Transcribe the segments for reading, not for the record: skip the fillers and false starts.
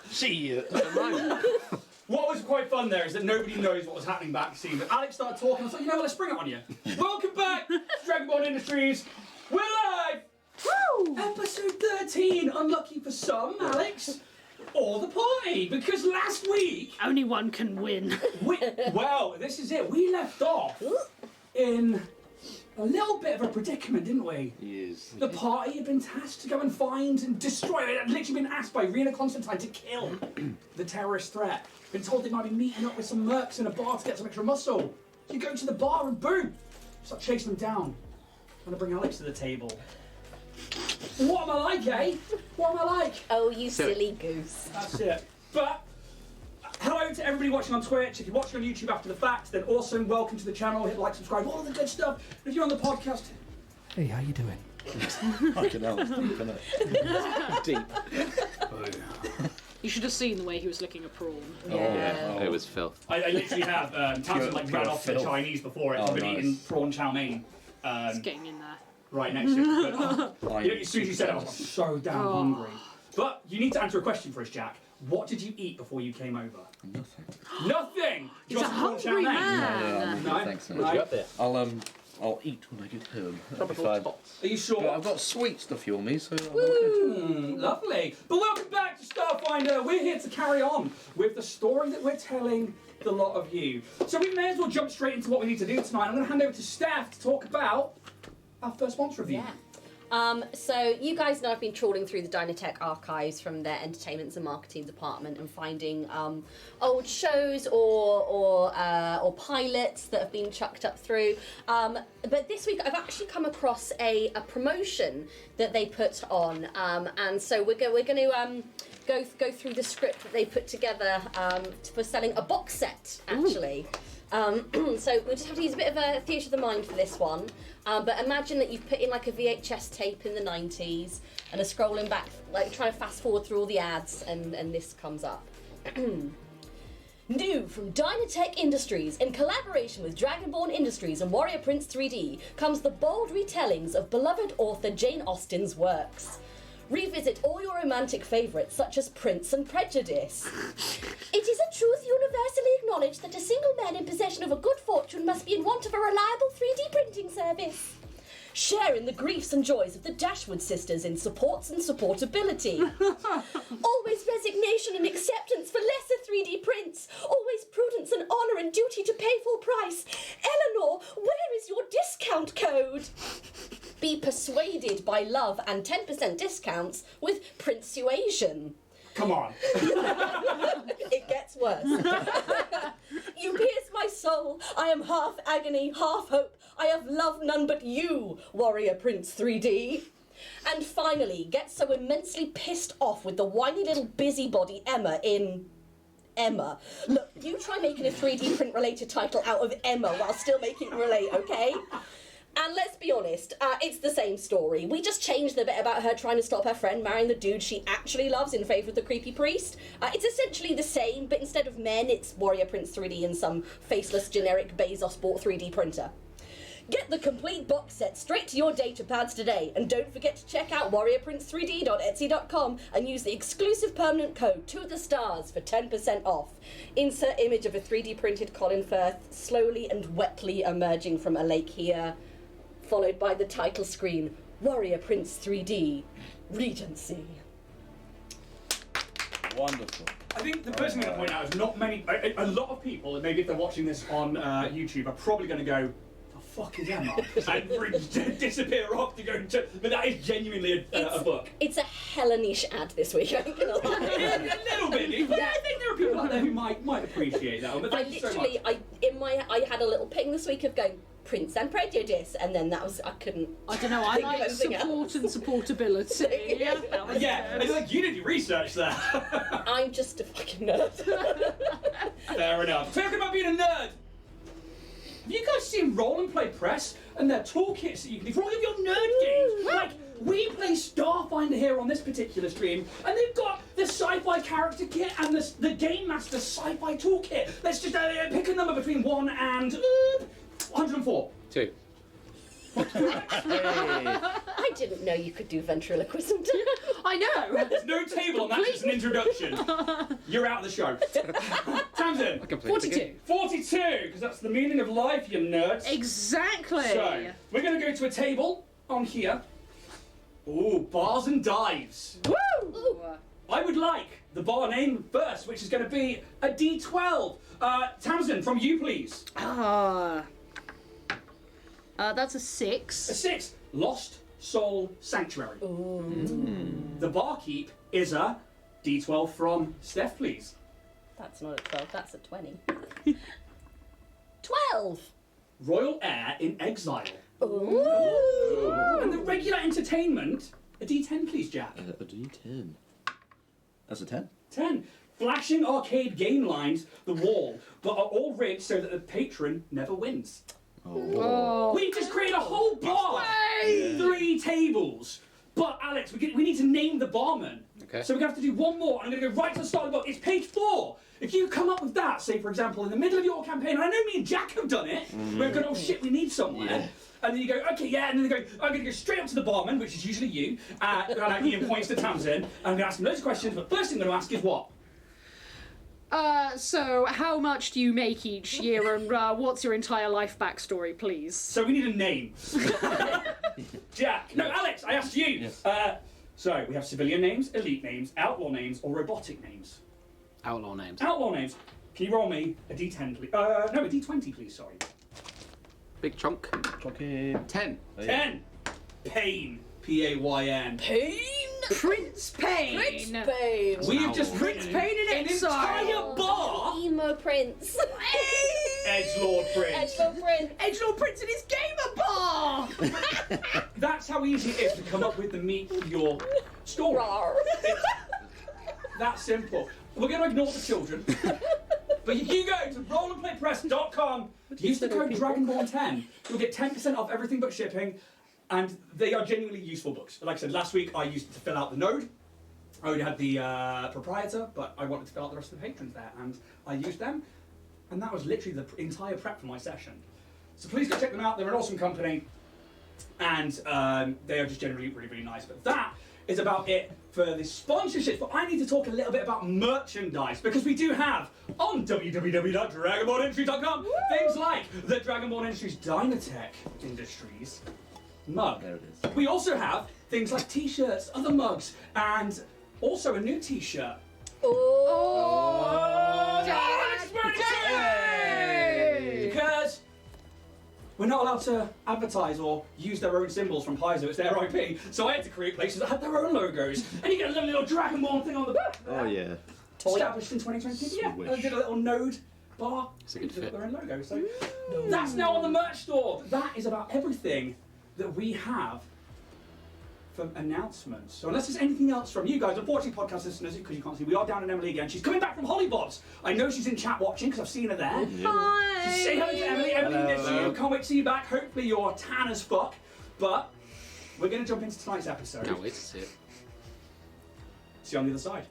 See you. What was quite fun there is that nobody knows what was happening back scene. But Alex started talking. I was like, you know what? Let's bring it on you. Welcome back to Dragonborn Industries. We're live. Woo! Episode 13. Unlucky for some, Alex. Or the party, because last week... Only one can win. Well, this is it. We left off in a little bit of a predicament, didn't we? Yes. The party had been tasked to go and find and destroy it. It had literally been asked by Rena Constantine to kill the terrorist threat. Been told they might be meeting up with some mercs in a bar to get some extra muscle. You go to the bar and boom! Start chasing them down. I'm gonna bring Alex to the table. What am I like, eh? What am I like? Oh, you silly goose. That's it. But, hello to everybody watching on Twitch. If you're watching on YouTube after the fact, then awesome. Welcome to the channel. Hit like, subscribe, all the good stuff. If you're on the podcast... Hey, how you doing? Fucking hell, it's deep, isn't it? Deep. You should have seen the way he was licking a prawn. Yeah. Oh, it was filth. I literally have, Tamsin like ran off to the Chinese before it. I've been eating prawn chow mein. It's getting in there. Right next to it. But, as soon as you said it, I was so damn hungry. But you need to answer a question for us, Jack. What did you eat before you came over? Nothing. Nothing! He's a hungry man. No, thanks. no. I'll eat when I get home. Are you sure? But I've got sweet stuff you on me, so... Lovely. But welcome back to Starfinder. We're here to carry on with the story that we're telling the lot of you. So we may as well jump straight into what we need to do tonight. I'm going to hand over to Steph to talk about our first monster review. Yeah. So you guys know I've been trawling through the Dynatech archives from their entertainment and marketing department and finding old shows or pilots that have been chucked up through. But this week I've actually come across a promotion that they put on, and so we're going to go through the script that they put together for selling a box set, actually. So we'll just have to use a bit of a theatre of the mind for this one. But imagine that you've put in like a VHS tape in the 90s and are scrolling back, like trying to fast forward through all the ads, and this comes up. New from Dynatech Industries, in collaboration with Dragonborn Industries and Warrior Prince 3D, comes the bold retellings of beloved author Jane Austen's works. Revisit all your romantic favourites, such as Prince and Prejudice. It is a truth universally acknowledged that a single man in possession of a good fortune must be in want of a reliable 3D printing service. Share in the griefs and joys of the Dashwood sisters in supports and supportability. Always resignation and acceptance for lesser 3D prints. Always prudence and honour and duty to pay full price. Eleanor, where is your discount code? Be persuaded by love and 10% discounts with Prinsuasion. Come on. It gets worse. You pierce my soul. I am half agony, half hope. I have loved none but you, Warrior Prince 3D. And finally, get so immensely pissed off with the whiny little busybody Emma in... Emma. Look, you try making a 3D print related title out of Emma while still making it relate, okay? And let's be honest, it's the same story. We just changed the bit about her trying to stop her friend marrying the dude she actually loves in favour of the creepy priest. It's essentially the same, but instead of men, it's Warrior Prince 3D and some faceless generic Bezos bought 3D printer. Get the complete box set straight to your data pads today, and don't forget to check out warriorprince3d.etsy.com and use the exclusive permanent code TOTHESTARS for 10% off. Insert image of a 3D printed Colin Firth slowly and wetly emerging from a lake here, followed by the title screen, Warrior Prince 3D, Regency. Wonderful. I think the first thing I'm going to point out is not many, a lot of people, and maybe if they're watching this on YouTube, are probably going to go, the fuck is Emma? And disappear off to go to, but that is genuinely a book. It's a hella niche ad this week, I'm gonna lie. A little bit, but I think there are people out there who might appreciate that one. But thank you so much. I had a little ping this week of going, Prince and Prejudice, and then that was, I don't know, I like support and supportability. Yeah, it's like you did your research there. I'm just a fucking nerd. Fair enough. Talking about being a nerd, have you guys seen Roll and Play Press and their toolkits that you can do for all of your nerd games? Like, we play Starfinder here on this particular stream, and they've got the sci-fi character kit and the Game Master sci-fi toolkit. Let's just pick a number between 1 and 104. 2. I didn't know you could do ventriloquism. I I know. There's no table on that, just an introduction. You're out of the show. Tamsin. 42. 42, because that's the meaning of life, you nerds. Exactly. So, we're going to go to a table on here. Ooh, bars and dives. Woo! I would like the bar name first, which is going to be a D12. Tamsin, from you, please. That's a A 6. 6. Lost Soul Sanctuary. The barkeep is a D12 from Steph, please. That's not a 12, that's a 20. 12! Royal Air in Exile. Ooh! And the regular entertainment, a D10, please, Jack. A D10. That's a 10. 10. Flashing arcade game lines, the wall, but are all rigged so that the patron never wins. Oh. We just created a whole bar! Way! 3 tables! But, Alex, we need to name the barman. Okay. So we're going to have to do one more. I'm going to go right to the start of the book. It's page 4. If you come up with that, say, for example, in the middle of your campaign, and I know me and Jack have done it, we're going, oh shit, we need somewhere. Yeah. And then you go, okay, yeah, and then they go, I'm going to go straight up to the barman, which is usually you, and Ian points to Tamsin, and I'm going to ask him loads of questions, but first thing I'm going to ask is what? So how much do you make each year, and what's your entire life backstory, please? So we need a name. Jack. No, Alex, I asked you. Yes. So we have civilian names, elite names, outlaw names, or robotic names. Outlaw names. Outlaw names. Can you roll me a D10, please? No, a D20, please, sorry. Big chunk. Chocky. 10. 10. Pain. P-A-Y-N. Pain! Prince Pain. Prince Pain! We have just Prince written Pain in an exile. entire bar. Emo Prince. Edgelord Prince. Edgelord Prince. Edgelord Prince in his gamer bar. That's how easy it is to come up with the meat for your story. Rawr. It's that simple. We're going to ignore the children. But if you go to rollandplaypress.com, use the code Dragonborn10, you'll get 10% off everything but shipping, and they are genuinely useful books. Like I said, last week I used it to fill out the node. I already had the proprietor, but I wanted to fill out the rest of the patrons there, and I used them, and that was literally the entire prep for my session. So please go check them out. They're an awesome company, and they are just generally really, really nice. But that is about it for the sponsorships, but I need to talk a little bit about merchandise, because we do have on www.dragonbornindustries.com things like the Dragonborn Industries Dynatech Industries mug. There it is. We also have things like t-shirts, other mugs, and also a new t-shirt. Oh! Because we're not allowed to advertise or use their own symbols from Paizo, it's their IP, so I had to create places that had their own logos. And you get a little Dragonborn thing on the back there. Oh, yeah. Established in 2020. Yeah, Swish. I did a little node bar. It's a good They've got fit. their own logo. So that's now on the merch store. That is about everything that we have for announcements. So unless there's anything else from you guys, unfortunately podcast listeners, because you can't see, we are down in Emily again. She's coming back from Hollybobs. I know she's in chat watching because I've seen her there. Hi. Say hello to Emily. Emily, Hello. miss you. Can't wait to see you back. Hopefully you're tan as fuck. But we're going to jump into tonight's episode. Can't wait to see it. See you on the other side.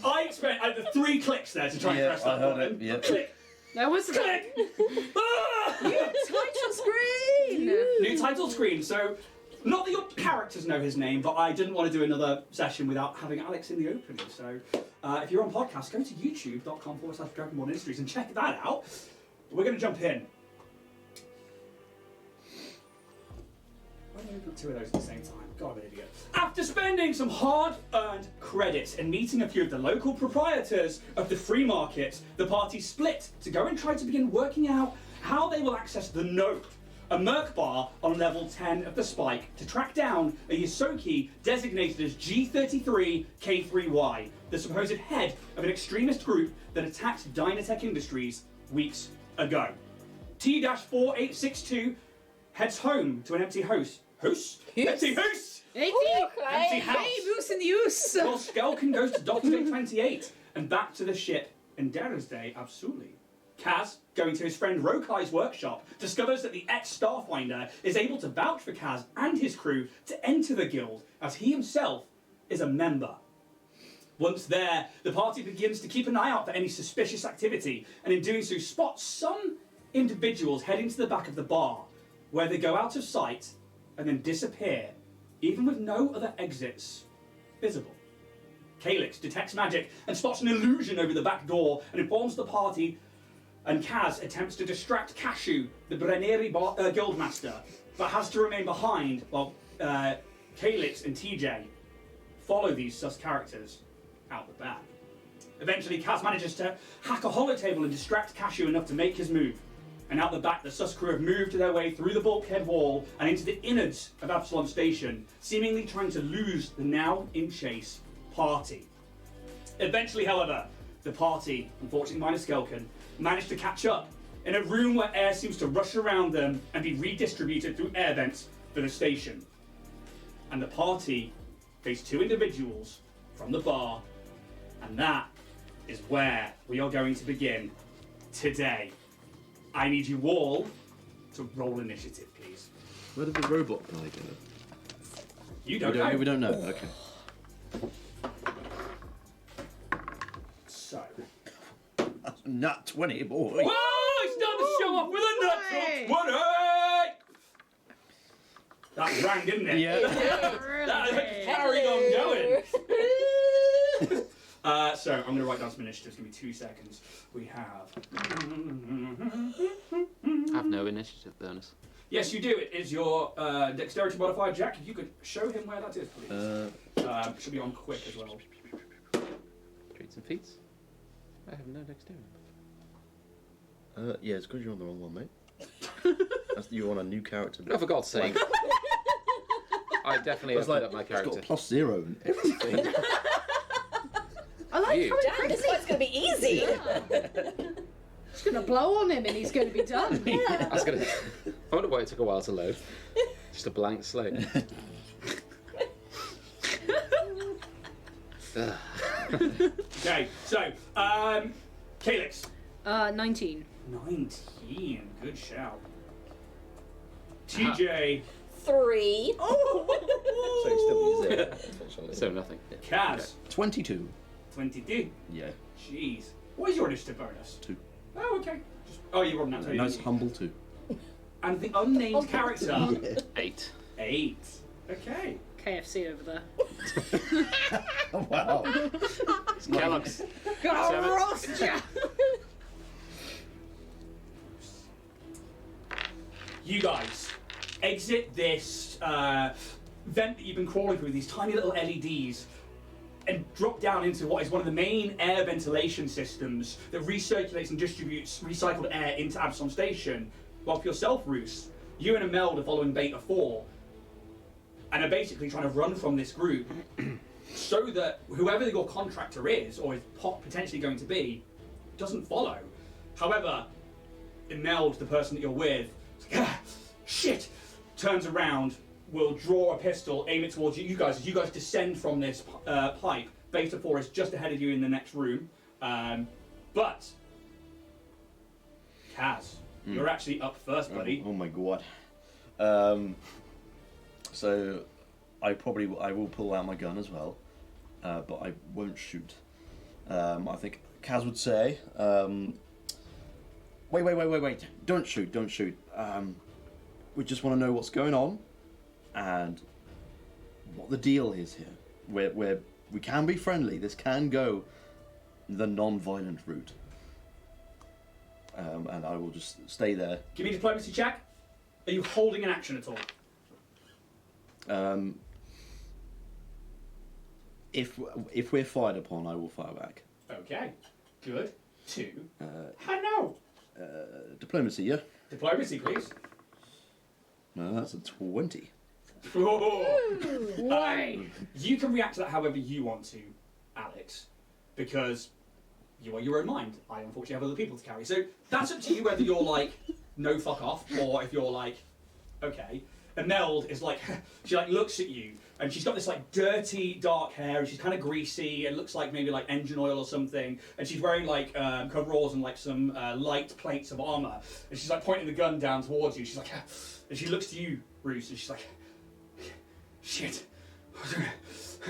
I expect the 3 clicks there to try and Yeah, press I that heard button. it, yeah. Click, There was click. Ah! title screen. New title screen. So, not that your characters know his name, but I didn't want to do another session without having Alex in the opening. So, if you're on podcast, go to youtube.com/Dragonborn Industries and check that out. We're going to jump in. Why did I open up 2 of those at the same time? God, I'm an idiot. After spending some hard-earned credits and meeting a few of the local proprietors of the free market, the party split to go and try to begin working out how they will access the node. a Merc bar on level 10 of the Spike to track down a Yosoki designated as G33K3Y, the supposed head of an extremist group that attacked Dynatech Industries weeks ago. T-4862 heads home to an empty house. Empty house! Empty house! Hey, moose in the use! Well, Skelkin goes to Docking Bay 28 and back to the ship in Darren's Day, absolutely. Kaz, going to his friend Rokai's workshop, discovers that the ex-Starfinder is able to vouch for Kaz and his crew to enter the guild, as he himself is a member. Once there, the party begins to keep an eye out for any suspicious activity, and in doing so spots some individuals heading to the back of the bar, where they go out of sight and then disappear, even with no other exits visible. Calyx detects magic and spots an illusion over the back door and informs the party, and Kaz attempts to distract Cashew, the Breneri guildmaster, but has to remain behind while Calyx and TJ follow these sus characters out the back. Eventually, Kaz manages to hack a holotable and distract Cashew enough to make his move. And out the back, the sus crew have moved their way through the bulkhead wall and into the innards of Absalom Station, seemingly trying to lose the now in chase party. Eventually, however, the party, unfortunately minus Skelkin, managed to catch up in a room where air seems to rush around them and be redistributed through air vents for the station. And the party face two individuals from the bar, and that is where we are going to begin today. I need you all to roll initiative, please. Where did the robot guy go? You don't know. We don't know. Okay. So. Nut 20, boy. Whoa! He's done the show off with a nut Hey. 20! That rang, didn't it? Yeah. That carried on going. So I'm going to write down some initiatives. Give me 2 seconds. We have. I have no initiative bonus. Yes, you do. It is your dexterity modifier, Jack. If you could show him where that is, please. Should be on quick as well. Treats and feats. I have no dexterity. Yeah, it's because you're on the wrong one, mate. You're on a new character. Oh, for God's sake. I definitely opened up my It's character. got +0 and everything. I like You. how Damn, this fight's gonna be easy. It's going to blow on him and he's going to be done. I was gonna. I wonder why it took a while to load. Just a blank slate. Okay, so, Calyx. 19. 19. Good shout. TJ. 3. So it's still 0, unfortunately. So nothing. Kaz. 22. 22. Yeah. Jeez. What is your initiative bonus? 2. Oh, okay. Oh, you rolled that. A nice humble 2. And the unnamed character. 8. 8. Okay. KFC over there. Oh, wow. Kellogg's. Gonna roast ya! You guys exit this vent that you've been crawling through, these tiny little LEDs, and drop down into what is one of the main air ventilation systems that recirculates and distributes recycled air into Absalom Station. While for yourself, Roos, you and Imelda are following Beta 4 and are basically trying to run from this group so that whoever your contractor is, or is potentially going to be, doesn't follow. However, Imelda, the person that you're with, is like, shit, turns around, will draw a pistol, aim it towards you guys. As you guys descend from this pipe, Beta 4 is just ahead of you in the next room. But, Kaz, you're actually up first, buddy. Oh my god. So I will pull out my gun as well, but I won't shoot. I think Kaz would say, wait, don't shoot. We just want to know what's going on and what the deal is here. We can be friendly. This can go the non-violent route. And I will just stay there. Give me a diplomacy check. Are you holding an action at all? If we're fired upon, I will fire back. Okay, good. 2. How no? Diplomacy, yeah. Diplomacy, please. No, that's a 20. You can react to that however you want to, Alex, because you are your own mind. I unfortunately have other people to carry. So that's up to you whether you're like, no, fuck off, or if you're like, okay. And Meld is like, she like looks at you, and she's got this like dirty, dark hair, and she's kind of greasy, and looks like maybe like engine oil or something, and she's wearing like coveralls and like some light plates of armor, and she's like pointing the gun down towards you. She's like, and she looks to you, Bruce, and she's like, shit,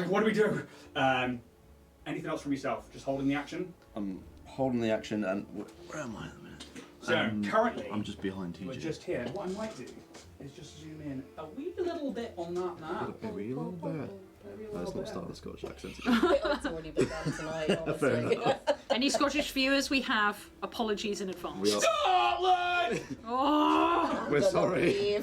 what do we do? Anything else from yourself? Just holding the action? I'm holding the action, and where am I at the minute? So currently, I'm just behind TJ. we're just here. What I might do is just zoom in a wee little bit on that map. A wee little bit. Let's not start the Scottish accent I again. think it's already been done tonight, honestly. Any Scottish viewers we have, apologies in advance. We are. Scotland! Oh, We're sorry.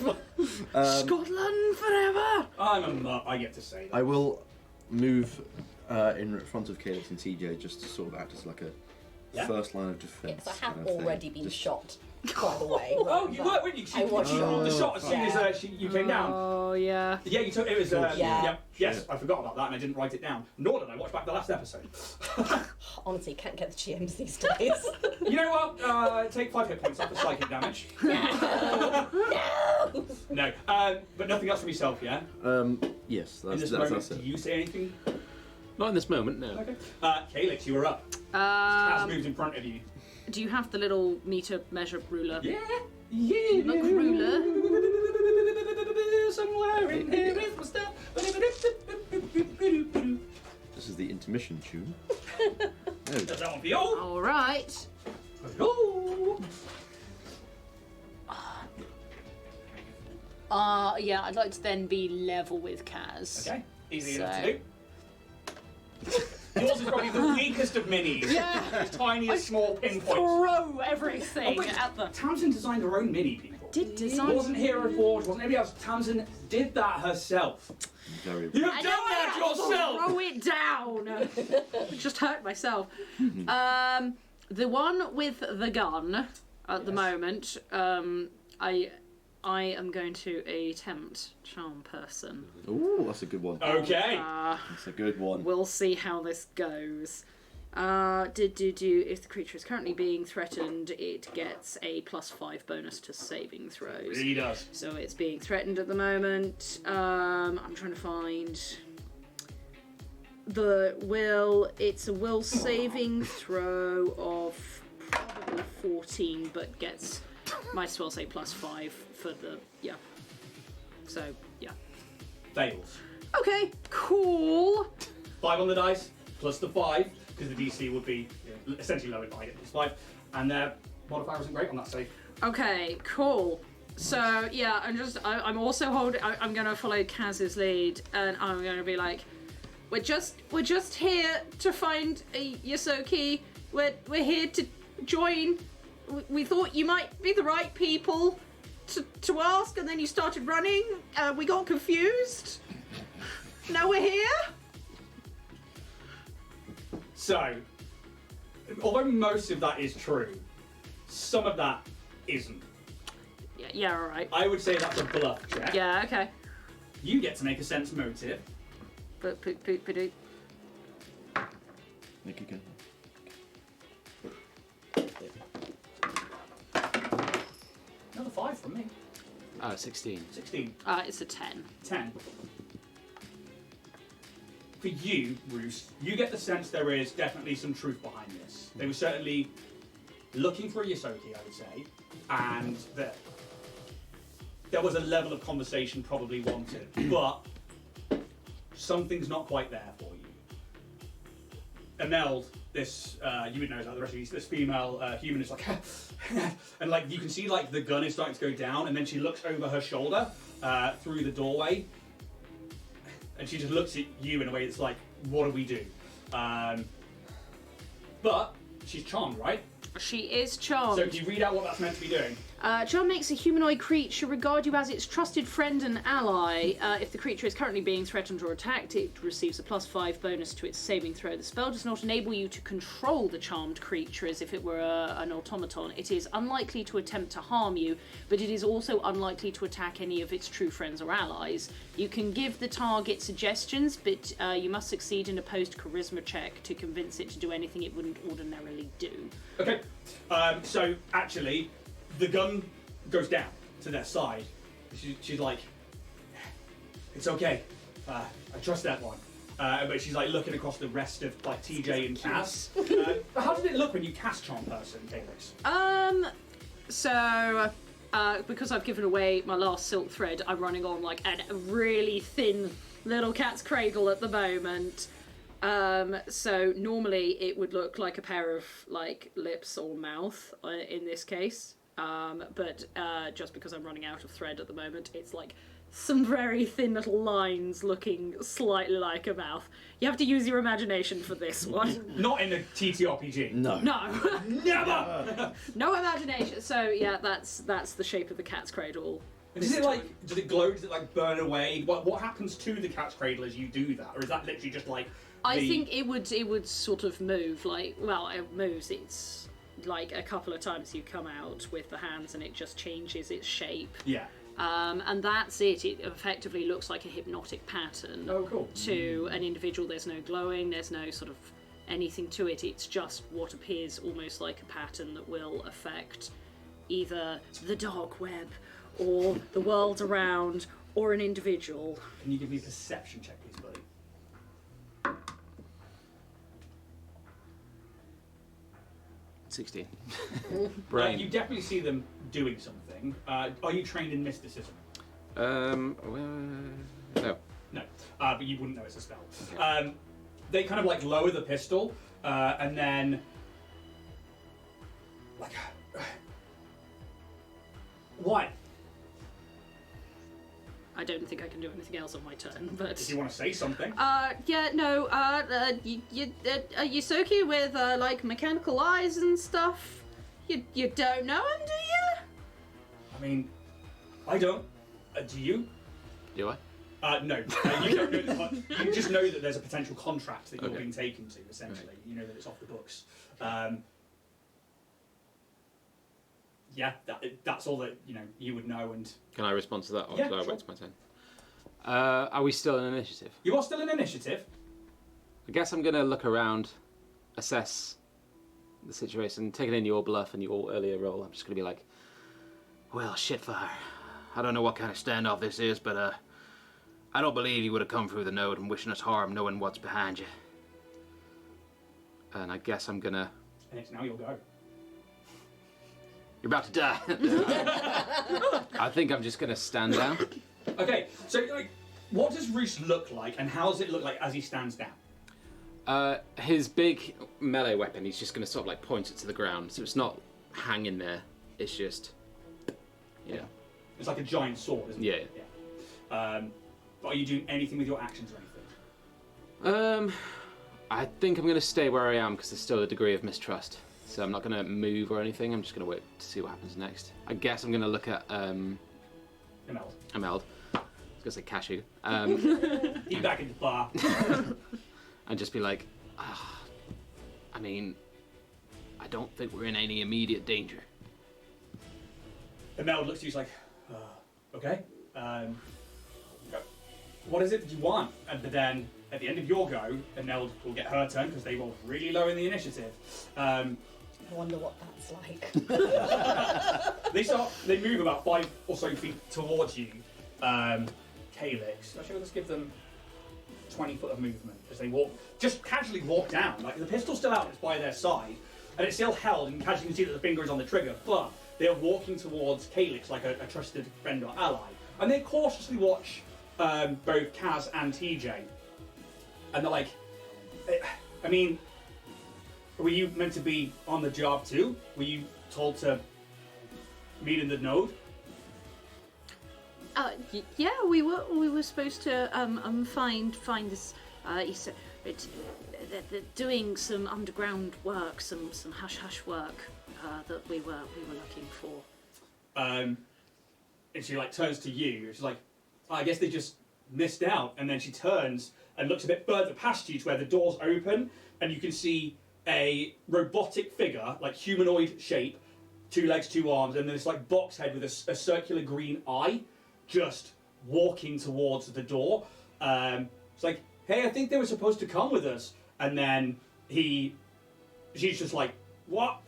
Scotland forever! I'm a mutt. I get to say that. I will move in front of Calix and TJ just to sort of act as like a first line of defense. Yes, I have kind of thing. already been Just- shot, by the way. Oh, you were, weren't you? I was you shot. pulled the shot as soon as you came down. Oh, yeah. Yeah, you took it was. Yeah. Yes, I forgot about that and I didn't write it down. Nor did I watch back the last episode. Honestly, can't get the GMs these days. You know what? Take 5 hit points off the psychic damage. No. But nothing else from yourself, yeah? Yes, In that's this that's moment, it. do you say anything? Not in this moment, no. Okay. Calix, you were up. Kaz moved in front of you. Do you have the little meter measure ruler? Yeah. Yeah. Look, ruler. Somewhere in here is my stuff. This is the intermission tune. Does that one for you? All right. Oh. Yeah, I'd like to then be level with Kaz. Okay. Easy So- enough to do. Yours is probably the weakest of minis. Yeah. It's tiniest small pinpoints. Throw everything Oh, wait. at the. Tamsin designed her own mini, people. Did It design. wasn't Hero Forge, wasn't anybody else. Tamsin did that herself. Very. You've I done know that I yourself! throw it down. Just hurt myself. The one with the gun at the moment. I am going to attempt charm person. Ooh, that's a good one. Okay. That's a good one. We'll see how this goes. If the creature is currently being threatened, it gets a +5 bonus to saving throws. Really does. So it's being threatened at the moment. I'm trying to find the will. It's a will saving throw of probably 14, but gets, might as well say +5 for the, yeah. So, yeah. Fails. Okay, cool. 5 on the dice, plus the 5, because the DC would be essentially lowered by it, +5. And their modifier isn't great on that save. Okay, cool. So yeah, I'm also holding. I'm gonna follow Kaz's lead, and I'm gonna be like, we're just here to find a Yosoki. We're here to join. We thought you might be the right people to ask, and then you started running. We got confused. Now we're here. So, although most of that is true, some of that isn't. Yeah, all right. I would say that's a bluff check. Yeah, okay. You get to make a sense motive. Nick again. Another 5 from me. 16. 16. It's a 10. 10. For you, Bruce, you get the sense there is definitely some truth behind this. They were certainly looking for a Yosoki, I would say, and that there was a level of conversation probably wanted, but something's not quite there for you. Emeld, this, you would know like the rest of these, this female human is like, and like you can see like the gun is starting to go down, and then she looks over her shoulder through the doorway, and she just looks at you in a way that's like, what do we do? But she's charmed, right? She is charmed. So can you read out what that's meant to be doing? Charm makes a humanoid creature regard you as its trusted friend and ally. If the creature is currently being threatened or attacked, it receives a +5 bonus to its saving throw. The spell does not enable you to control the charmed creature as if it were an automaton. It is unlikely to attempt to harm you, but it is also unlikely to attack any of its true friends or allies. You can give the target suggestions, but you must succeed in a post-charisma check to convince it to do anything it wouldn't ordinarily do. Okay, so actually, the gun goes down to their side. She's like, it's okay, I trust that one. But she's like looking across the rest of like TJ and Kaz. How did it look when you cast Charm Person, Calyx? So, because I've given away my last silk thread, I'm running on like a really thin little cat's cradle at the moment. So normally it would look like a pair of like lips or mouth in this case. But just because I'm running out of thread at the moment, it's like some very thin little lines looking slightly like a mouth. You have to use your imagination for this one. Not in the TTRPG. No. No. Never! No imagination. So yeah, that's the shape of the cat's cradle. Does it glow? Does it like burn away? What happens to the cat's cradle as you do that? Or is that literally just like I think it would sort of move like, well, it moves. It's like a couple of times you come out with the hands and it just changes its shape. Yeah. And that's it. It effectively looks like a hypnotic pattern. Oh, cool. To an individual. There's no glowing, there's no sort of anything to it. It's just what appears almost like a pattern that will affect either the dark web or the world around or an individual. Can you give me a perception check, please, buddy? $16. You definitely see them doing something. Are you trained in mysticism? Well, no. No, but you wouldn't know it's a spell. They kind of like lower the pistol, and then like, what? I don't think I can do anything else on my turn, but... If you want to say something. Yusoki with, like, mechanical eyes and stuff. You don't know him, do you? I mean, I don't. Do you? Do I? No. You don't know you just know that there's a potential contract that you're Okay. being taken to, essentially. Right. You know that it's off the books. Yeah, that's all that you would know. And can I respond to that, or yeah, should I sure. wait till my turn? Are we still in initiative? You are still in initiative. I guess I'm going to look around, assess the situation, taking in your bluff and your earlier roll. I'm just going to be like, well, shit fire. I don't know what kind of standoff this is, but I don't believe you would have come through the node and wishing us harm, knowing what's behind you. And I guess I'm going to... And it's now your go. You're about to die. I think I'm just going to stand down. Okay, so like, what does Roos look like, and how does it look like as he stands down? His big melee weapon, he's just going to sort of like point it to the ground, so it's not hanging there. It's just, Yeah. It's like a giant sword, isn't it? Yeah. But are you doing anything with your actions or anything? I think I'm going to stay where I am because there's still a degree of mistrust. So I'm not going to move or anything. I'm just going to wait to see what happens next. I guess I'm going to look at Imelda. I was going to say Cashew. He's back in the bar. And just be like, I mean, I don't think we're in any immediate danger. Imelda looks at you, he's like, okay. What is it that you want? But then at the end of your go, Imelda will get her turn because they rolled really low in the initiative. I wonder what that's like. They move about 5 or so feet towards you, Calyx. Actually, let's give them 20 foot of movement as they just casually walk down. Like the pistol's still out, it's by their side, and it's still held, and casually you can see that the finger is on the trigger, but they're walking towards Calyx like a trusted friend or ally. And they cautiously watch both Kaz and TJ. And they're like, I mean, were you meant to be on the job too? Were you told to meet in the node? Yeah, we were supposed to find this. they're doing some underground work, some hush hush work that we were looking for. And she like turns to you. She's like, I guess they just missed out. And then she turns and looks a bit further past you to where the doors open, and you can see a robotic figure, like humanoid shape, 2 legs, 2 arms, and then this like box head with a circular green eye, just walking towards the door. It's like, hey, I think they were supposed to come with us. And then she's just like, what?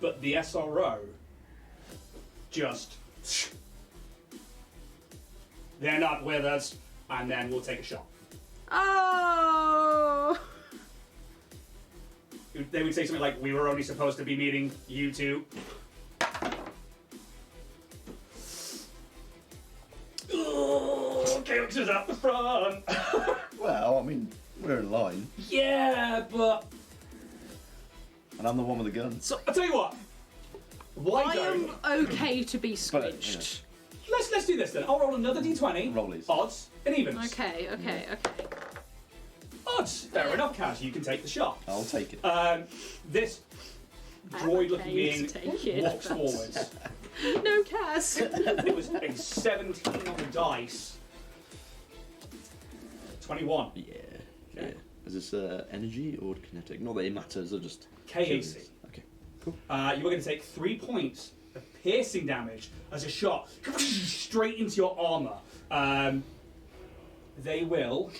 But the SRO just, they're not with us, and then we'll take a shot. Oh! They would say something like, we were only supposed to be meeting you two. Oh, Calix is at the front. Well, I mean, we're in line, Yeah, but and I'm the one with the gun. so I'll tell you what. Why I don't am okay to be But, you know. squished. let's do this then. I'll roll another d20. Rollies. Odds and evens. Okay. Odds. Fair enough, Kaz. You can take the shot. I'll take it. This I'm droid-looking okay being to take it, walks but- forwards. No, Cass. It was a 17 on the dice. 21. Yeah. Okay. Yeah. Is this energy or kinetic? Not that it matters. I just. KAC. Okay. Cool. You are going to take 3 points of piercing damage as a shot straight into your armor. They will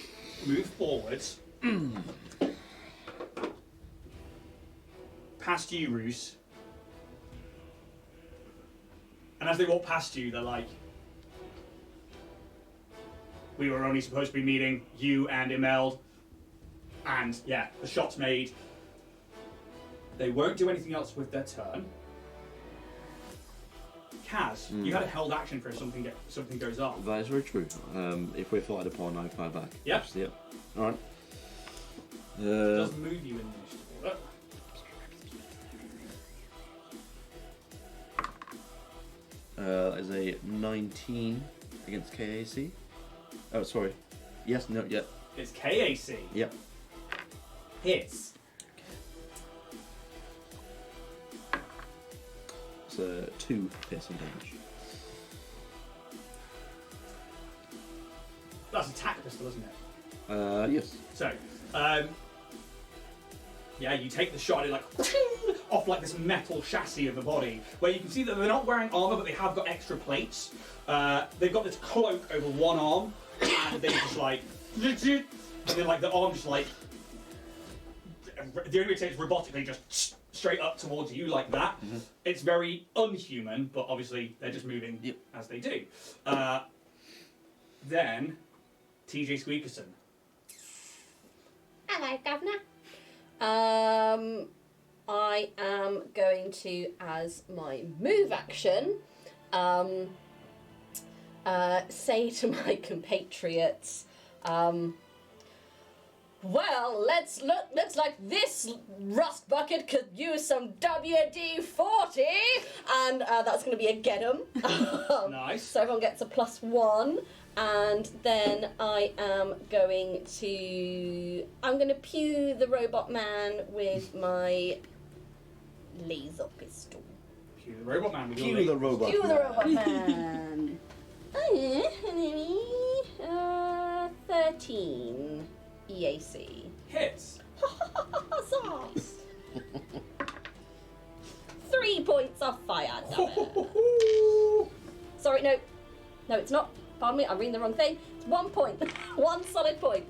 move forwards past you, Roos. And as they walk past you, they're like, we were only supposed to be meeting you and Imeld. And yeah, the shot's made. They won't do anything else with their turn. Kaz, you had a held action for if something goes off. That is very true. If we're fired upon, I fire back. Yep. Yep. All right. It does move you in initiative order. That is a 19 against KAC. Oh, sorry. Yes. No. Yep. It's KAC. Yep. Hits. It's 2 piercing damage. That's a tack pistol, isn't it? Yes. So, yeah, you take the shot and it like off like this metal chassis of the body, where you can see that they're not wearing armor, but they have got extra plates. They've got this cloak over one arm, and they just like, and then like the arm just like, the only way to say it's robotically just straight up towards you like that. Mm-hmm. It's very unhuman, but obviously they're just moving Yep. as they do. Then, TJ Squeakerson. Hello, Governor. I am going to, as my move action, say to my compatriots, well, looks like this rust bucket could use some WD-40, and that's going to be a get 'em. Nice. So everyone gets a +1, and then I am going to pew the robot man with my laser pistol. Cue the robot man. with your Cue leg. the robot. Pew the robot man. 13 EAC. Hits. Sauce. 3 points of fire damage. Sorry, no, it's not. Pardon me, I'm reading the wrong thing. It's 1 point. 1 solid point.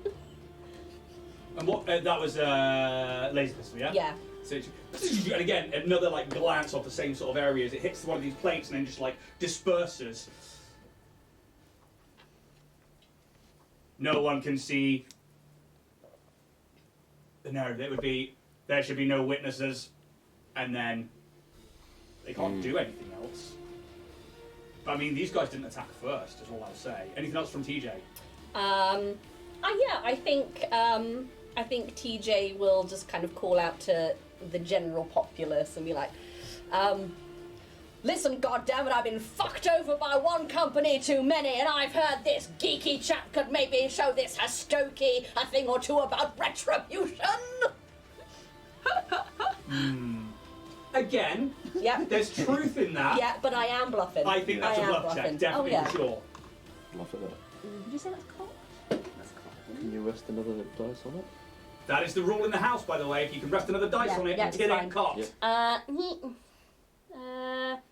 And what? That was laser pistol, yeah. Yeah. So and again, another like glance off the same sort of areas. It hits one of these plates and then just like disperses. No one can see. No, it would be. There should be no witnesses, and then they can't do anything else. But I mean, these guys didn't attack first. Is all I'll say. Anything else from TJ? Yeah, I think TJ will just kind of call out to the general populace and be like, Listen, goddammit, I've been fucked over by one company too many, and I've heard this geeky chap could maybe show this Hastoki a thing or two about retribution. Again, Yep. there's truth in that. Yeah, but I am bluffing. I think that's I a am bluff bluffing. check, definitely Oh, yeah. for sure. Bluff it up. Did you say that's cool? That's cool. Can you rest another dice on it? That is the rule in the house, by the way. If you can rest another dice Yeah, on it yeah, until it's it cocked. Yep.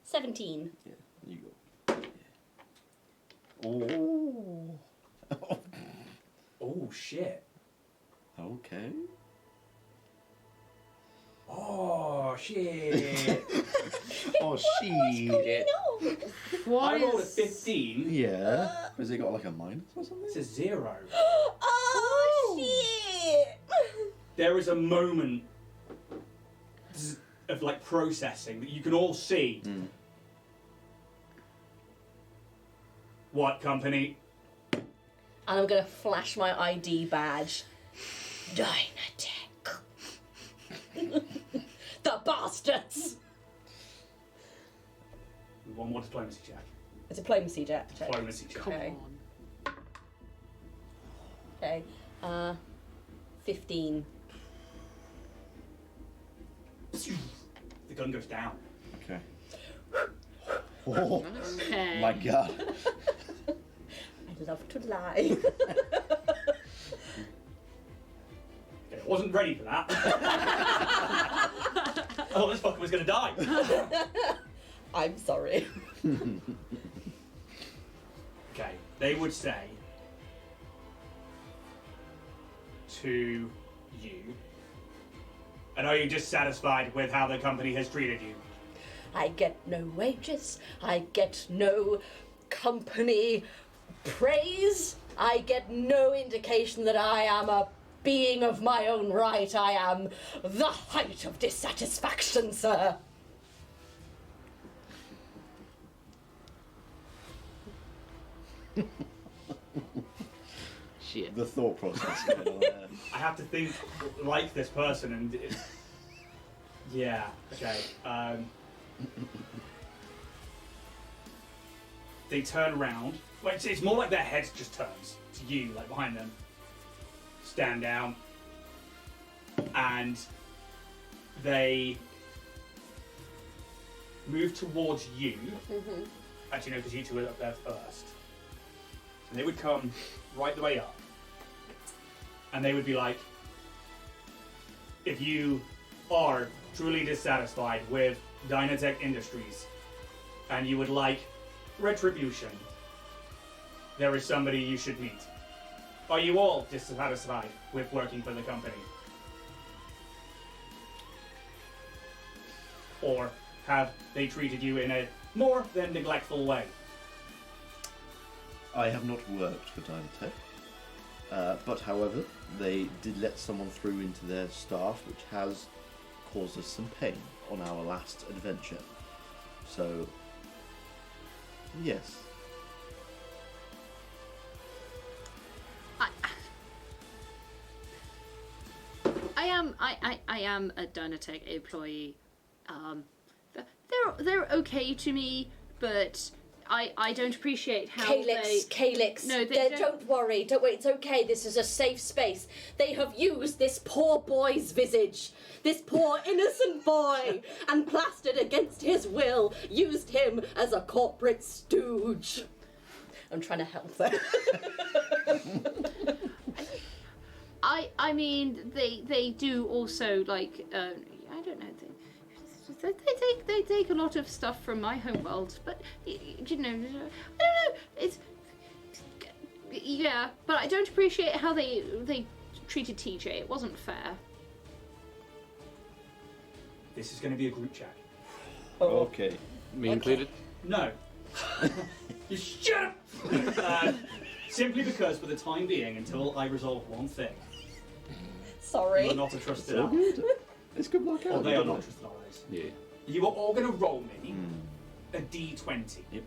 17. Yeah, you go. Oh. Oh, shit. Okay. Oh, shit. Oh, shit. No. What I rolled a is- 15. Yeah. Has it got like a minus or something? It's a 0. Oh, shit. There is a moment of like processing that you can all see. What company? And I'm gonna flash my ID badge. Dynatech. The bastards. One more diplomacy check. A diplomacy check. Diplomacy check. Come Okay. on. Okay. 15. The gun goes down. Okay. Oh, Okay. my God. I love to lie. Okay, I wasn't ready for that. I thought this fucker was gonna die. I'm sorry. Okay, they would say to you, and are you dissatisfied with how the company has treated you? I get no wages. I get no company praise. I get no indication that I am a being of my own right. I am the height of dissatisfaction, sir. Shit. The thought process going on there. I have to think like this person, and yeah, okay. They turn around. Well, it's more like their head just turns to you, like behind them. Stand down, and they move towards you. Actually, no, because you two were up there first. And they would come right the way up. And they would be like, if you are truly dissatisfied with Dynatech Industries and you would like retribution, there is somebody you should meet. Are you all dissatisfied with working for the company? Or have they treated you in a more than neglectful way? I have not worked for Dynatech, but however, they did let someone through into their staff, which has caused us some pain on our last adventure. So, yes. I am a Dynatech employee. They're okay to me, but I don't appreciate how Calyx. No, they don't. Don't worry. It's okay. This is a safe space. They have used this poor boy's visage, this poor innocent boy, and plastered against his will, used him as a corporate stooge. I'm trying to help them. I mean, they do also like I don't know. They take a lot of stuff from my home world, but you know, I don't know. It's yeah, but I don't appreciate how they treated TJ. It wasn't fair. This is going to be a group chat. Okay. Me included? No. You shut up! Simply because, for the time being, until I resolve one thing, you Sorry. are not a trusted So ally. good. This could work out. Or they are couldn't not it? trusted allies. Yeah. You are all going to roll me a d20. Yep.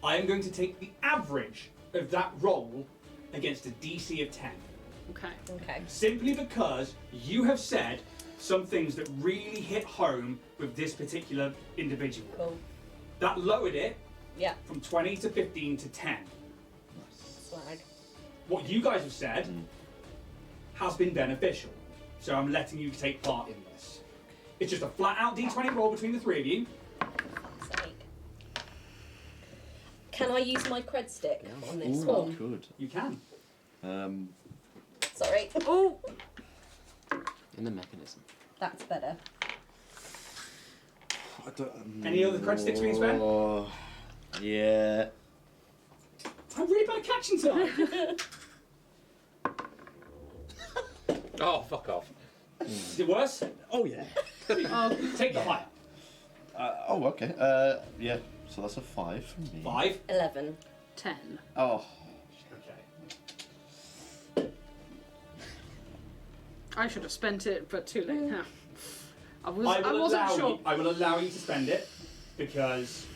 I am going to take the average of that roll against a DC of 10. Okay. Okay. Simply because you have said some things that really hit home with this particular individual. Cool. That lowered it Yeah. from 20 to 15 to 10. Swag. What you guys have said has been beneficial, so I'm letting you take part in this. It's just a flat-out D20 roll between the three of you. Fuck's sake. Can I use my cred stick on this Ooh, one? good. You can. Sorry. Oh, In the mechanism. That's better. I don't, Any other cred sticks being spent? Oh, yeah. I'm really bad at catching tonight. Oh, fuck off. Is it worse? Oh, yeah. Take the higher. Oh, okay. Yeah. So that's a 5 for me. 5. 11. 10. Oh. Okay. I should have spent it, but too late now. I I will wasn't allow sure. you. I will allow you to spend it because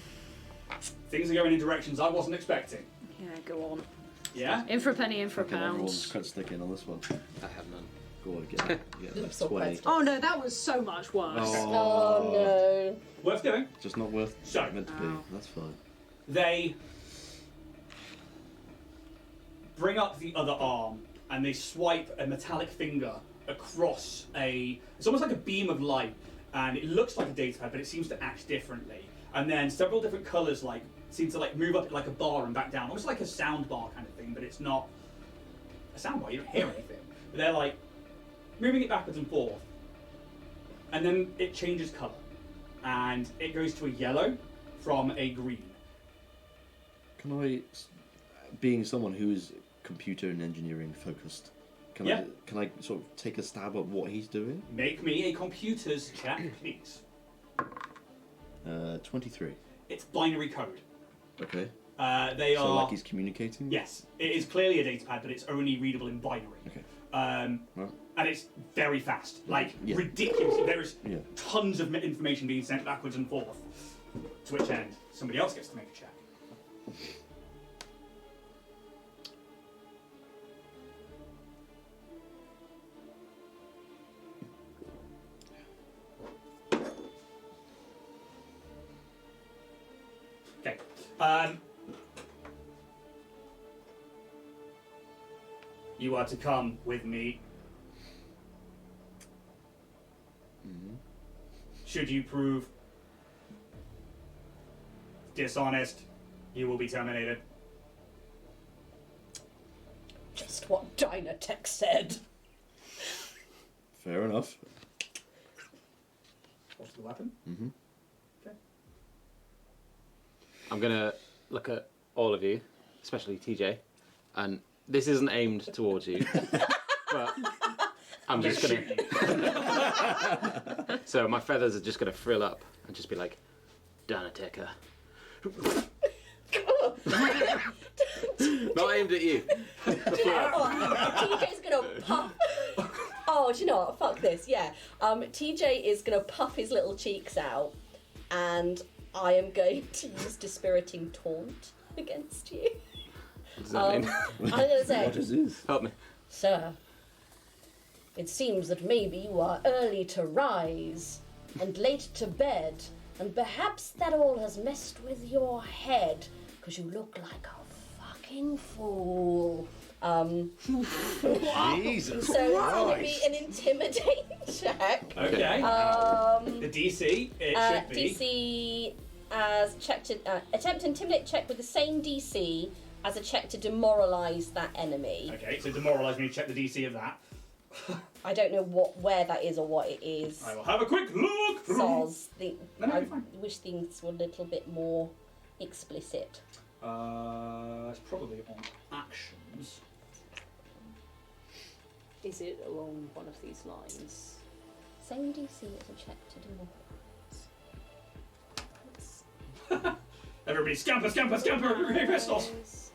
things are going in directions I wasn't expecting. Yeah, go on. Yeah. In for a penny, in for a Okay, everyone's pound. cred stick in on this one. I have none. Go on, get Oops, like all 20. cred Oh no, that was so much worse. Oh no. Worth doing. Just not worth So- meant to be. Oh. That's fine. They bring up the other arm and they swipe a metallic finger across it's almost like a beam of light, and it looks like a data pad, but it seems to act differently. And then several different colours seem to move up like a bar and back down, almost like a sound bar kind of thing, but it's not a sound bar, you don't hear anything. But they're moving it backwards and forth. And then it changes colour. And it goes to a yellow from a green. Can I, being someone who's computer and engineering focused, can Yeah. I sort of take a stab at what he's doing? Make me a computer's check, please. 23. It's binary code. Okay. They So are. like he's communicating? Yes, it is clearly a datapad, but it's only readable in binary. Okay. And it's very fast, Yeah. ridiculous. There is Yeah. tons of information being sent backwards and forth. To which end, somebody else gets to make a check. Okay. You are to come with me. Should you prove dishonest, you will be terminated. Just what Dynatech said. Fair enough. What's the weapon? I'm gonna look at all of you, especially TJ, and this isn't aimed towards you, but I'm just gonna. So my feathers are just gonna frill up and just be like, Danateca. Not aimed at you. TJ's gonna puff. Oh, do you know what? Fuck this. Yeah. TJ is gonna puff his little cheeks out, and I am going to use dispiriting taunt against you. What does that mean? I'm gonna say, What is this? Help me. Sir, it seems that maybe you are early to rise and late to bed, and perhaps that all has messed with your head, because you look like a fucking fool. Jesus. So it's going to be an intimidate check. Okay. Um, The DC, it should be. DC as check to attempt to intimidate check with the same DC as a check to demoralize that enemy. Okay, so demoralise me, check the DC of that. I don't know where that is or what it is. I will have a quick look! Soz. No, I you're fine. wish things were a little bit more explicit. It's probably on actions. Is it along one of these lines? Same DC as a check to demoralize. Everybody scamper, scamper, scamper! Hephaestus!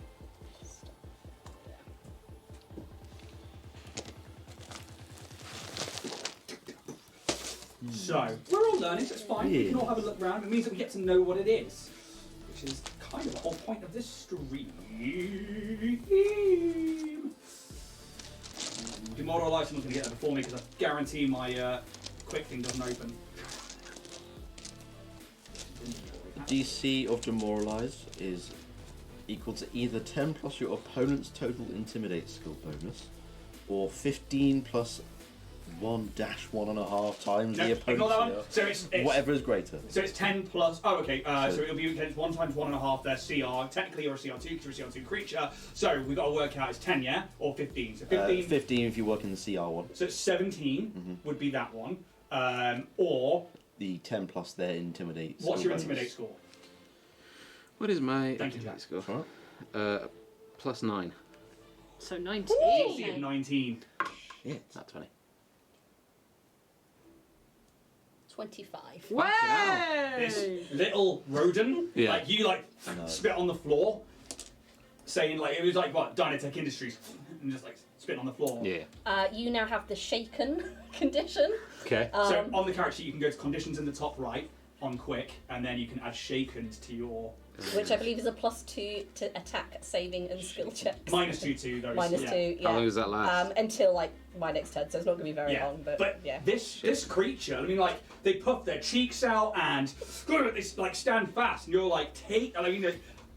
So, we're all learning, so it's fine. We can all have a look around. It means that we get to know what it is. Which is kind of the whole point of this stream. Demoralise someone's going to get that before me because I guarantee my quick thing doesn't open. The DC of Demoralize is equal to either 10 plus your opponent's total Intimidate skill bonus, or 15 plus 1-1.5 times No, the ignore that one. opponent's So it's whatever is greater. So it's 10 plus. Oh, okay. So So- it'll be against 1 times 1.5 their CR. Technically, you're a CR2 because you're a CR2 creature. So we've got to work out it's 10, yeah, or 15. So 15. 15 if you work in the CR one. So it's 17 would be that one. Or The 10 plus their Intimidate. what's skill your bonus. intimidate score? What is my Thank you, intimidate Jack. score? Alright. +9. So DC 19. of 19. Not 20. 25. This little rodent, Yeah. like you No. spit on the floor, saying like it was like what Dynatech Industries, and just like spit on the floor. Yeah. You now have the shaken condition. Okay. So on the character sheet, you can go to conditions in the top right on quick, and then you can add shaken to your Which I believe is a +2 to attack, saving, and skill checks. -2 to those. Minus yeah. 2, yeah. How long does that last? Until like my next turn, so it's not going to be very Yeah, long. But yeah. this creature, I mean, like they puff their cheeks out and they like stand fast, and you're like, I mean,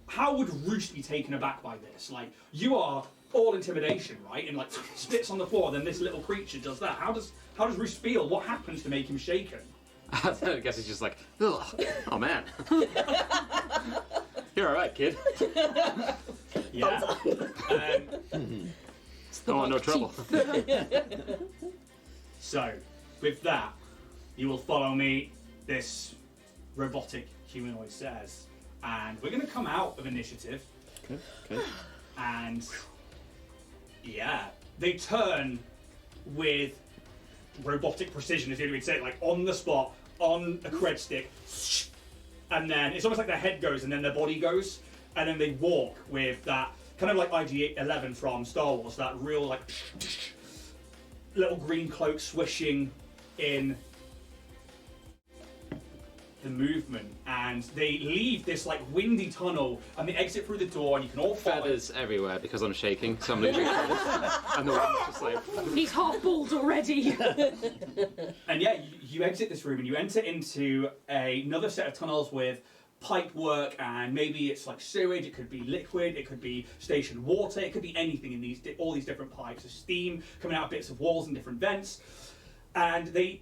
how would Roost be taken aback by this? Like you are all intimidation, right? And like spits on the floor, then this little creature does that. How does Roost feel? What happens to make him shaken? I guess it's just like, ugh. Oh man. You're alright, kid. Yeah. Don't want no trouble. So, with that, you will follow me, this robotic humanoid says, and we're going to come out of initiative, Okay. and yeah, they turn with robotic precision, as we'd say, like on the spot, on a cred stick, and then it's almost like their head goes and then their body goes, and then they walk with that kind of like IG-11 from Star Wars, that real like little green cloak swishing in the movement, and they leave this like windy tunnel and they exit through the door, and you can all follow. Feathers everywhere because I'm shaking, so I'm losing feathers. And the one's just like, He's half bald already. And yeah, you exit this room and you enter into another set of tunnels with pipe work, and maybe it's like sewage, it could be liquid, it could be stationed water, it could be anything in these all these different pipes of steam coming out of bits of walls and different vents. And they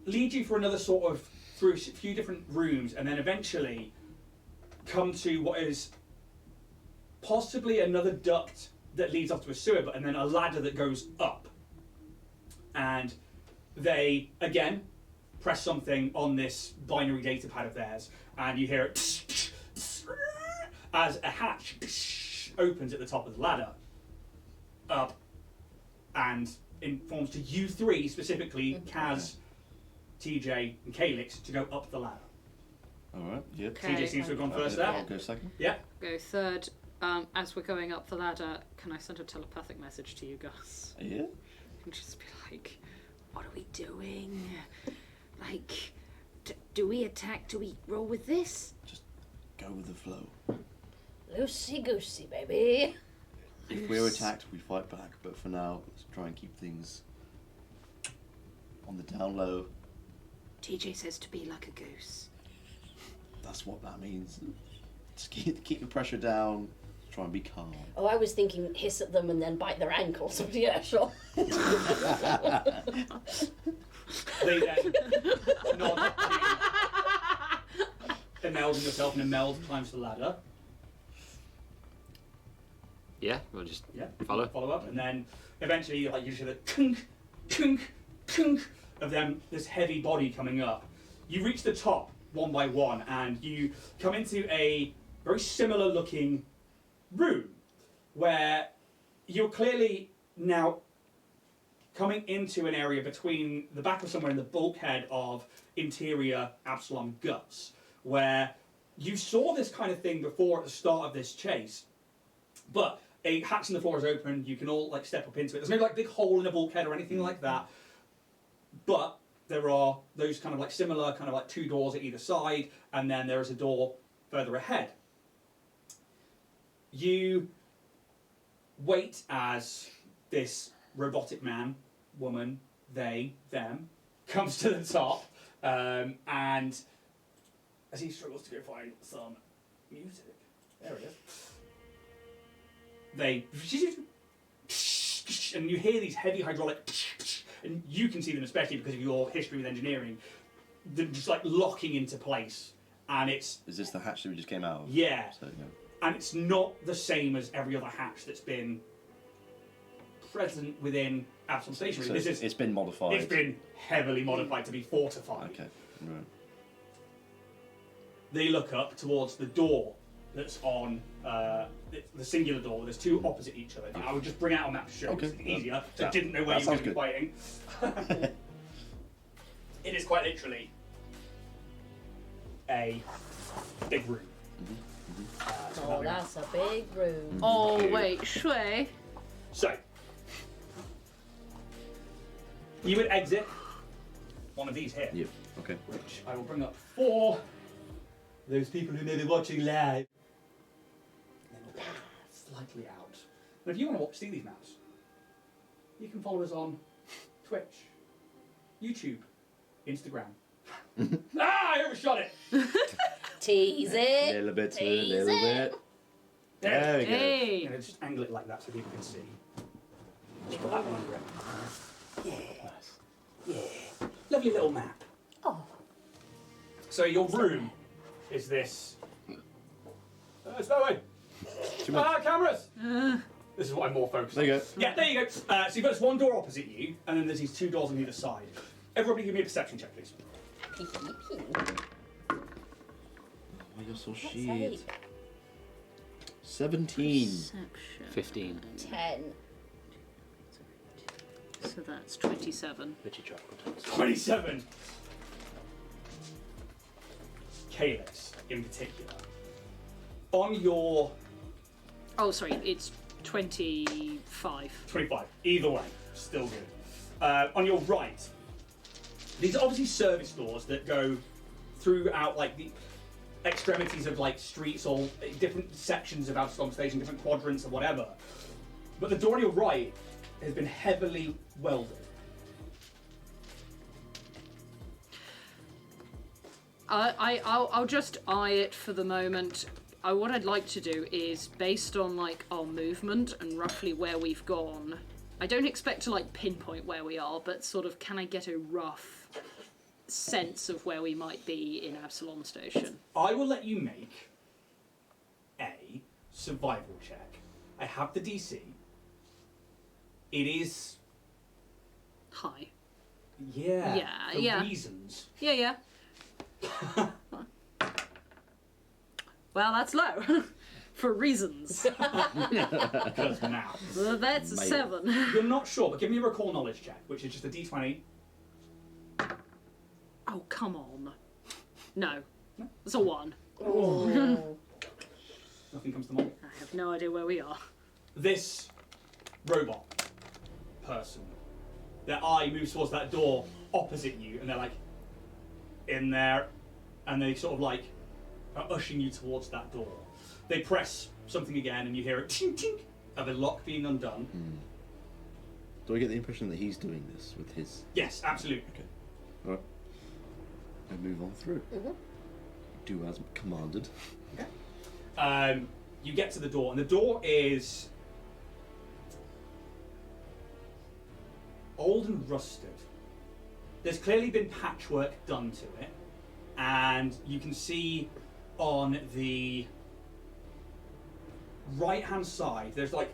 lead you for another sort of through a few different rooms, and then eventually come to what is possibly another duct that leads up to a sewer, and then a ladder that goes up. And they, again, press something on this binary data pad of theirs, and you hear it as a hatch opens at the top of the ladder up, and informs to you three, specifically Kaz, TJ, and Calyx, to go up the ladder. Alright, yep. Okay. TJ seems to have gone first I'll there. go second. Yeah. Go third. As we're going up the ladder, can I send a telepathic message to you guys? Yeah. And just be like, what are we doing? Like, do we attack? Do we roll with this? Go with the flow. Loosey goosey, baby. If we're attacked, we fight back. But for now, let's try and keep things on the down low. TJ says to be like a goose. That's what that means. Just keep the pressure down. Try and be calm. Oh, I was thinking hiss at them and then bite their ankles. But yeah, sure. They then nod to Imelda and yourself, and Imelda climbs the ladder. yeah, we'll just Yeah. follow. Follow up, and then eventually, like you hear the kunk, kunk, kunk of them. This heavy body coming up. You reach the top one by one, and you come into a very similar looking room where you're clearly now coming into an area between the back of somewhere in the bulkhead of interior Absalom guts, where you saw this kind of thing before at the start of this chase, but a hatch in the floor is open, you can all like step up into it. There's no like big hole in a bulkhead or anything like that, but there are those kind of like similar kind of like two doors at either side, and then there is a door further ahead. You wait as this robotic man, woman, they, them, comes to the top, and as he struggles to go find some music, there it is. And you hear these heavy hydraulic, and you can see them especially because of your history with engineering, they're just like locking into place, and it's... Is this the hatch that we just came out of? Yeah. So, yeah. And it's not the same as every other hatch that's been present within Absalom Station. So This it's been modified. It's been heavily modified to be fortified. Okay, right. They look up towards the door that's on the singular door. There's two opposite each other. I would just bring out a map to show Okay. it's easier. So I That- didn't know where that you were going sounds to be fighting. It is quite literally a big room. Oh, that's a big room. Oh, wait, Shui. So, you would exit one of these here, Yeah, okay. which I will bring up for those people who may be watching live. And then we'll path slightly out. And if you want to see these maps, you can follow us on Twitch, YouTube, Instagram. I overshot it! Tease A it. little bit, a Tease little it. bit. There we go. Hey. And just angle it like that so people can see. Just put that one under it. Yeah. Yeah. Lovely little map. Oh, So your room is this. It's that way. Too much. Cameras! This is what I'm more focused There on. you go. Yeah, there you go. So you've got this one door opposite you, and then there's these two doors on either side. Everybody give me a perception check, please. pee, pee, pee. Oh, you're so Let's shit. say 17. Perception. 15. 10. So that's 27. Bitchy chocolate. 27. Calyx, in particular. On your Oh, sorry, it's 25. 25. Either way, still good. On your right, these are obviously service doors that go throughout like the extremities of like streets or different sections of Absalom Station, different quadrants or whatever. But the door on your right has been heavily welded. I'll just eye it for the moment. What I'd like to do is, based on like our movement and roughly where we've gone, I don't expect to like pinpoint where we are, but sort of can I get a rough sense of where we might be in Absalom Station? I will let you make a survival check. I have the DC. It is, Hi. yeah, Yeah, for yeah. reasons. Yeah. Well, that's low. For reasons. Because now. That's a Mate. 7. You're not sure, but give me a recall knowledge check, which is just a d20. Oh, come on. No. It's a 1. Oh. Nothing comes to mind. I have no idea where we are. This robot person, their eye moves towards that door opposite you, and they're like, in there, and they sort of like are ushering you towards that door. They press something again, and you hear a tink tink of a lock being undone. Do I get the impression that he's doing this with his... Yes, absolutely. Okay. Alright. I move on through. Do as commanded. You get to the door, and the door is old and rusted. There's clearly been patchwork done to it, and you can see on the right-hand side, there's like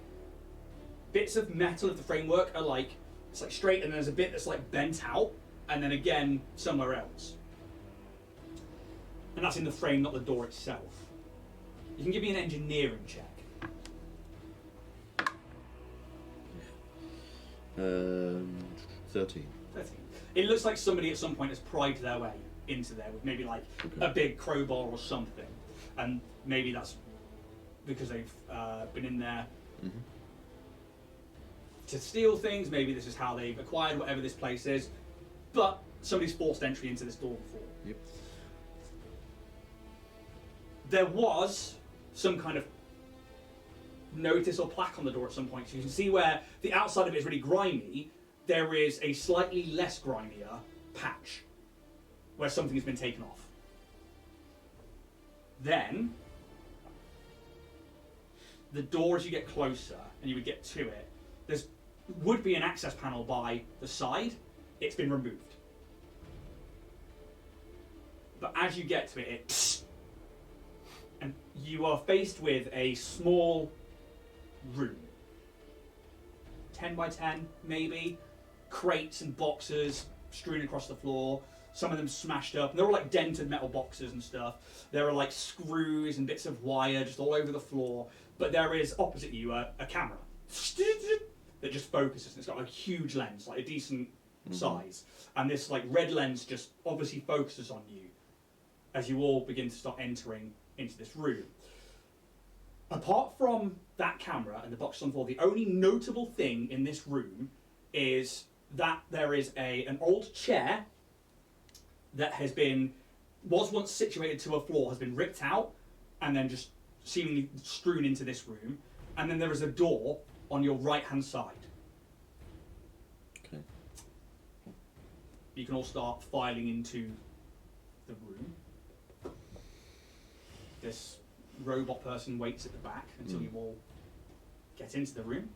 bits of metal of the framework are like, it's like straight, and there's a bit that's like bent out, and then again somewhere else. And that's in the frame, not the door itself. You can give me an engineering check. 13. 13. It looks like somebody at some point has pried their way into there with maybe like Okay. a big crowbar or something. And maybe that's because they've been in there to steal things. Maybe this is how they've acquired whatever this place is. But somebody's forced entry into this door before. Yep. There was some kind of notice or plaque on the door at some point. So you can see where the outside of it is really grimy. There is a slightly less grimier patch where something has been taken off. Then, the door, as you get closer and you would get to it, there's would be an access panel by the side. It's been removed. But as you get to it, and you are faced with a small room. 10 by 10, maybe. Crates and boxes strewn across the floor. Some of them smashed up. And they're all like dented metal boxes and stuff. There are like screws and bits of wire just all over the floor. But there is, opposite you, a camera that just focuses. It's got a huge lens, like a decent size. And this like red lens just obviously focuses on you as you all begin to start entering into this room. Apart from that camera and the boxes on the floor, the only notable thing in this room is that there is an old chair that was once situated to a floor, has been ripped out and then just seemingly strewn into this room. And then there is a door on your right-hand side. Okay. You can all start filing into the room. This robot person waits at the back until you all get into the room.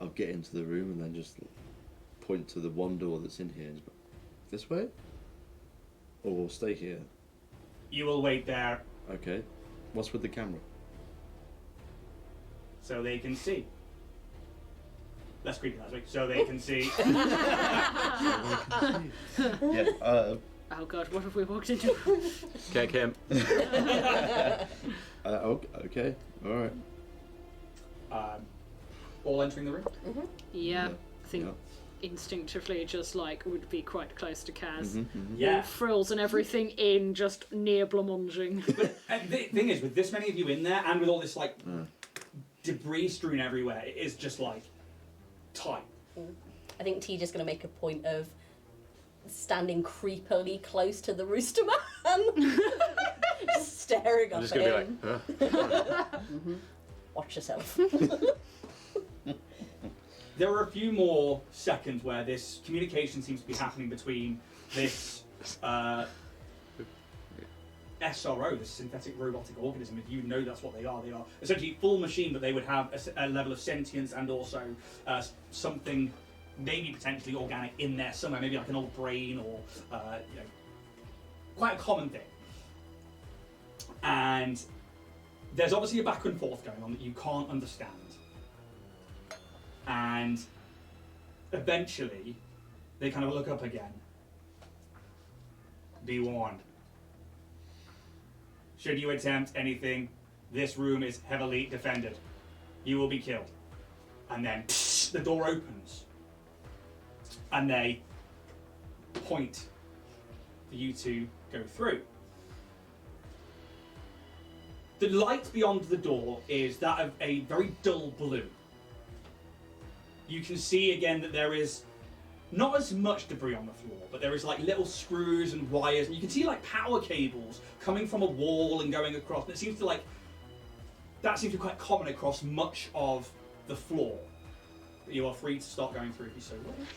I'll get into the room and then just point to the one door that's in here. This way? Or stay here? You will wait there Okay. What's with the camera? so they can see. Less creepy last week. So they can see. Yeah. Oh god, what have we walked into? Okay, Kim. Okay. All right. All entering the room. Yeah, I think Yeah. instinctively just like would be quite close to Kaz. All Yeah. frills and everything in, just near blamonging. But the thing is, with this many of you in there, and with all this like debris strewn everywhere, it is just like tight. I think TJ's going to make a point of standing creepily close to the rooster man. Just staring I'm up just at gonna him. be like, Watch yourself. There are a few more seconds where this communication seems to be happening between this SRO, this synthetic robotic organism. If you know that's what they are essentially full machine, but they would have a level of sentience and also something maybe potentially organic in there somewhere, maybe like an old brain or quite a common thing. And there's obviously a back and forth going on that you can't understand. And eventually, they kind of look up again. Be warned. Should you attempt anything, this room is heavily defended. You will be killed. And then the door opens. And they point for you to go through. The light beyond the door is that of a very dull blue. You can see again that there is not as much debris on the floor, but there is like little screws and wires, and you can see like power cables coming from a wall and going across. And it seems to that seems to be quite common across much of the floor. But you are free to start going through if you so wish.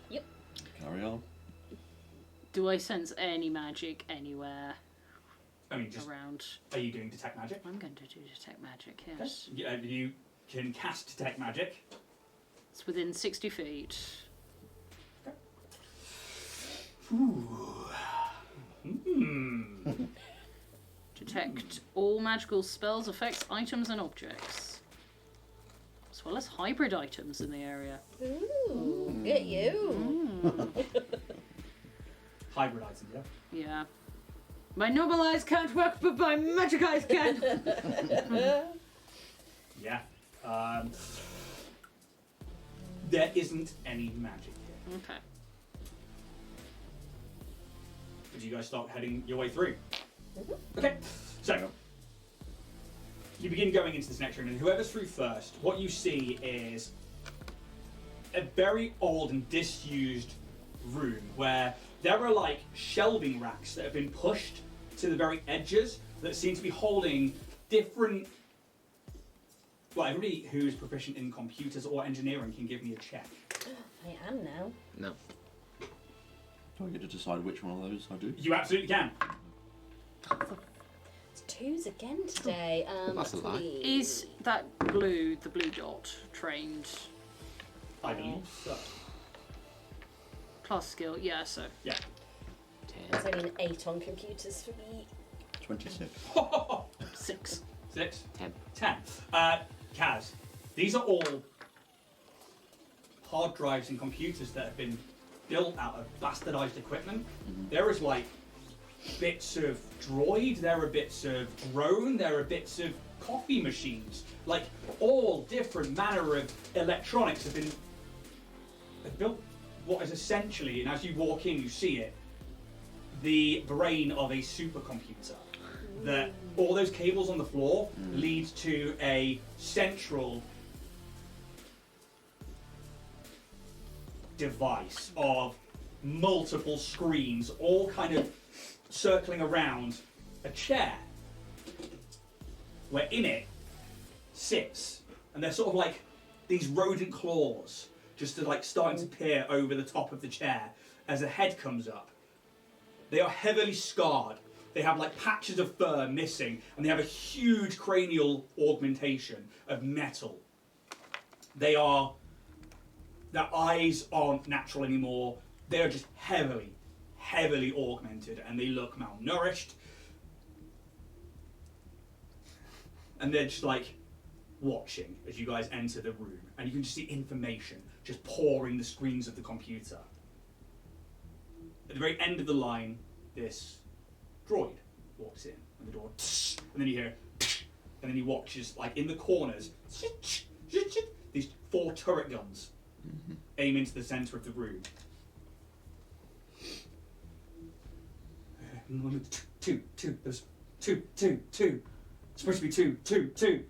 Yep. Carry on. Do I sense any magic anywhere I mean, just around? are you doing detect magic? I'm going to do detect magic, yes. Yeah, you can cast detect magic. It's within 60 feet. Detect all magical spells, effects, items, and objects. As well as hybrid items in the area. Ooh, get you. Hybrid items, yeah? Yeah. My normal eyes can't work, but my magic eyes can. Yeah. There isn't any magic here. Okay. But you guys start heading your way through. Okay, so you begin going into this next room, and whoever's through first, what you see is a very old and disused room where there are like shelving racks that have been pushed to the very edges that seem to be holding different. Well, everybody who's proficient in computers or engineering can give me a check. I am now. No. Do I get to decide which one of those I do? You absolutely can. It's 2s again today. That's a lie. please. Is that blue, the blue dot, trained I believe so. plus skill? Yeah, so. Yeah. 'It's only an 8 on computers for me. 26. 6. 6. 10. 10. Kaz, these are all hard drives and computers that have been built out of bastardized equipment. There is like bits of droid, there are bits of drone, there are bits of coffee machines. Like all different manner of electronics have been built what is essentially, and as you walk in you see it, the brain of a supercomputer. That all those cables on the floor lead to a central device of multiple screens, all kind of circling around a chair, where in it sits, and they're sort of like these rodent claws, just to like starting to peer over the top of the chair as the head comes up. They are heavily scarred. They have like patches of fur missing, and they have a huge cranial augmentation of metal. Their eyes aren't natural anymore. They are just heavily, heavily augmented, and they look malnourished. And they're just like watching as you guys enter the room, and you can just see information just pouring the screens of the computer. At the very end of the line, this droid walks in, and the door, and then you hear, and then he watches, like in the corners, these 4 turret guns aim into the centre of the room. 2, there's 2. It's supposed to be 2.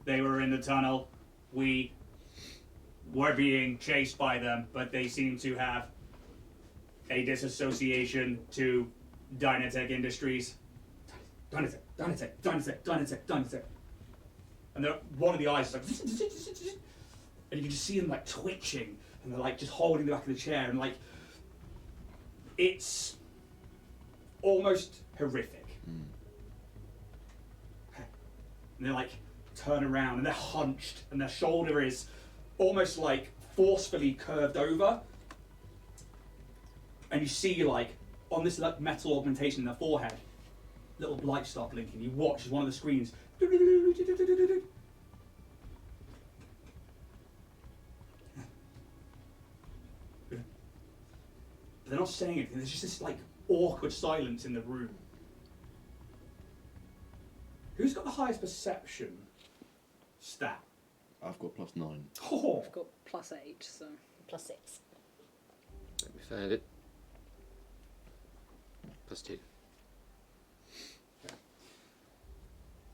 They were in the tunnel. We were being chased by them, but they seem to have a disassociation to Dynatech Industries. Dynatech. And one of the eyes is like, and you can just see them like twitching, and they're like just holding the back of the chair, and like it's almost horrific. And they like turn around, and they're hunched, and their shoulder is almost like forcefully curved over, and you see like on this like metal augmentation in their forehead, little lights start blinking. You watch as one of the screens. But they're not saying anything. There's just this like awkward silence in the room. Who's got the highest perception stat? I've got +9. Oh, I've got +8, so. +6. Let me find it. +2.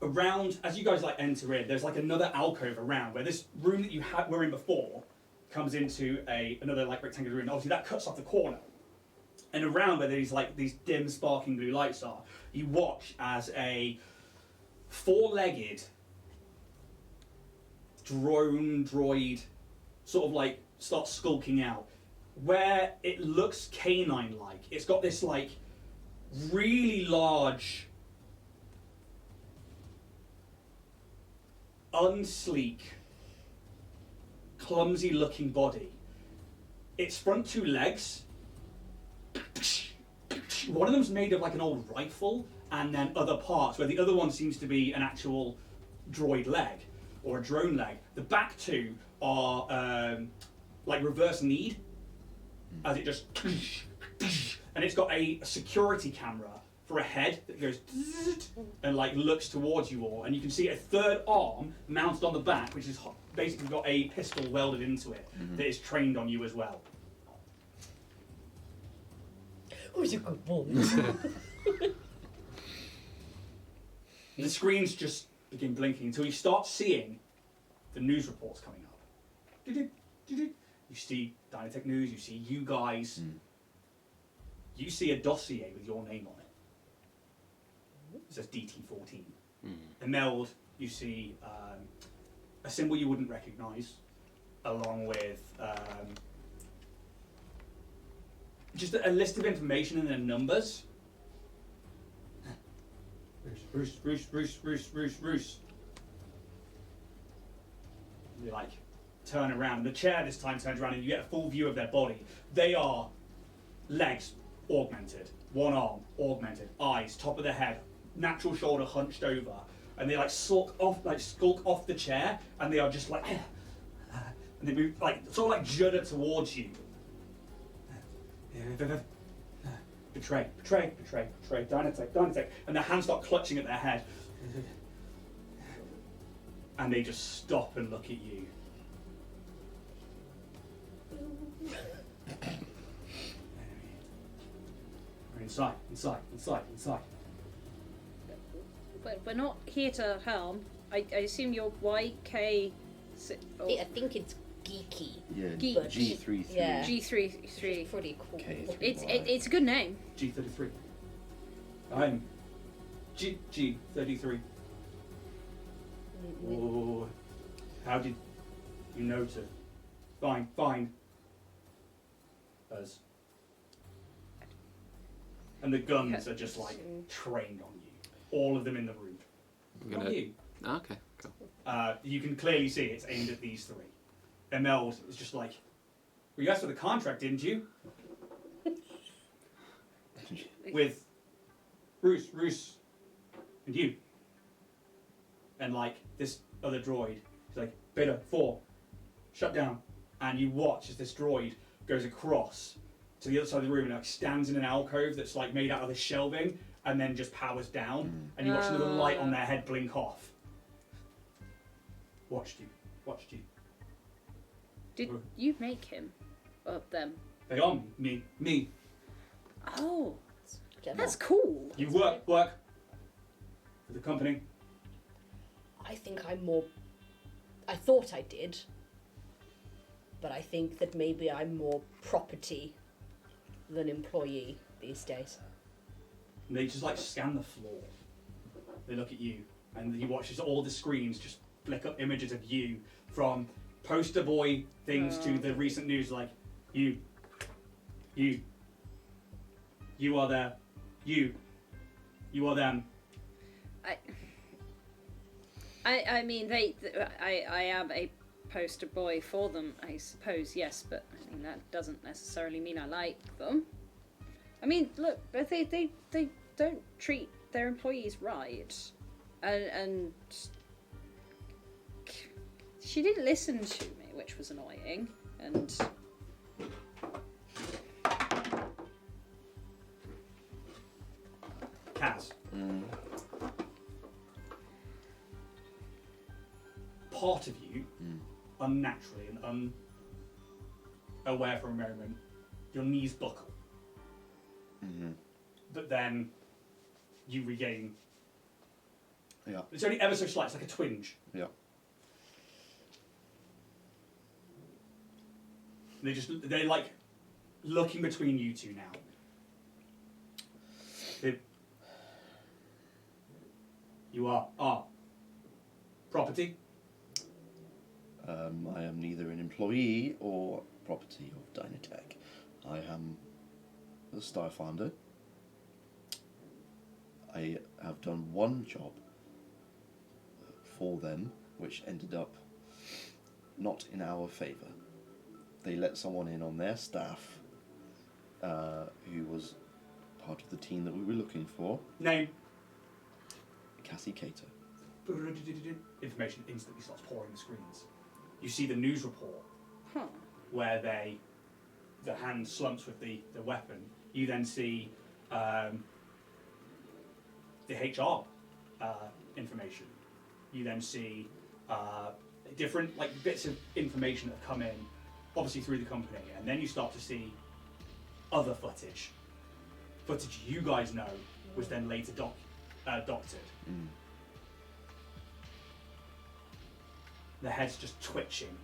around, as you guys like enter in, there's like another alcove around where this room that you were in before comes into another like rectangular room. Obviously that cuts off the corner. And around where these like these dim sparking blue lights are, you watch as a 4-legged droid sort of like starts skulking out. Where it looks canine-like, it's got this like really large, unsleek, clumsy-looking body. Its front 2 legs, one of them's made of like an old rifle, and then other parts, where the other one seems to be an actual droid leg or a drone leg. The back 2 are like reverse kneed, as it just, and it's got a security camera for a head that goes and like looks towards you all, and you can see a 3rd arm mounted on the back, which is basically got a pistol welded into it that is trained on you as well. Who's a good boy? The screens just begin blinking until you start seeing the news reports coming up. You see Dynatech News, you see you guys. You see a dossier with your name on it. It says DT14. And Meld, you see a symbol you wouldn't recognise, along with just a list of information and then numbers. Roos. They like turn around. The chair this time turns around and you get a full view of their body. They are legs augmented, one arm augmented, eyes, top of the head, natural shoulder hunched over, and they like skulk off the chair, and they are just like, and they move like sort of like judder towards you. Betray, Dynatech, and their hands start clutching at their head, and they just stop and look at you. Inside. But we're not here to harm. I assume you're YK. I think it's geeky. Yeah, Geek. G33. Yeah. G33. Pretty cool. K3. It's a good name. G33. I'm G33. Oh, how did you know to find us? And the guns are just like trained on you. All of them in the room. Not you. Okay, cool. You can clearly see it's aimed at these three. Imelda is just like, well, you asked for the contract, didn't you? With Roos, and you. And like this other droid, he's like, Beta 4, shut down. And you watch as this droid goes across to the other side of the room and like stands in an alcove that's like made out of this shelving and then just powers down. And you watch another light on their head blink off. Watched you. Did you make him? Or them? They are me. Oh, Gemma. that's cool. You work for the company. I think I thought I did, but I think that maybe I'm more property than employee these days. And they just like scan the floor. They look at you, and you watch as all the screens just flick up images of you, from poster boy things to the recent news, like you are there, you are them. I mean, I am a poster boy for them, I suppose, yes, but I mean, that doesn't necessarily mean I like them. I mean, look, but they don't treat their employees right. And she didn't listen to me, which was annoying, and... Kaz. Part of you, unnaturally and unaware for a moment, your knees buckle. But then you regain. Yeah. It's only ever so slight, it's like a twinge. Yeah. They're like looking between you two now. You are property? I am neither an employee or property of Dynatech. I am the Starfinder. I have done one job for them, which ended up not in our favour. They let someone in on their staff who was part of the team that we were looking for. Name? Cassie Cater. Information instantly starts pouring the screens. You see the news report where the hand slumps with the weapon. You then see the HR information. You then see different like bits of information that have come in, obviously through the company, and then you start to see other footage you guys know was then later doctored. The head's just twitching,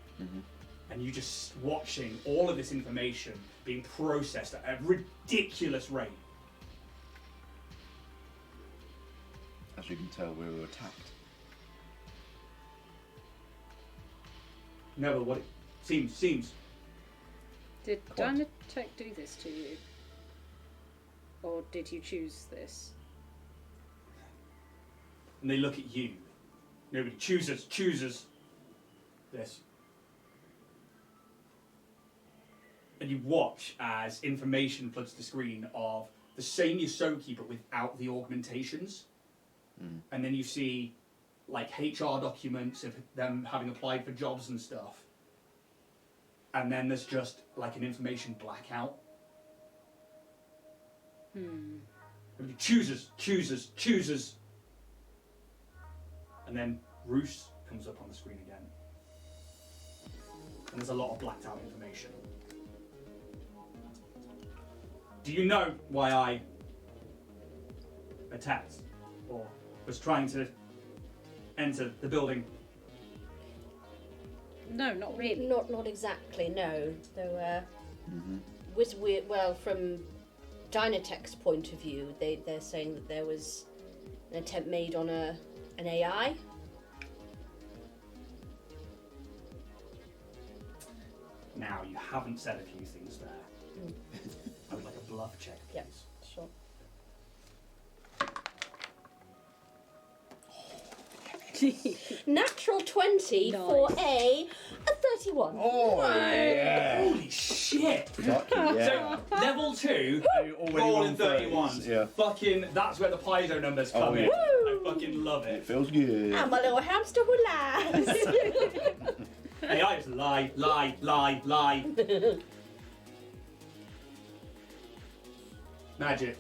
and you just watching all of this information being processed at a ridiculous rate. As you can tell, we were attacked. never what it seems. Did Quite. Dynatech do this to you? Or did you choose this? And they look at you. Nobody chooses this. And you watch as information floods the screen of the same Yosoki but without the augmentations. And then you see like HR documents of them having applied for jobs and stuff. And then there's just like an information blackout. Everybody chooses. And then Roos comes up on the screen again. And there's a lot of blacked out information. Do you know why I attacked or was trying to enter the building? No, not really. Not exactly, no. Though, well, from Dynatech's point of view, they're saying that there was an attempt made on an AI. Now, you haven't said a few things there. I would like a bluff check, please. Yep, sure. Natural 20 for a 31. Oh, yeah. Holy shit! Fucking yeah. So, level 2, You already rolling won 31s. Yeah. Fucking, that's where the Paizo numbers come in. yeah. I fucking love It it. feels good. I'm a little hamster who laughs. AI is lie. Magic.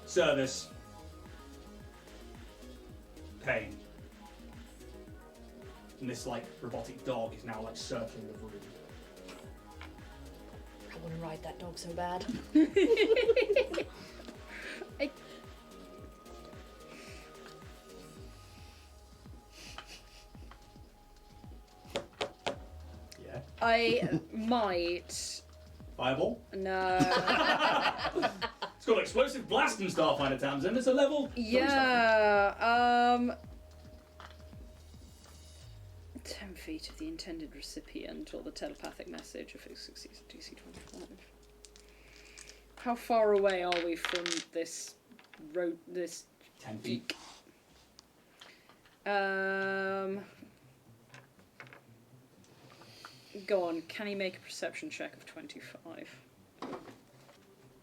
Service. Pain. And this like robotic dog is now like circling the room. I want to ride that dog so bad. Yeah. I might. Fireball. No. It's got explosive blast in Starfinder Tamsin. It's a level. Yeah. 10 feet of the intended recipient or the telepathic message if it succeeds at DC 25. How far away are we from this road? This 10 feet. Go on. Can he make a perception check of 25?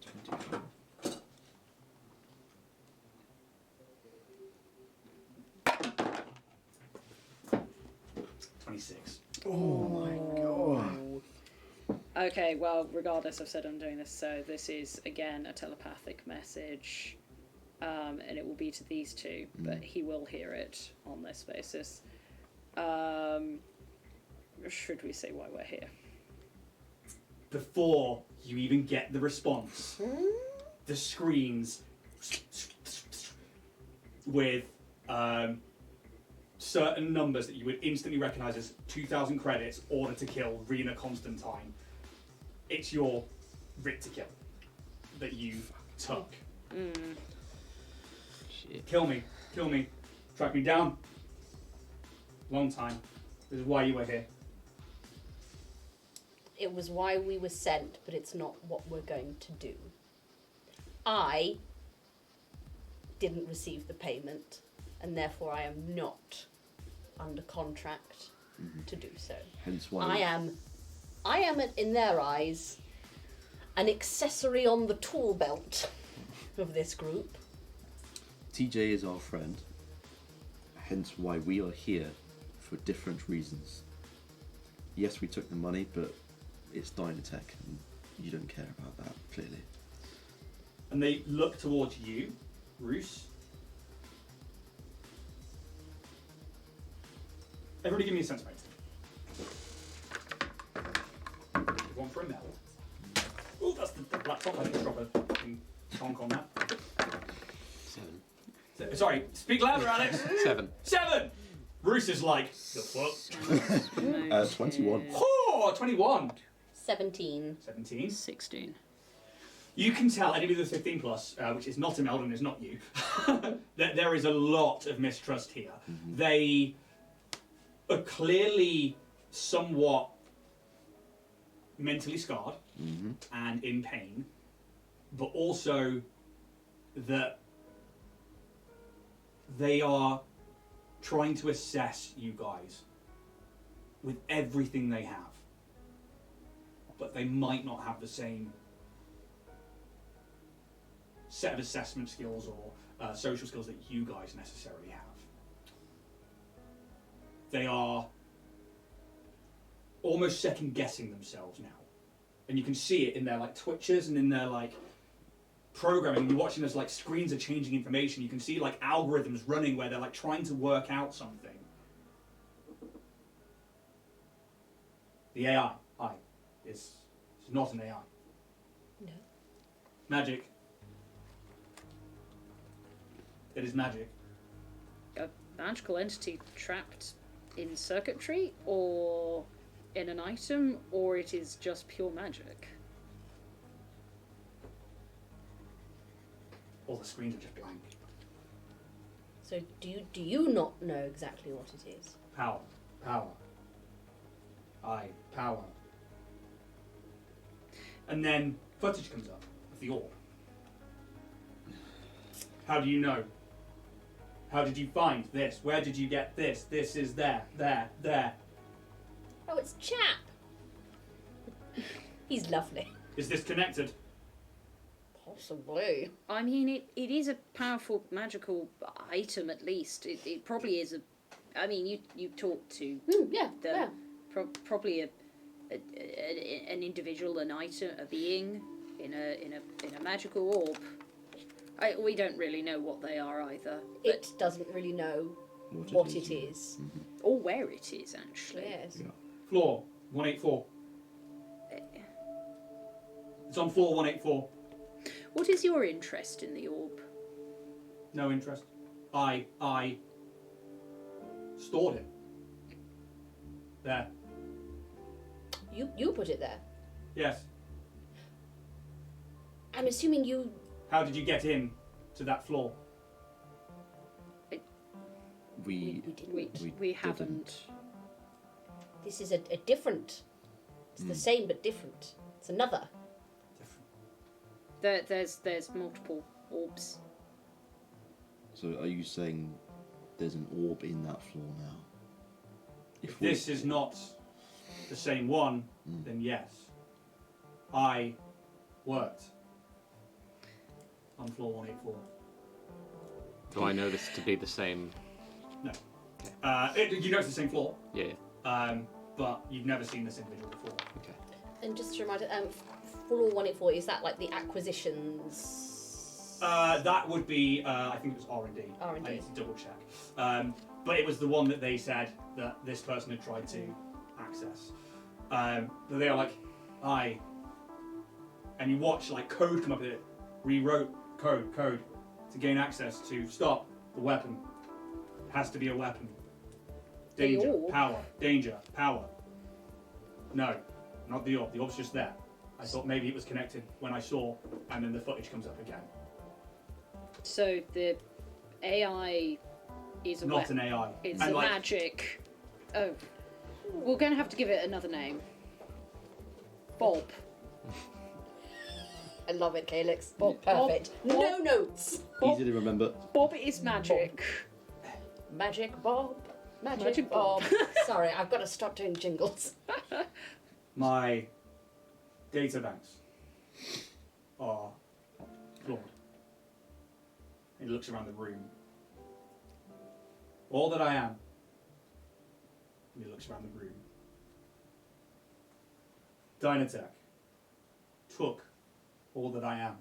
25. Oh my god. Okay, well, regardless, I've said I'm doing this, so this is, again, a telepathic message, and it will be to these two, but he will hear it on this basis. Should we say why we're here? Before you even get the response, the screens with certain numbers that you would instantly recognise as 2,000 credits, order to kill, Rena Constantine. It's your writ to kill that you took. Shit. Kill me, track me down. Long time. This is why you were here. It was why we were sent, but it's not what we're going to do. I didn't receive the payment, and therefore I am not under contract to do so. Hence why I am, in their eyes, an accessory on the tool belt of this group. TJ is our friend. Hence why we are here for different reasons. Yes, we took the money, but it's Dynatech, and you don't care about that, clearly. And they look towards you, Roos. Everybody give me a sense mate. One for a Mel. Oh, that's the laptop. I didn't drop a fucking conk on that. 7. Sorry, speak louder, Alex. 7. 7! Roos is like, the fuck? 21. Oh, 21. 17. 17. 16. You can tell, anybody with 15 plus, which is not Imelda and is not you, that there is a lot of mistrust here. They are clearly somewhat mentally scarred and in pain, but also that they are trying to assess you guys with everything they have, but they might not have the same set of assessment skills or social skills that you guys necessarily have. They are almost second guessing themselves now, and you can see it in their like twitches and in their like programming. You're watching as like screens are changing information. You can see like algorithms running where they're like trying to work out something. The AI is not an AI. No. Magic. It is magic. A magical entity trapped in circuitry or in an item, or it is just pure magic? All the screens are just blank. So do you not know exactly what it is? Power. Power. And then footage comes up of the orb. How do you know? How did you find this? Where did you get this? This is there. Oh, it's Chap. He's lovely. Is this connected? Possibly. I mean, it is a powerful magical item, at least. It probably is a... I mean, you talk to Yeah. probably an individual, an item, a being in a magical orb. We don't really know what they are either. It doesn't really know what it is. Or where it is, actually. Yes. Yeah. Floor 184. It's on floor 184. What is your interest in the orb? No interest. I stored it. There. You put it there. Yes. I'm assuming you... How did you get in to that floor? We didn't. We haven't. This is a different... It's the same but different. It's another. There's multiple orbs. So are you saying there's an orb in that floor now? If this is not the same one, then yes. I worked on floor 184. Do I know this to be the same? No. You know it's the same floor, Yeah. but you've never seen this individual before. Okay. And just to remind Floor 184, is that like the acquisitions? That would be, I think it was R&D. R&D. I need to double check. But it was the one that they said that this person had tried to access. But they are like, and you watch like code come up with it. Rewrote code to gain access to stop the weapon. It has to be a weapon. Danger, orb? power, danger, power. No, not the orb. The orb's just there. I thought maybe it was connected when I saw, and then the footage comes up again. So the AI is a Not an AI. It's And a like, magic. Oh, we're going to have to give it another name. Bob. I love it, Calyx. Perfect. Bob. No notes. Easy to remember. Bob is magic. Magic Bob. Magic Bob. Sorry, I've got to stop doing jingles. my data banks are flawed. He looks around the room. All that I am. And he looks around the room. Dynatech took all that I am.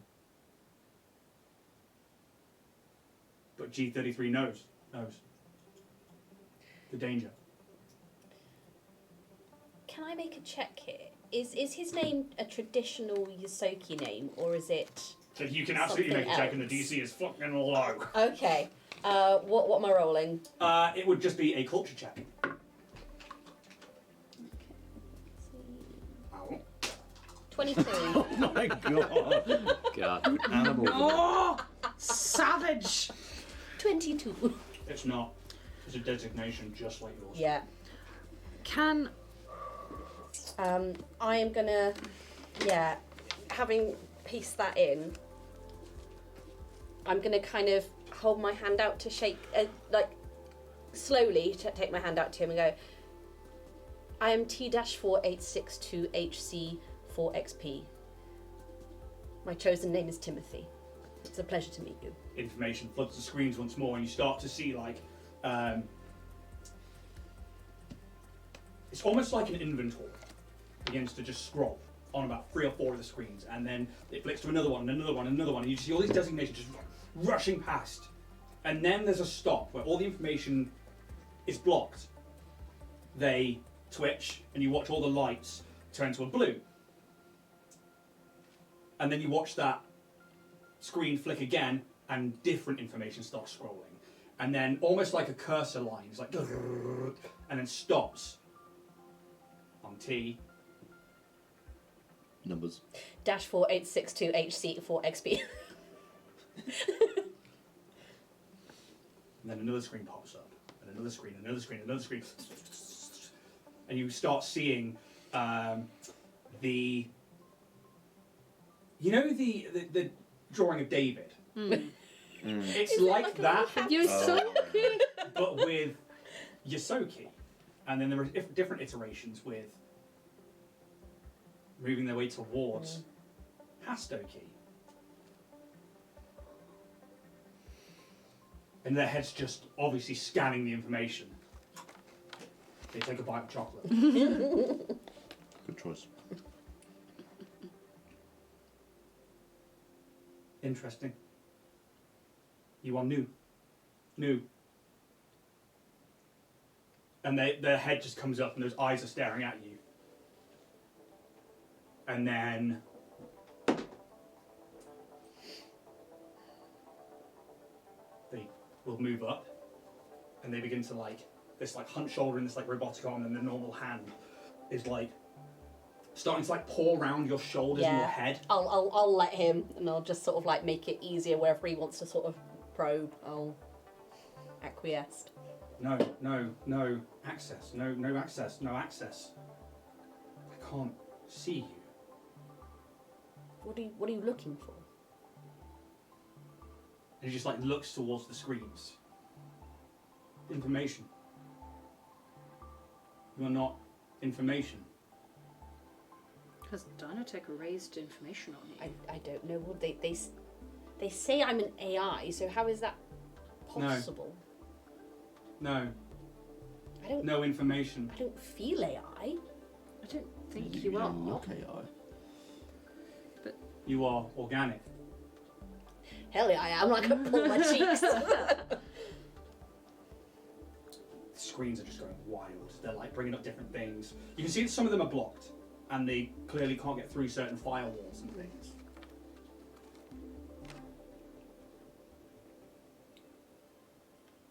But G33 knows the danger. Can I make a check here? Is his name a traditional Yosoki name, or is it... So you can absolutely Something make a check, and the else. DC is fucking low. Okay. What am I rolling? It would just be a culture check. Ow. 23. Oh my god! God. Animal. Oh, savage. 22. It's not. It's a designation just like yours. Yeah. Can I am gonna, having pieced that in, I'm gonna kind of hold my hand out to shake, slowly take my hand out to him and go, I am T-4862HC4XP. My chosen name is Timothy. It's a pleasure to meet you. Information floods the screens once more, and you start to see it's almost like an inventory begins to just scroll on about 3 or 4 of the screens, and then it flicks to another one, and another one, and another one, and you see all these designations just rushing past. And then there's a stop where all the information is blocked. They twitch, and you watch all the lights turn to a blue. And then you watch that screen flick again, and different information starts scrolling. And then almost like a cursor line, it's like, and then stops on T. Numbers. -4862HC4XP. And then another screen pops up, and another screen, another screen, another screen. And you start seeing the drawing of David. It's like that, Yosoki? but with Yosoki. And then there are different iterations with moving their way towards Hastoki. And their head's just obviously scanning the information. They take a bite of chocolate. Good choice. Interesting. You are new. New. And their head just comes up and those eyes are staring at you. And then they will move up and they begin to this hunched shoulder and this robotic arm, and the normal hand is starting to paw around your shoulders and your head. I'll let him, and I'll just sort of make it easier wherever he wants to sort of probe. I'll acquiesce. No access. No access. No access. I can't see you. What are you looking for? And he just looks towards the screens. Information. You are not information. Has Dynatech erased information on you? I don't know. Well, they say I'm an AI, so how is that possible? No. I don't. No information. I don't feel AI. I don't think you are. Look AI. You are organic. Hell yeah, I am. I'm gonna pull my cheeks. The screens are just going wild. They're bringing up different things. You can see that some of them are blocked, and they clearly can't get through certain firewalls and things.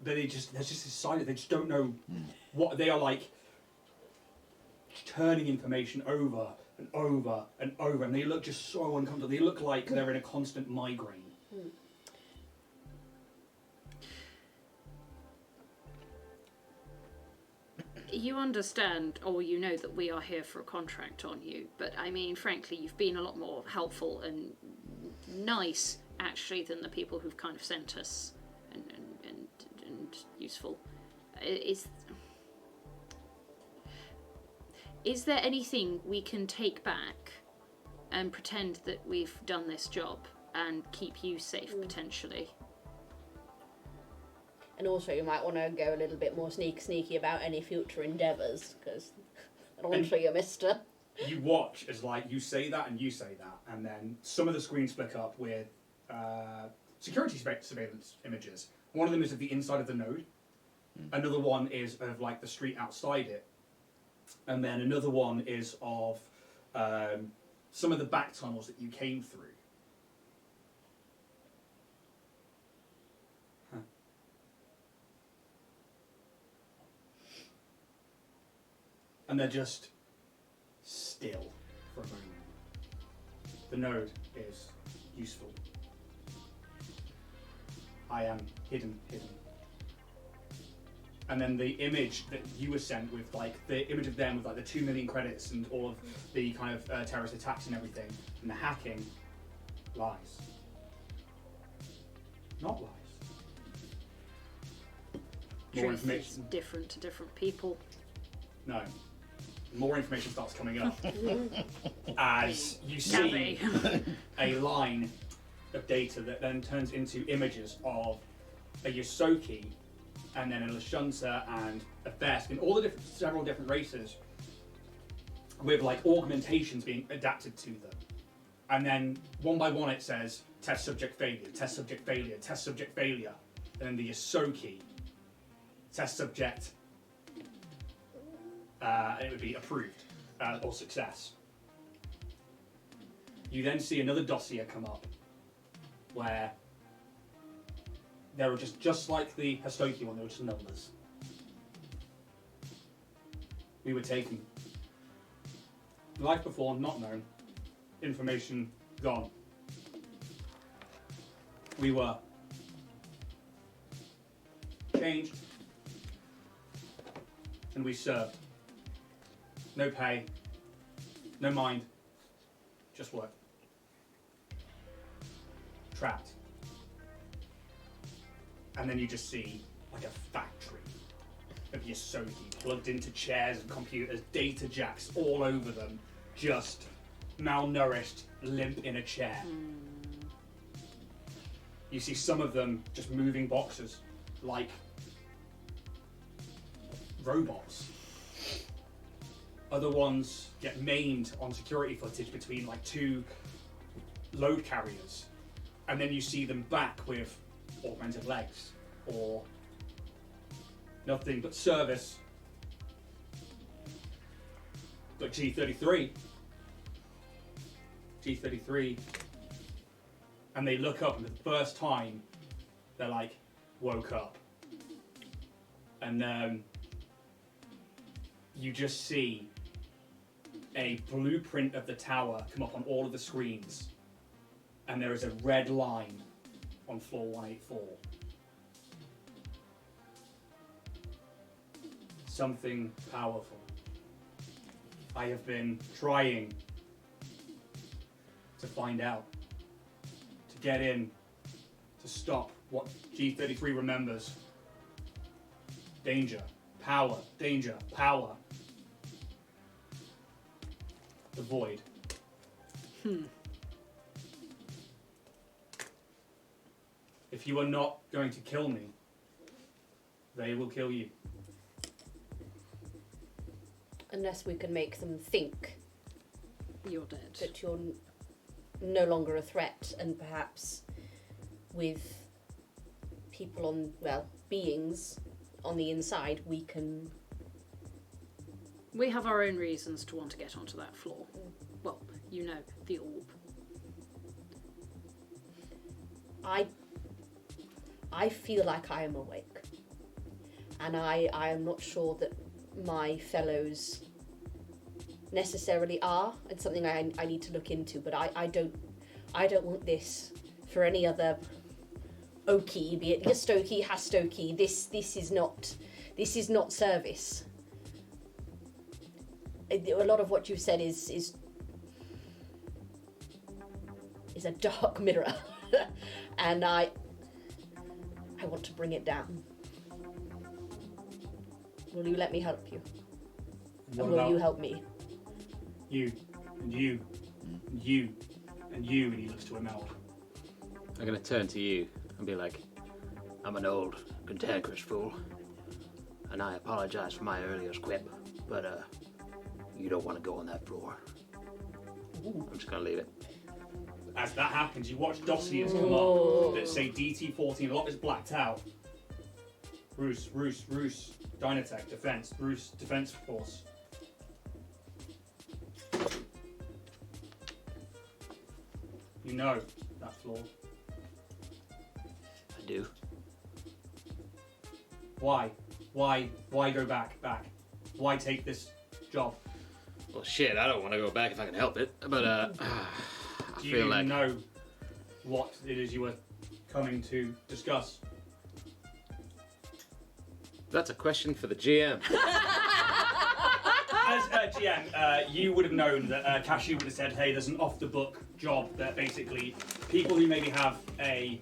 But there's just this silence. They just don't know what they are turning information over and over and over, and they look just so uncomfortable. They look like they're in a constant migraine. You understand, or you know that we are here for a contract on you, but I mean, frankly, you've been a lot more helpful and nice, actually, than the people who've kind of sent us and useful. Is there anything we can take back and pretend that we've done this job and keep you safe, potentially? And also, you might want to go a little bit more sneaky about any future endeavours, because I don't want to show you, mister. You watch as you say that and you say that, and then some of the screens flick up with security surveillance images. One of them is of the inside of the node. Another one is of the street outside it. And then another one is of some of the back tunnels that you came through. Huh. And they're just still for a moment. The node is useful. I am hidden. and then the image that you were sent with, like the image of them with like the 2 million credits and all of the kind of terrorist attacks and everything, and the hacking, lies. Not lies. More Truth is information. different to different people. No. More information starts coming up as you see a line of data that then turns into images of a Yosoki and then a Lashunta and a Vesk and all the several different races with like augmentations being adapted to them. And then one by one it says test subject failure, test subject failure, test subject failure. And then the Yosoki, test subject, it would be approved or success. You then see another dossier come up where there were just like the Hastoki one, there were just numbers. We were taken. Life before, not known. Information gone. We were changed and we served. No pay, no mind, just work. Trapped. And then you just see like a factory of Yosoki plugged into chairs and computers, data jacks all over them, just malnourished, limp in a chair. You see some of them just moving boxes like robots. Other ones get maimed on security footage between like 2 load carriers. And then you see them back with augmented legs or nothing but service. But G33, and they look up and for the first time they're like, woke up. And you just see a blueprint of the tower come up on all of the screens, and there is a red line on floor 184. Something powerful. I have been trying to find out, to get in, to stop what G33 remembers. Danger, power, danger, power. The void. If you are not going to kill me, they will kill you. Unless we can make them think You're dead. that you're no longer a threat, and perhaps with people on, well, beings on the inside, we can... We have our own reasons to want to get onto that floor. Well, you know, the orb. I feel like I am awake. And I am not sure that my fellows necessarily are. It's something I need to look into, but I don't want this for any other Oki, be it Yastoki, Hastoki. This is not service. A lot of what you said is a dark mirror, and I want to bring it down. Will you let me help you? Or will you help me? You, and you, and you, and you, and he looks to Emel. I'm gonna turn to you and be like, I'm an old, cantankerous fool, and I apologize for my earlier quip, but you don't want to go on that floor. I'm just gonna leave it. As that happens, you watch dossiers come up that say DT-14, a lot of it's blacked out. Bruce, Dynatech, Defense, Bruce, Defense Force. You know that floor. I do. Why? Why go back? Why take this job? Well, shit, I don't want to go back if I can help it, but I Do you feel even like... know what it is you were coming to discuss? That's a question for the GM. As GM, you would have known that Cashew would have said, hey, there's an off-the-book job that basically people who maybe have a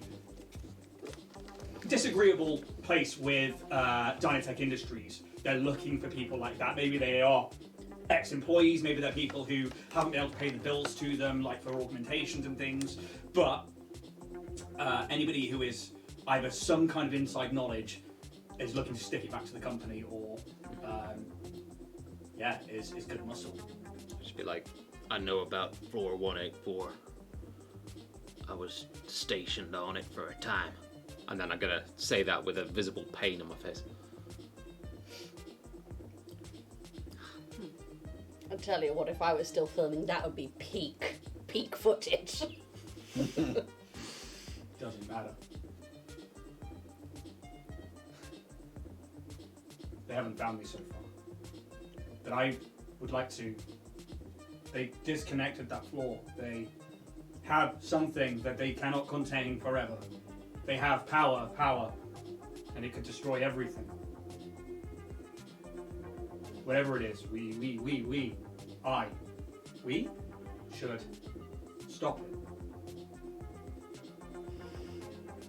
disagreeable place with Dynatech Industries, they're looking for people like that. Maybe they are ex-employees, maybe they're people who haven't been able to pay the bills to them, like for augmentations and things, but anybody who is either some kind of inside knowledge is looking to stick it back to the company, or is good muscle. Just be like, I know about floor 184. I was stationed on it for a time. And then I'm gonna say that with a visible pain on my face. I'll tell you what, if I was still filming, that would be peak footage. Doesn't matter. They haven't found me so far. But I would like to. They disconnected that floor. They have something that they cannot contain forever. They have power, and it could destroy everything. Whatever it is, we should stop it.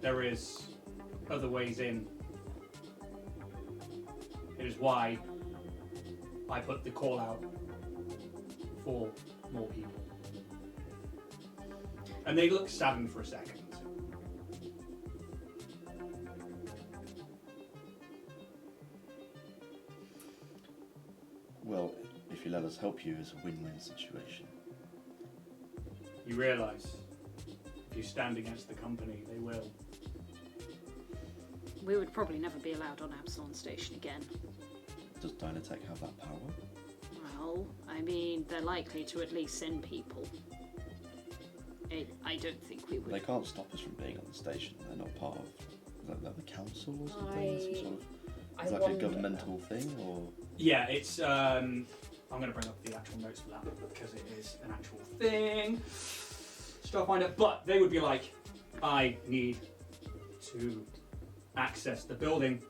There is other ways in. It is why I put the call out for more people. And they look saddened for a second. Well, if you let us help you, it's a win-win situation. You realise if you stand against the company, they will. We would probably never be allowed on Absalon Station again. Does Dynatech have that power? Well, I mean, they're likely to at least send people. I don't think we would. They can't stop us from being on the station. They're not part of the council or something. Some sort of, is that like a governmental thing, or? Yeah, it's. I'm going to bring up the actual notes for that because it is an actual thing. Starfinder, but they would be like, I need to access the building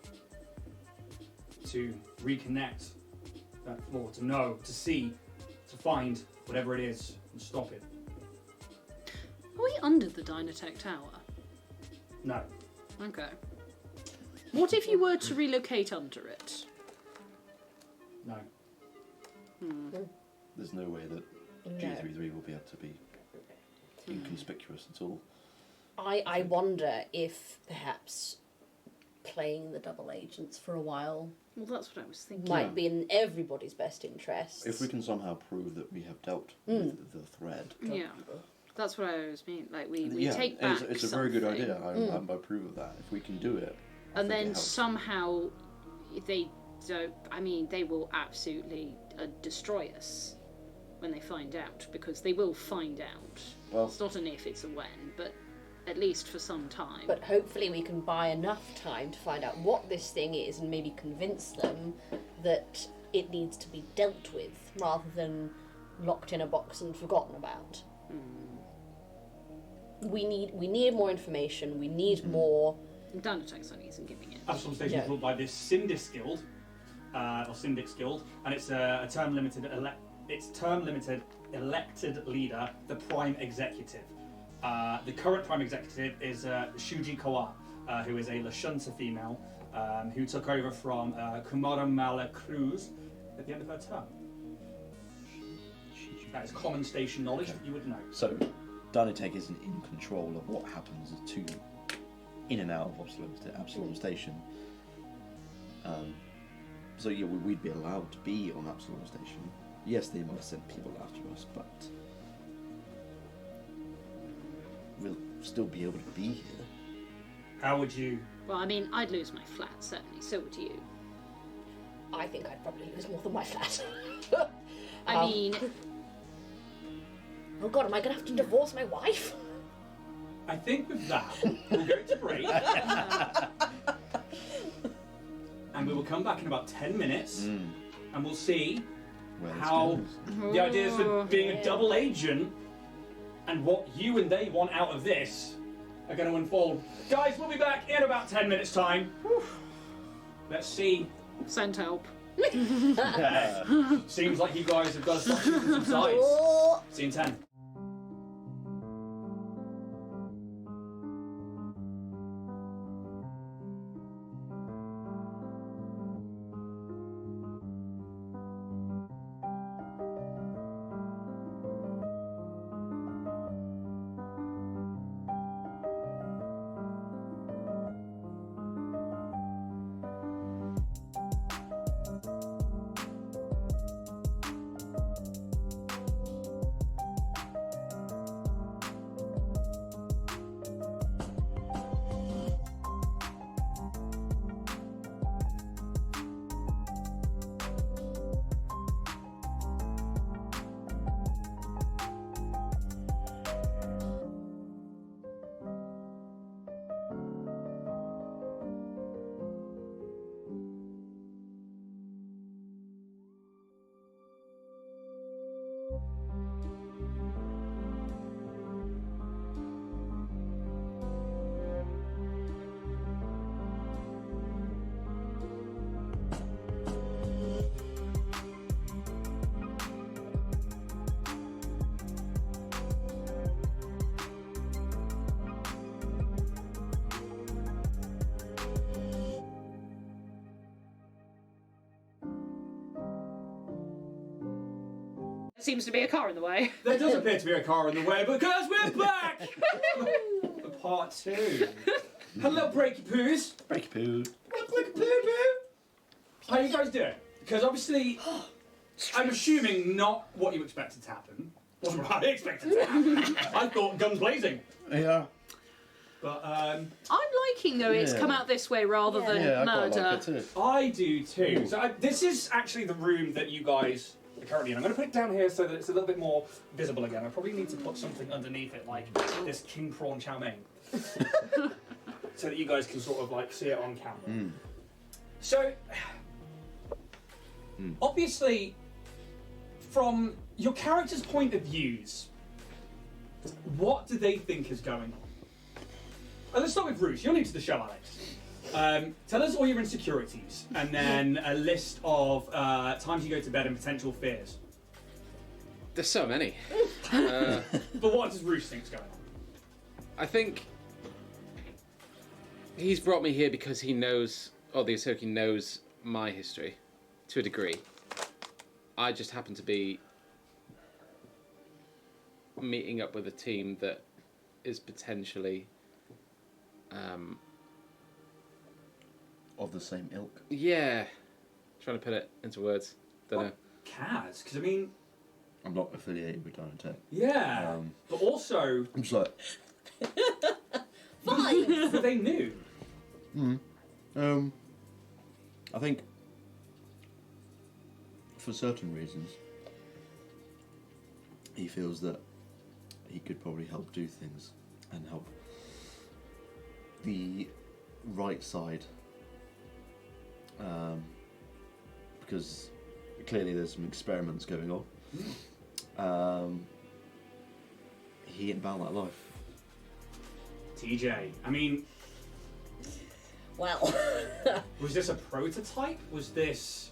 to reconnect that floor, to know, to see, to find whatever it is and stop it. Are we under the Dynatech Tower? No. Okay. What if you were to relocate under it? No. There's no way that G33 will be able to be inconspicuous at all. I wonder if perhaps playing the double agents for a while Well, that's what I was thinking. might be in everybody's best interest. If we can somehow prove that we have dealt with the thread. Yeah. That's what I was meaning. Like, we take it's, back it's a very good something, idea. I approve of that. If we can do it. I and think it then helps. somehow they don't. I mean, they will absolutely destroy us when they find out, because they will find out. Well, It's not an if, it's a when, but at least for some time. But hopefully we can buy enough time to find out what this thing is and maybe convince them that it needs to be dealt with rather than locked in a box and forgotten about. We need more information. We need more. Dynatech only isn't giving it. Absalom Station is ruled by this Syndic's Guild, or Syndic's Guild, and it's a term-limited elected leader, the Prime Executive. The current Prime Executive is Shuji Kawa, who is a Lashunta female, who took over from Kumara Malacruz at the end of her term. That is common station knowledge that you would know. So, Dynatech isn't in control of what happens to in and out of Absalom Station. So yeah, we'd be allowed to be on Absalom Station. Yes, they might send people after us, but we'll still be able to be here. How would you? Well, I mean, I'd lose my flat, certainly. So would you. I think I'd probably lose more than my flat. I mean... Oh God, am I going to have to divorce my wife? I think with that, we'll go to break. And we will come back in about 10 minutes, and we'll see Where this how goes. the ideas for being a double agent and what you and they want out of this are going to unfold. Guys, we'll be back in about 10 minutes' time. Whew. Let's see. Send help. Seems like you guys have got to start shooting some sides. Oh. Scene 10. Seems to be a car in the way. There does appear to be a car in the way because we're back! For part 2. Hello, Breaky Poos. Break poo. Breaky Poo Poo. How you guys doing? Because obviously, I'm assuming not what you expected to happen. Wasn't what I expected to happen. I thought guns blazing. Yeah. But, I'm liking though it's Yeah. come out this way rather than Yeah, I quite murder. like it too. I do too. So this is actually the room that you guys are currently in. I'm going to put it down here so that it's a little bit more visible again. I probably need to put something underneath it, like this king prawn chow mein, so that you guys can sort of like see it on camera. So, obviously, from your character's point of views, what do they think is going on? Let's start with Bruce. You're new to the show, Alex. Tell us all your insecurities, and then a list of times you go to bed and potential fears. There's so many. But what does Bruce think's going on? I think he's brought me here because he knows, or the Ahsoka knows my history to a degree. I just happen to be meeting up with a team that is potentially Of the same ilk. yeah, trying to put it into words. Don't know. Kaz, because I mean, I'm not affiliated with Dynatech. yeah, but also, I'm just like, Fine. but they knew. I think for certain reasons, he feels that he could probably help do things and help the right side, because clearly there's some experiments going on. He ain't about that life. TJ, I mean, Well, was this a prototype? Was this,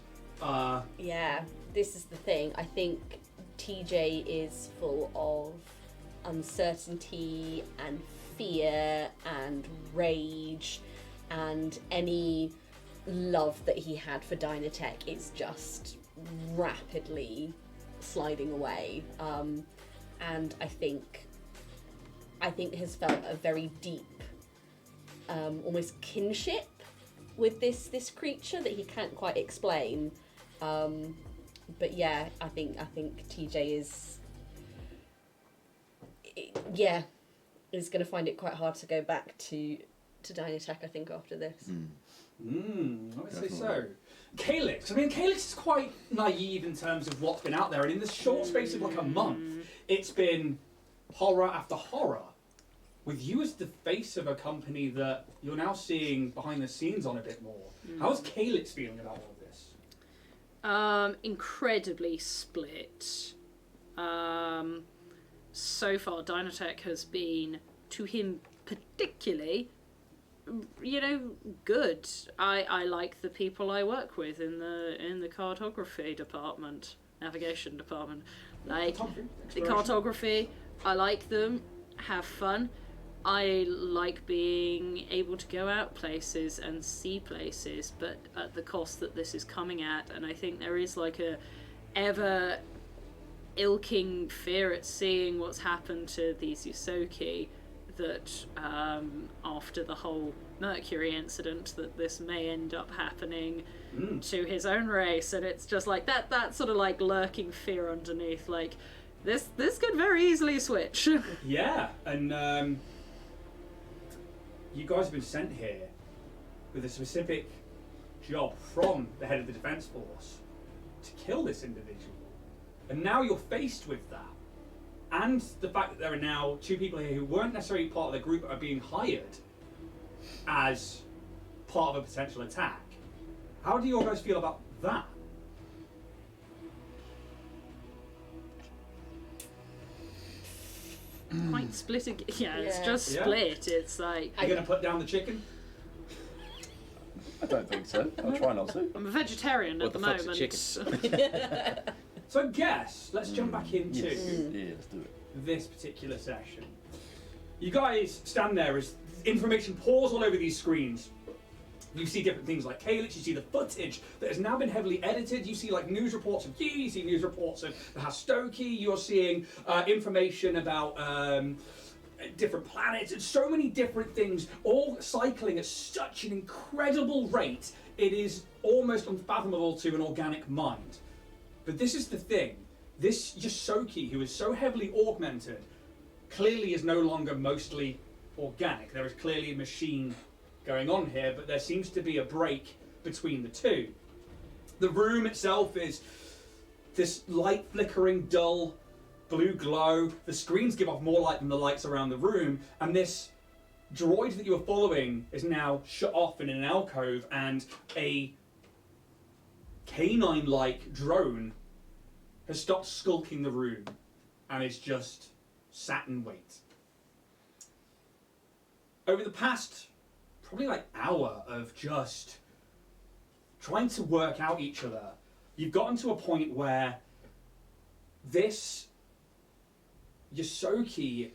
yeah, this is the thing. I think TJ is full of uncertainty and fear and rage, and any love that he had for Dynatech is just rapidly sliding away. And I think has felt a very deep, almost kinship with this creature that he can't quite explain. But yeah, I think TJ is going to find it quite hard to go back to Dynatech, I think, after this. I would say so. Calyx. I mean, Calyx is quite naive in terms of what's been out there, and in this short space of like a month, it's been horror after horror. With you as the face of a company that you're now seeing behind the scenes on a bit more, how's Calyx feeling about all of this? Incredibly split. So far, Dynatech has been, to him particularly, you know, good. I like the people I work with in the cartography department, navigation department. Like the cartography, I like them. Have fun. I like being able to go out places and see places, but at the cost that this is coming at. And I think there is like a ever ilking fear at seeing what's happened to these Yusoki, that after the whole Mercury incident, that this may end up happening to his own race. And it's just like that sort of like lurking fear underneath, like this could very easily switch. Yeah, and you guys have been sent here with a specific job from the head of the defense force to kill this individual. And now you're faced with that. And the fact that there are now two people here who weren't necessarily part of the group but are being hired as part of a potential attack. How do you guys feel about that? Quite split again. Yeah, it's just Yeah. split. It's like Are you going to put down the chicken? I don't think so. I'll try not to. I'm a vegetarian What at the the fuck's a moment. chicken? So I guess, let's jump back into Yes. Yeah, let's do it. this particular session. You guys stand there as information pours all over these screens. You see different things like Calyx, you see the footage that has now been heavily edited, you see like news reports of you see news reports of the Hastoki, you're seeing information about different planets and so many different things, all cycling at such an incredible rate, it is almost unfathomable to an organic mind. But this is the thing, this Yosoki, who is so heavily augmented, clearly is no longer mostly organic. There is clearly a machine going on here, but there seems to be a break between the two. The room itself is this light flickering, dull blue glow. The screens give off more light than the lights around the room, and this droid that you were following is now shut off in an alcove, and a canine-like drone has stopped skulking the room and is just sat and wait. Over the past probably like hour of just trying to work out each other, you've gotten to a point where this Yosoki,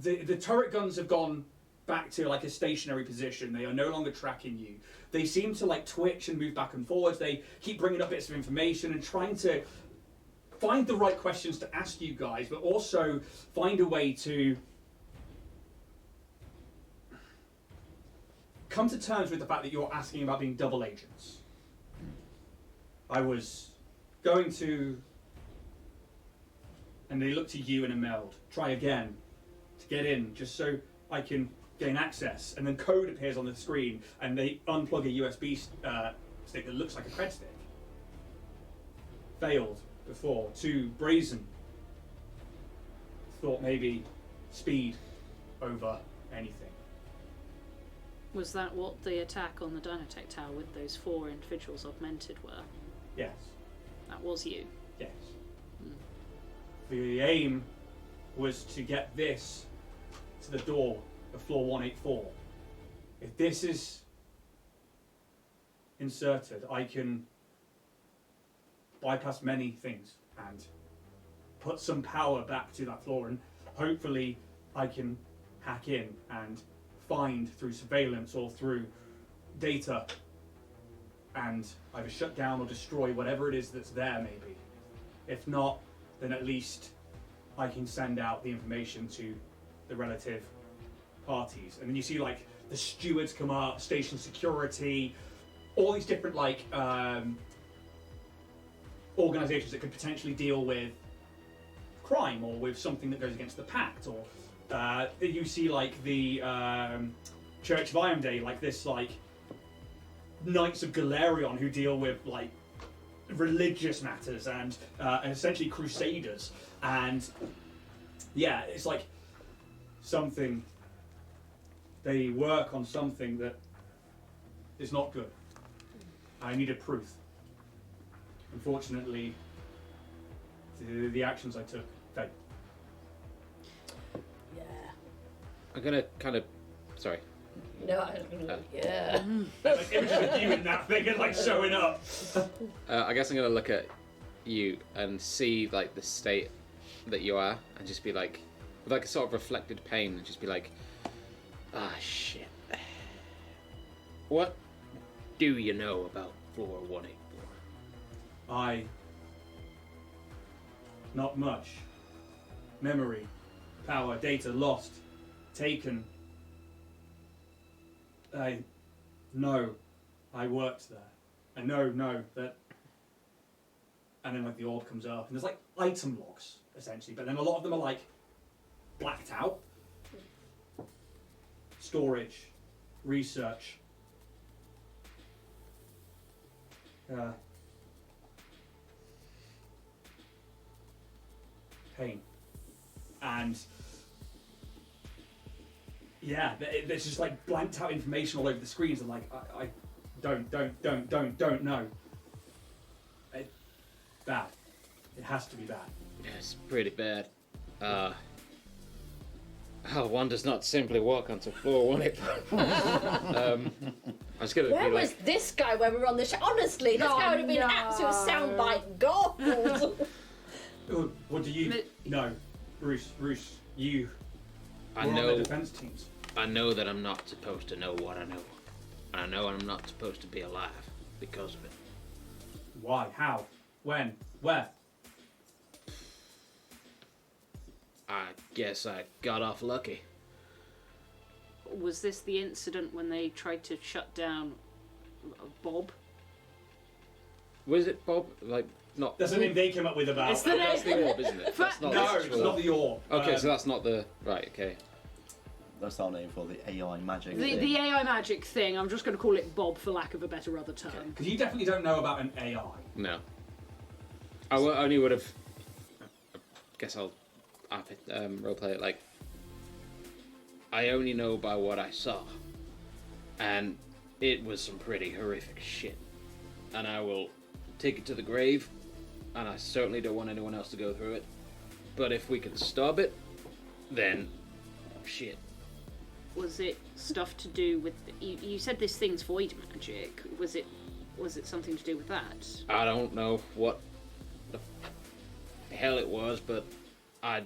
the turret guns have gone back to like a stationary position. They are no longer tracking you. They seem to like twitch and move back and forwards. They keep bringing up bits of information and trying to find the right questions to ask you guys, but also find a way to come to terms with the fact that you're asking about being double agents. I was going to, and they look to you and Imelda, try again to get in, just so I can gain access, and then code appears on the screen, and they unplug a USB stick that looks like a cred stick. Failed before, too brazen. Thought maybe speed over anything. Was that what the attack on the Dynatech Tower with those 4 individuals augmented were? Yes. That was you. Yes. The aim was to get this to the door of floor 184. If this is inserted, I can bypass many things and put some power back to that floor, and hopefully I can hack in and find through surveillance or through data and either shut down or destroy whatever it is that's there, maybe. If not, then at least I can send out the information to the relative parties. And then you see like the stewards come up, station security, all these different like organizations that could potentially deal with crime or with something that goes against the pact, or you see like the Church of Iamday, like this like Knights of Galerion who deal with like religious matters and essentially crusaders, and yeah, it's like something, they work on something that is not good. I needed proof. Unfortunately, the actions I took failed. Yeah. I'm gonna kind of, sorry, No, yeah. Like images of you in that thing and like showing up. I guess I'm gonna look at you and see like the state that you are, and just be like, with like a sort of reflected pain, and just be like, ah, shit. What do you know about floor 184? Not much. Memory, power, data lost, taken. I worked there. I know that. And then like the orb comes up, and there's like item logs essentially, but then a lot of them are like blacked out. Storage, research. Pain. And yeah, there's just like blanked out information all over the screens, and like I don't know. Bad. It has to be bad. Yeah, it's pretty bad. One does not simply walk onto floor 184. I was gonna Where be was like, this guy when we were on the show? Honestly, this guy would have been an absolute soundbite gold. What do you know, Bruce? You I were on know. the defense teams. I know that I'm not supposed to know what I know. And I know I'm not supposed to be alive because of it. Why? How? When? Where? I guess I got off lucky. Was this the incident when they tried to shut down Bob? Was it Bob? Like, not. That's the name they came up with about. It's the That's the orb, isn't it? That's not No, the it's actual- not the orb. Okay, so that's not the. Right, okay. That's our name for the AI magic. The AI magic thing, I'm just going to call it Bob for lack of a better other term. Because you definitely don't know about an AI. No. I only would have. I guess I'll roleplay it like. I only know by what I saw. And it was some pretty horrific shit. And I will take it to the grave. And I certainly don't want anyone else to go through it. But if we can stop it, then shit. Was it stuff to do with... You said this thing's void magic. Was it something to do with that? I don't know what the hell it was, but I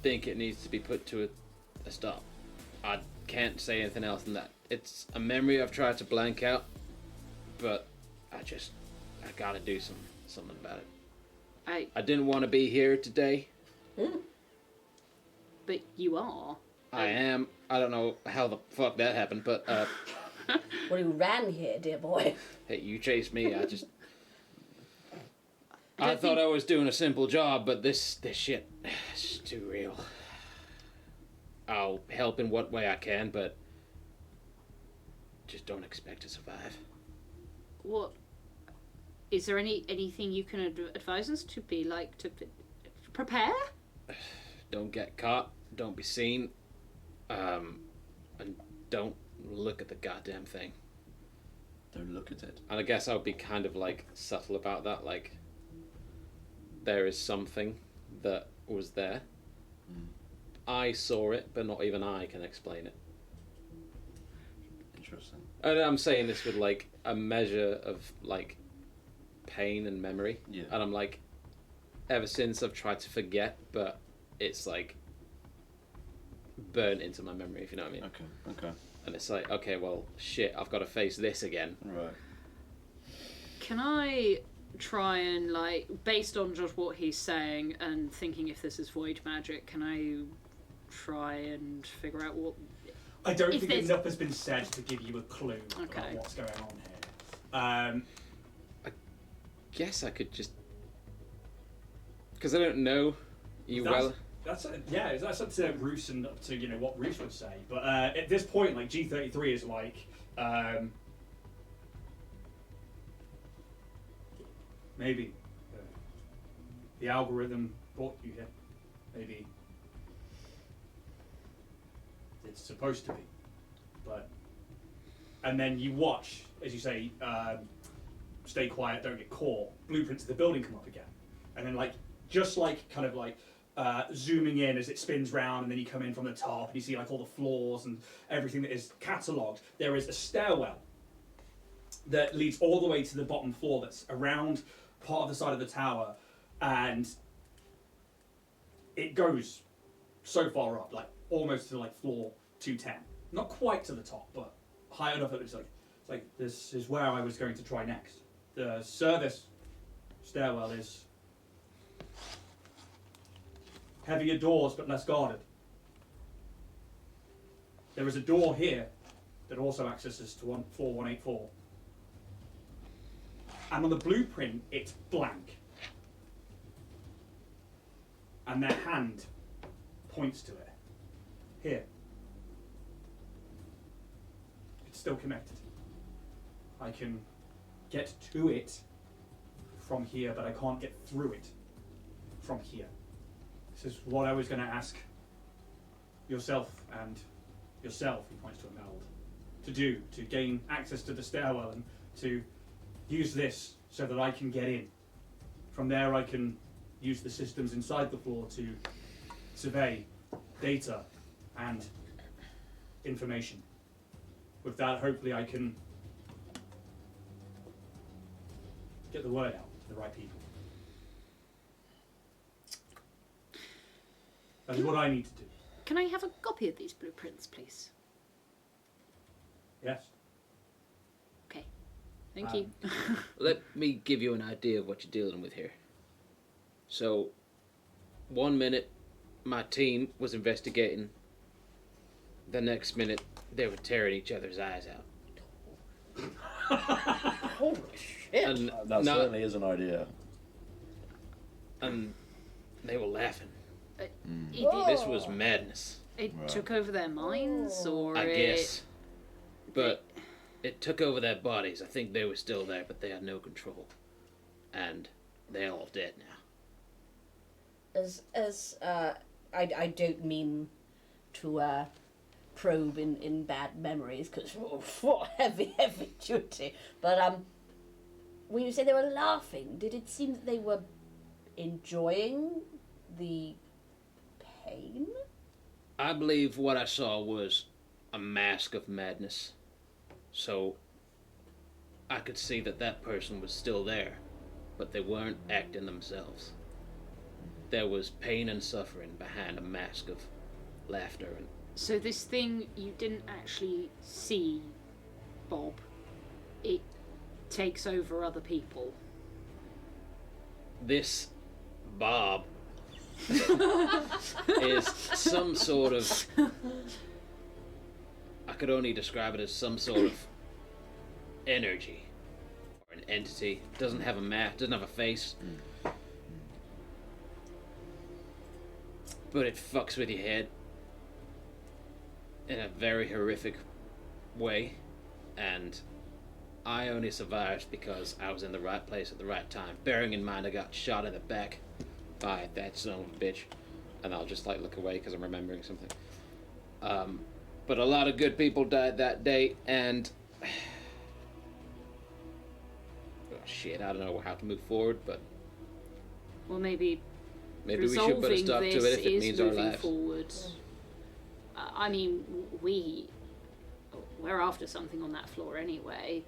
think it needs to be put to a stop. I can't say anything else than that. It's a memory I've tried to blank out, but I gotta do something about it. I didn't want to be here today. But you are. I am. I don't know how the fuck that happened, but Well, you ran here, dear boy. hey, you chased me. I don't thought think- I was doing a simple job, but this shit is too real. I'll help in what way I can, but just don't expect to survive. What... Is there anything you can advise us to be like, to prepare? Don't get caught. Don't be seen. And don't look at the goddamn thing. Don't look at it. And I guess I'll be kind of like subtle about that, like there is something that was there. I saw it, but not even I can explain it. Interesting. And I'm saying this with like a measure of like pain and memory. Yeah. And I'm like, ever since I've tried to forget, but it's like burnt into my memory, if you know what I mean. Okay. And it's like, okay, well, shit, I've got to face this again. Right. Can I try and, like, based on just what he's saying and thinking if this is void magic, can I try and figure out what... I don't If think there's- enough has been said to give you a clue about Okay. what's going on here. Guess I could just... Because I don't know you well. That's up to Roos and up to what Roos would say. But at this point, like G33 is like, maybe the algorithm brought you here. Maybe it's supposed to be, but and then you watch, as you say, stay quiet, don't get caught. Blueprints of the building come up again, and then like just like kind of like zooming in as it spins round, and then you come in from the top, and you see like all the floors and everything that is catalogued. There is a stairwell that leads all the way to the bottom floor that's around part of the side of the tower, and it goes so far up, like almost to like floor 210. Not quite to the top, but high enough that it's like this is where I was going to try next. The service stairwell is heavier doors but less guarded. There is a door here that also accesses to floor 184. And on the blueprint, it's blank. And their hand points to it. Here. It's still connected. I can get to it from here, but I can't get through it from here. This is what I was going to ask yourself and yourself, he points to Imelda, to do, to gain access to the stairwell and to use this so that I can get in. From there I can use the systems inside the floor to survey data and information. With that, hopefully I can get the word out to the right people. That is what I need to do. Can I have a copy of these blueprints, please? Yes? Okay. Thank you. Let me give you an idea of what you're dealing with here. So, 1 minute, my team was investigating. The next minute, they were tearing each other's eyes out. Holy shit. And That certainly is an idea. and they were laughing. It This was madness, Right. took over their minds, or I guess. But it took over their bodies. I think they were still there, but they had no control. And they're all dead now. I don't mean to probe in bad memories, because what heavy duty. But when you say they were laughing, did it seem that they were enjoying the pain? I believe what I saw was a mask of madness. So I could see that that person was still there, but they weren't acting themselves. There was pain and suffering behind a mask of laughter. And So this thing you didn't actually see, Bob, it takes over other people. this Bob is some sort of, I could only describe it as some sort of energy or an entity. Doesn't have a mask, doesn't have a face, but it fucks with your head in a very horrific way. And I only survived because I was in the right place at the right time, bearing in mind I got shot in the back by that son of a bitch. And I'll just like look away because I'm remembering something. But a lot of good people died that day, and oh, shit, I don't know how to move forward, but Well, maybe maybe we should put a stop to it if it means our moving lives. forward. I mean, we're after something on that floor anyway.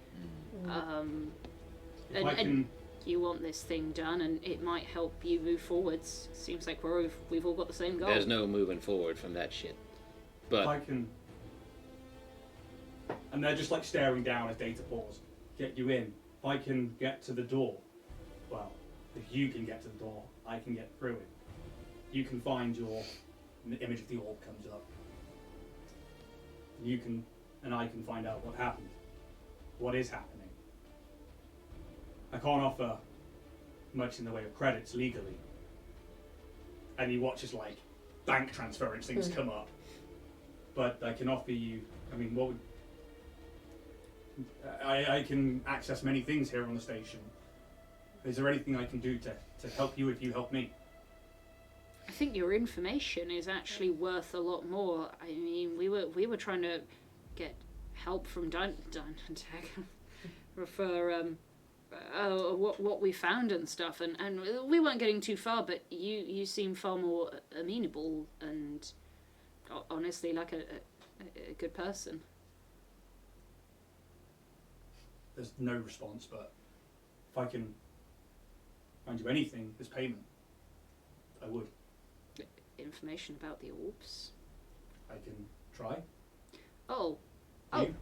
If I can, And you want this thing done, and it might help you move forwards. Seems like we've all got the same goal. There's no moving forward from that shit. if But I can, and they're just like staring down as data pours, get you in. If I can get to the door, well, if you can get to the door, I can get through it. You can find the image of the orb comes up. You can, and I can find out what happened, what is happening. I can't offer much in the way of credits legally. And you watch as like bank transference things come up. But I can offer you, I mean, what would, I can access many things here on the station. Is there anything I can do to help you if you help me? I think your information is actually worth a lot more. I mean, we were trying to get help from Tag for what we found and stuff, and we weren't getting too far, but you seem far more amenable and honestly like a good person. There's no response, but if I can find you anything as payment, I would. Information about the orbs? I can try. Oh.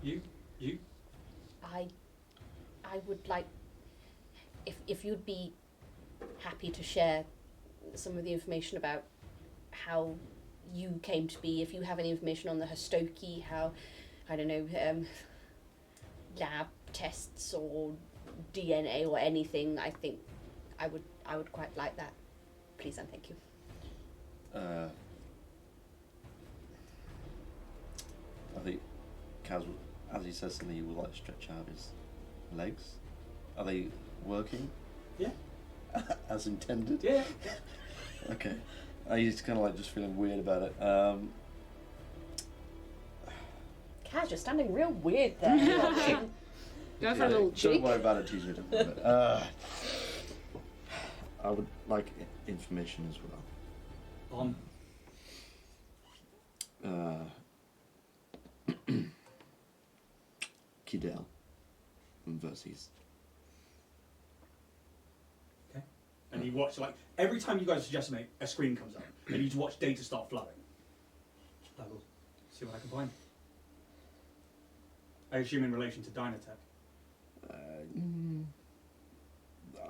You. I would like, if you'd be happy to share some of the information about how you came to be, if you have any information on the Hostoki, how, I don't know, lab tests or DNA or anything, I think I would quite like that. Please and thank you. I think Kaz, as he says something, he will like stretch out his legs. Are they working? Yeah. As intended? Yeah. Okay. He's kind of like just feeling weird about it. Kaz, you're standing real weird there. Watching. Go for a little cheek. Don't worry about it, TJ. Don't worry about it. I would like information as well. On. Kidel and Verses. Okay. And you watch, like, every time you guys suggest something, a screen comes up, and you just watch data start flowing. I will see what I can find. I assume in relation to Dynatech.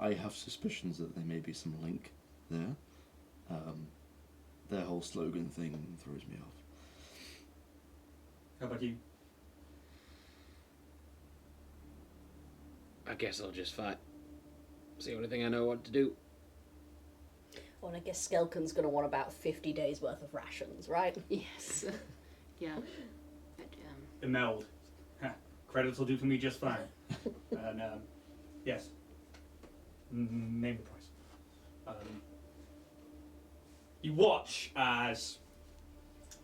I have suspicions that there may be some link there. Their whole slogan thing throws me off. How about you? I guess I'll just fight. It's the only thing I know what to do. Well, I guess Skelkon's going to want about 50 days worth of rations, right? Yes. Yeah. But, Imelda. Credits will do for me just fine. And, yes. Name the price. You watch as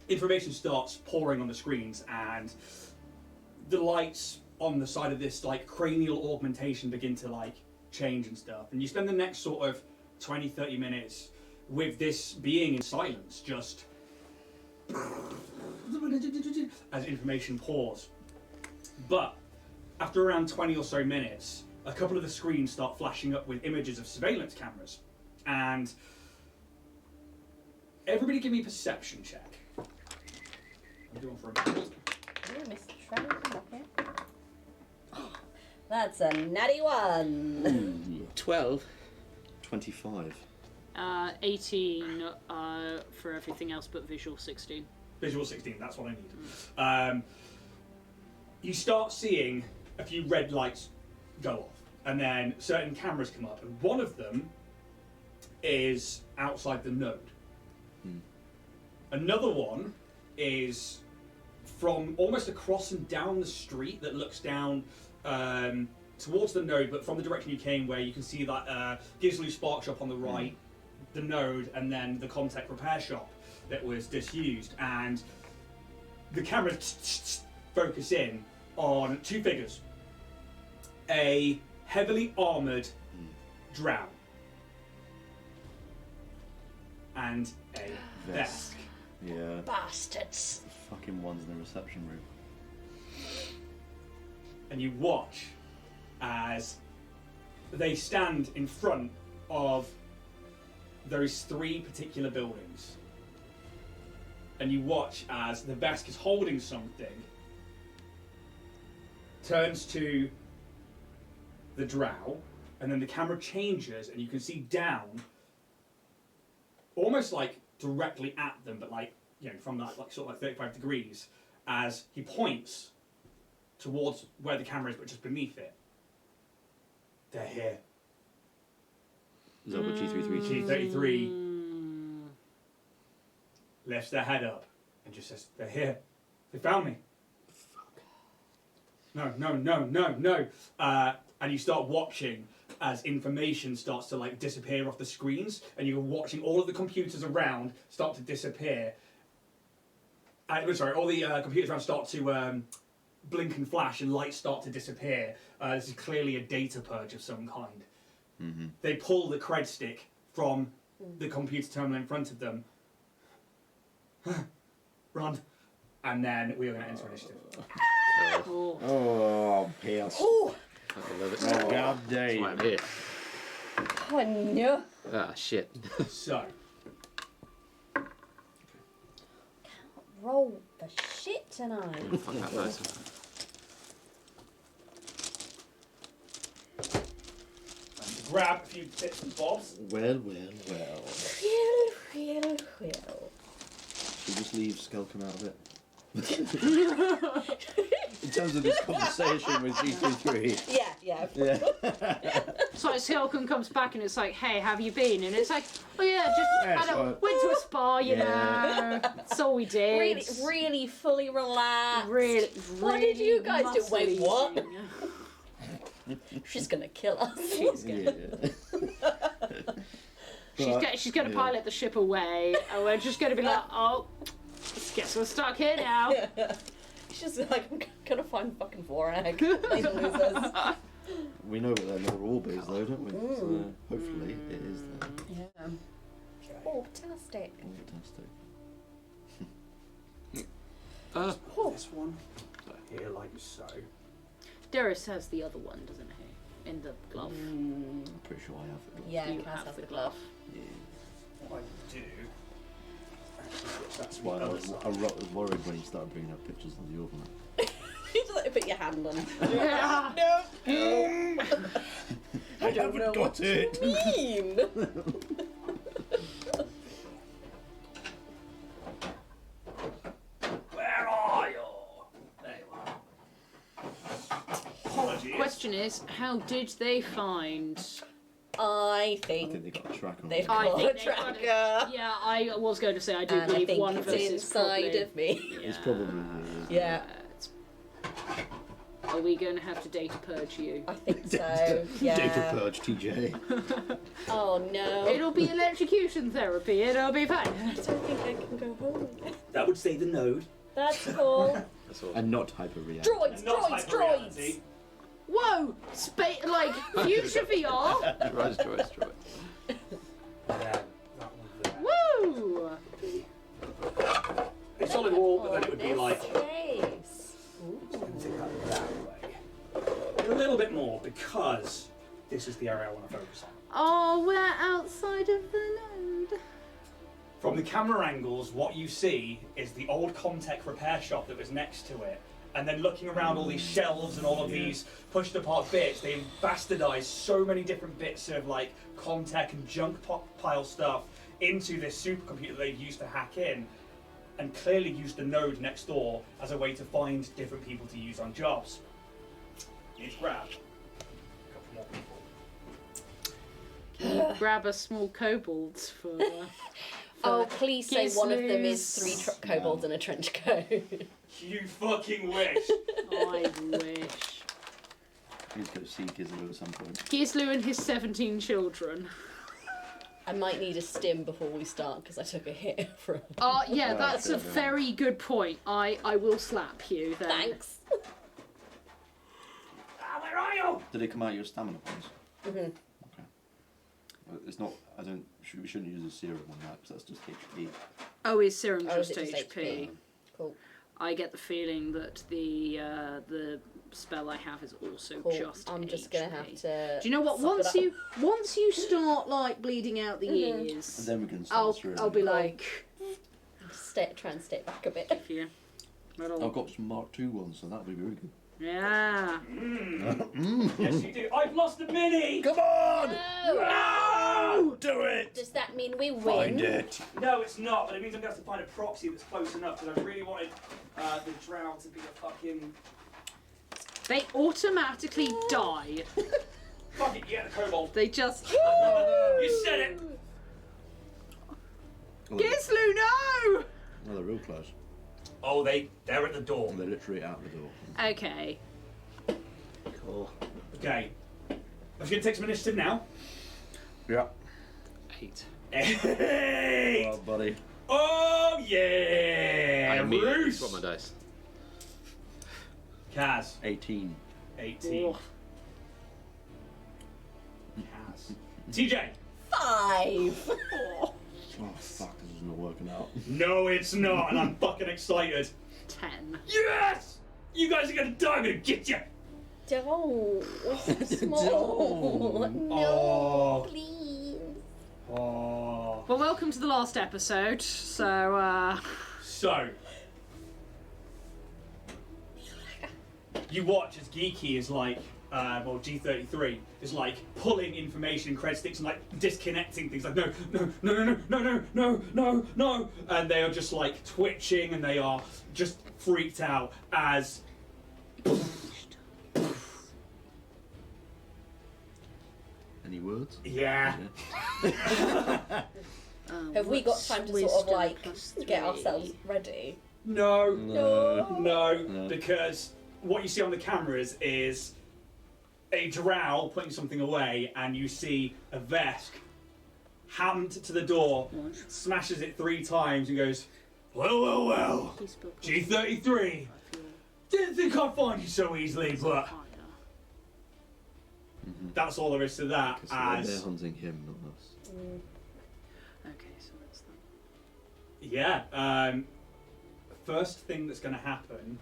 information starts pouring on the screens and the lights on the side of this like cranial augmentation begin to like change and stuff. And you spend the next sort of 20-30 minutes with this being in silence, just as information pours. But after around 20 or so minutes, a couple of the screens start flashing up with images of surveillance cameras. And everybody give me a perception check. I'm doing for a minute. Ooh, Mr. Shredder, come up here. That's a natty 1. 12. 25. 18 for everything else but visual 16. Visual 16, that's what I need. You start seeing a few red lights go off, and then certain cameras come up, and one of them is outside the node. Another one is from almost across and down the street that looks down towards the node, but from the direction you came, where you can see that Gisley Spark Shop on the right, the node, and then the Contact Repair Shop that was disused. And the cameras focus in on two figures. A heavily armoured drow and a Vesk. Yeah. Bastards. Fucking ones in the reception room. And you watch as they stand in front of those three particular buildings. And you watch as the Vesk is holding something, turns to the drow, and then the camera changes and you can see down, almost like directly at them, but like, you know, from that like sort of like 35 degrees, as he points towards where the camera is, but just beneath it. They're here. Is that what G33? G33 lifts their head up and just says, "They're here. They found me." Fuck. No. And you start watching as information starts to like disappear off the screens, and you're watching all of the computers around start to disappear. Sorry, all the computers around start to blink and flash and lights start to disappear. This is clearly a data purge of some kind. Mm-hmm. They pull the cred stick from the computer terminal in front of them. Run. And then we are going to enter initiative. Oh, Pierce. Oh, I love it. Oh, God That's why I'm here. oh no. Ah, shit. So, Roll the shit tonight. Fuck that dice. grab a few bits and bobs. Well. Well. Should we just leave Skelcom out of it? In terms of this conversation with G23. Yeah. So Skelcom comes back and it's like, hey, have you been? And it's like, oh yeah, just went to a spa, you know. That's all we did. Really fully relaxed. Really, What did you guys do? Wait, what? muscle-eating. She's gonna kill us. She's gonna pilot the ship away, and we're just gonna be like, oh, guess we're stuck here now. She's like, I'm gonna find fucking Vorag. Later losers. We know what their little orb is, though, don't we? So hopefully it is there. Yeah. Oh, fantastic. Fantastic. This one. Here, like so. Darius has the other one, doesn't he? In the glove. I'm pretty sure I have it. Yeah, You Kaz have has the the glove. Yeah. What I do. That's That's why I was worried when you started bringing up pictures of the oven. You just like put your hand on. Yeah. No. I don't know what it. you mean. Where are you? There you are. Apologies. Question is, how did they find? I I think think they got a track on they've it. I got think a they've got tracker. Yeah, I was going to say I do And I believe think one of us it's is inside probably. of me. It's probably Yeah, Are we going to have to data purge you? I think so. Yeah. Data purge, TJ. Oh no. It'll be electrocution therapy. It'll be fine. I don't think I can go home. That would say the node. That's cool. That's all. And not hyper-react. Droids, And not droids, hyper-reality. droids. Whoa! Like future VR. Droids. Yeah, that one there. Woo! A solid wall, but then it would be This like. space. Take that way. A little bit more because this is the area I want to focus on. Oh, we're outside of the node. From the camera angles, what you see is the old Comtech repair shop that was next to it. And then looking around all these shelves and all of these pushed apart bits, they bastardized so many different bits of like Comtech and junk pile stuff into this supercomputer they've used to hack in, and clearly used the node next door as a way to find different people to use on jobs. You need to grab a couple more people. Can you grab a small kobolds for? Oh, please say one of them is Gisloos. 3 kobolds in a trench coat. You fucking wish! I wish. Please go see Gizmo at some point. Gislu and his 17 children. I might need a stim before we start because I took a hit from. Yeah, that's a very good point. I will slap you then. Thanks. Where are you? Did it come out of your stamina points? Mhm. Okay. Well, it's not. We shouldn't use a serum on that because that's just HP. Oh, is serum Oh, is just it just HP? Cool. I get the feeling that the spell I have is also Cool. just I'm just HP. gonna have to. Do you know what? suck it up. Once you start like bleeding out the And ears, then we can start through. I'll be like, Try and stay back a bit. if you, I've got some Mark II ones, so that'll be really good. yeah. Yes, you do. I've lost a mini! Come on! No! Do it! Does that mean we win? Find it. No, it's not, but it means I'm going to have to find a proxy that's close enough because I really wanted the drow to be a fucking. They automatically die. Fuck it, you get the kobold. They just. You said it! Gislu, no! Oh, they're real close. Oh, they're at the door. They're literally out the door. Okay. Cool. Okay. I'm just going to take some initiative now. Yeah. 8. Hey! Well, buddy. Oh, yeah! I immediately Roos! swap my dice. Kaz. 18. 18. Oh. Kaz. TJ. 5. Oh fuck, this is not working out. No, it's not, and I'm fucking excited. 10. Yes! You guys are gonna die. I'm gonna get you. Don't. We're so small. Don't. No, Oh. please. Oh. Well, welcome to the last episode. So, So. You watch as Geeky is like, G33 is like pulling information in cred sticks and like disconnecting things like no, and they are just like twitching and they are just freaked out as Any words? yeah. Have we got time to sort of like get ourselves ready? No, No. because what you see on the cameras is a drow putting something away, and you see a Vesk hammed to the door, smashes it 3 times, and goes, well, G33. Didn't think I'd find you so easily, but that's all there is to that. Because they're As hunting him, not us. okay, so that's that. yeah, first thing that's going to happen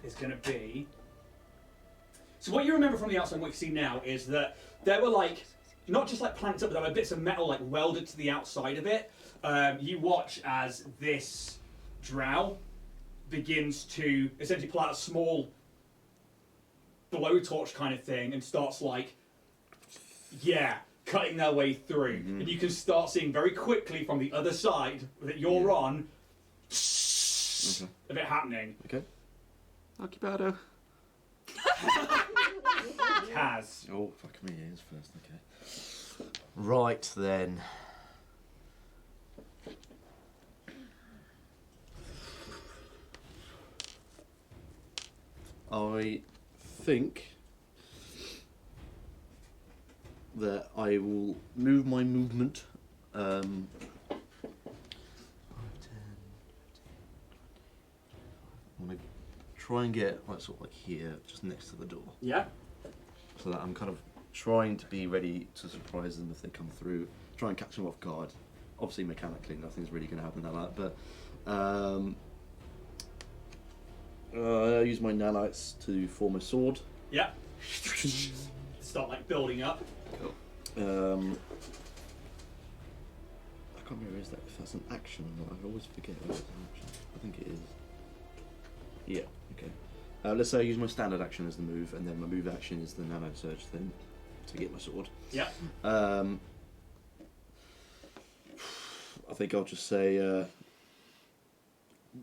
is going to be. So what you remember from the outside, and what you see now, is that there were like not just like planked up, but there were bits of metal like welded to the outside of it. You watch as this drow begins to essentially pull out a small blowtorch kind of thing and starts like, cutting their way through. And you can start seeing very quickly from the other side that you're on, a bit happening. Okay. Occupado. Kaz. Oh, fuck me, he is first, okay. Right then. I think that I will move my movement. I want to try and get like sort of like here, just next to the door, Yeah. so that I'm kind of trying to be ready to surprise them if they come through. Try and catch them off guard. Obviously, mechanically, nothing's really going to happen like that, but I use my nanites to form a sword. Yeah. Start like building up. Cool. I can't remember if that's an action or not. I always forget whether it's an action. I think it is. Yeah, okay. Let's say I use my standard action as the move, and then my move action is the nano surge thing to get my sword. Yeah. I think I'll just say,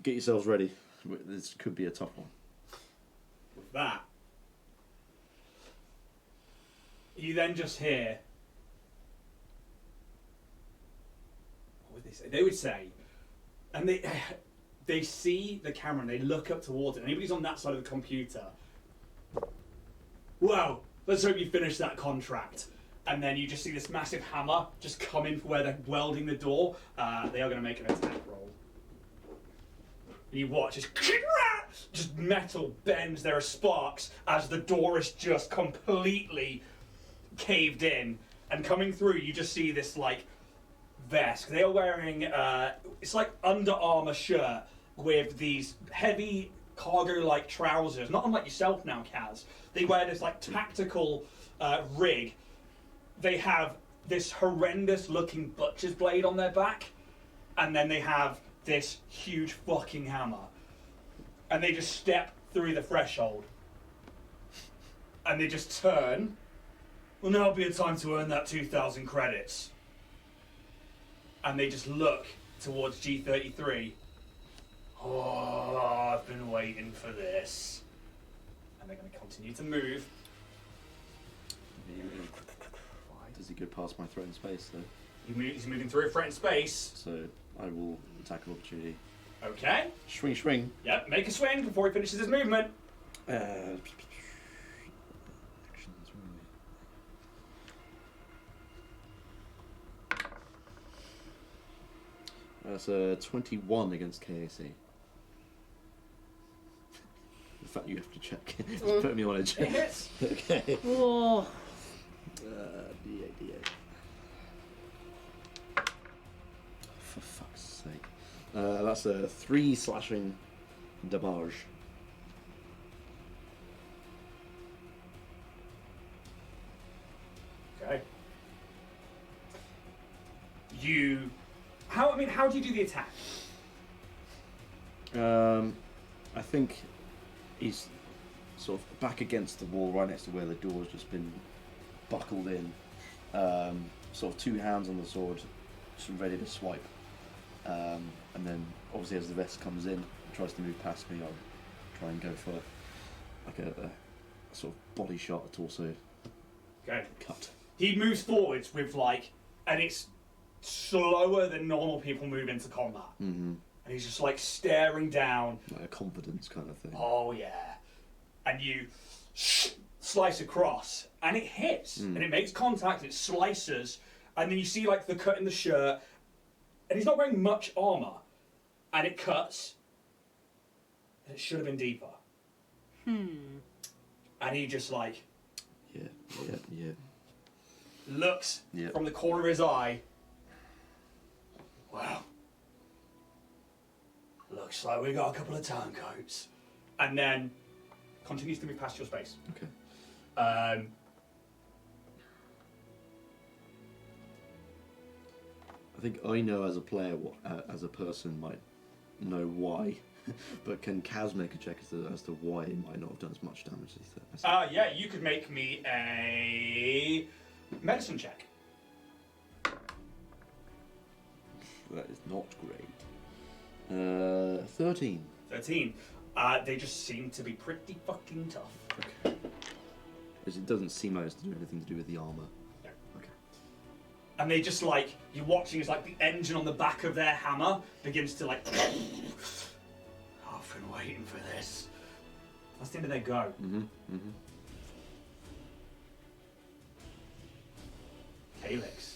get yourselves ready. This could be a tough one. With that, you then just hear. What would they say? They would say, and they see the camera and they look up towards it. Anybody's on that side of the computer. Well, let's hope you finish that contract. And then you just see this massive hammer just come in for where they're welding the door. They are going to make an attack roll. And you watch as just metal bends. There are sparks as the door is just completely caved in. And coming through, you just see this like vest. They are wearing it's like Under Armour shirt with these heavy cargo-like trousers. Not unlike yourself now, Kaz. They wear this like tactical rig. They have this horrendous-looking butcher's blade on their back, and then they have this huge fucking hammer. And they just step through the threshold. And they just turn. Well, now would be a time to earn that 2,000 credits. And they just look towards G33. Oh, I've been waiting for this. And they're going to continue to move. Does he go past my threatened space, though? He's moving through a threatened space. So I will attack an opportunity. Okay. Swing, swing. Yep, make a swing before he finishes his movement. Actions, where are we? That's a 21 against KAC. the fact you have to check. It's putting me on edge. It hits. Okay. Oh. D8. For fuck's sake. That's a 3 slashing damage. Okay. How do you do the attack? I think he's sort of back against the wall right next to where the door's just been buckled in. Sort of 2 hands on the sword, just ready to swipe. And then obviously as the vest comes in and tries to move past me, I'll try and go for like a sort of body shot, a torso Okay. cut. He moves forwards with and it's slower than normal people move into combat. Mm-hmm. And he's just staring down. Like a confidence kind of thing. Oh yeah. And you slice across, and it hits, and it makes contact, it slices, and then you see the cut in the shirt, and he's not wearing much armor, and it cuts, and it should have been deeper. And he just Yeah. looks Yeah. from the corner of his eye. Well, looks like we got a couple of turncoats, and then continues to move past your space. Okay. Um, I think I know as a player what as a person might know why, but can Kaz make a check as to why it might not have done as much damage as that? yeah, you could make me a medicine check. That is not great. 13. 13. They just seem to be pretty fucking tough. Okay. Because it doesn't seem like it's to do anything to do with the armor. No. Okay. And they just you're watching as the engine on the back of their hammer begins to I've been waiting for this. That's the end of their go. Calyx,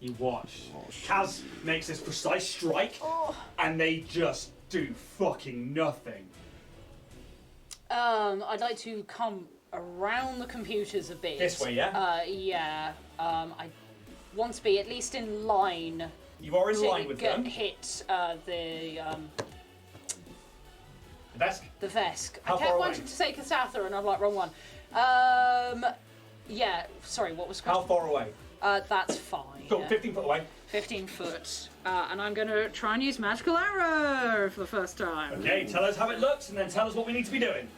you watch. Kaz makes this precise strike, and they just do fucking nothing. I'd like to come around the computers a bit. This way, yeah? Yeah. I want to be at least in line You are in to line with get them. hit The desk. the Vesk. How I far kept away? wanting to say Kasatha and I'm wrong one. Yeah, sorry, what was the How question? far away? That's fine. Cool, yeah. 15 foot away. 15 foot. And I'm going to try and use magical arrow for the first time. Okay, tell us how it looks, and then tell us what we need to be doing.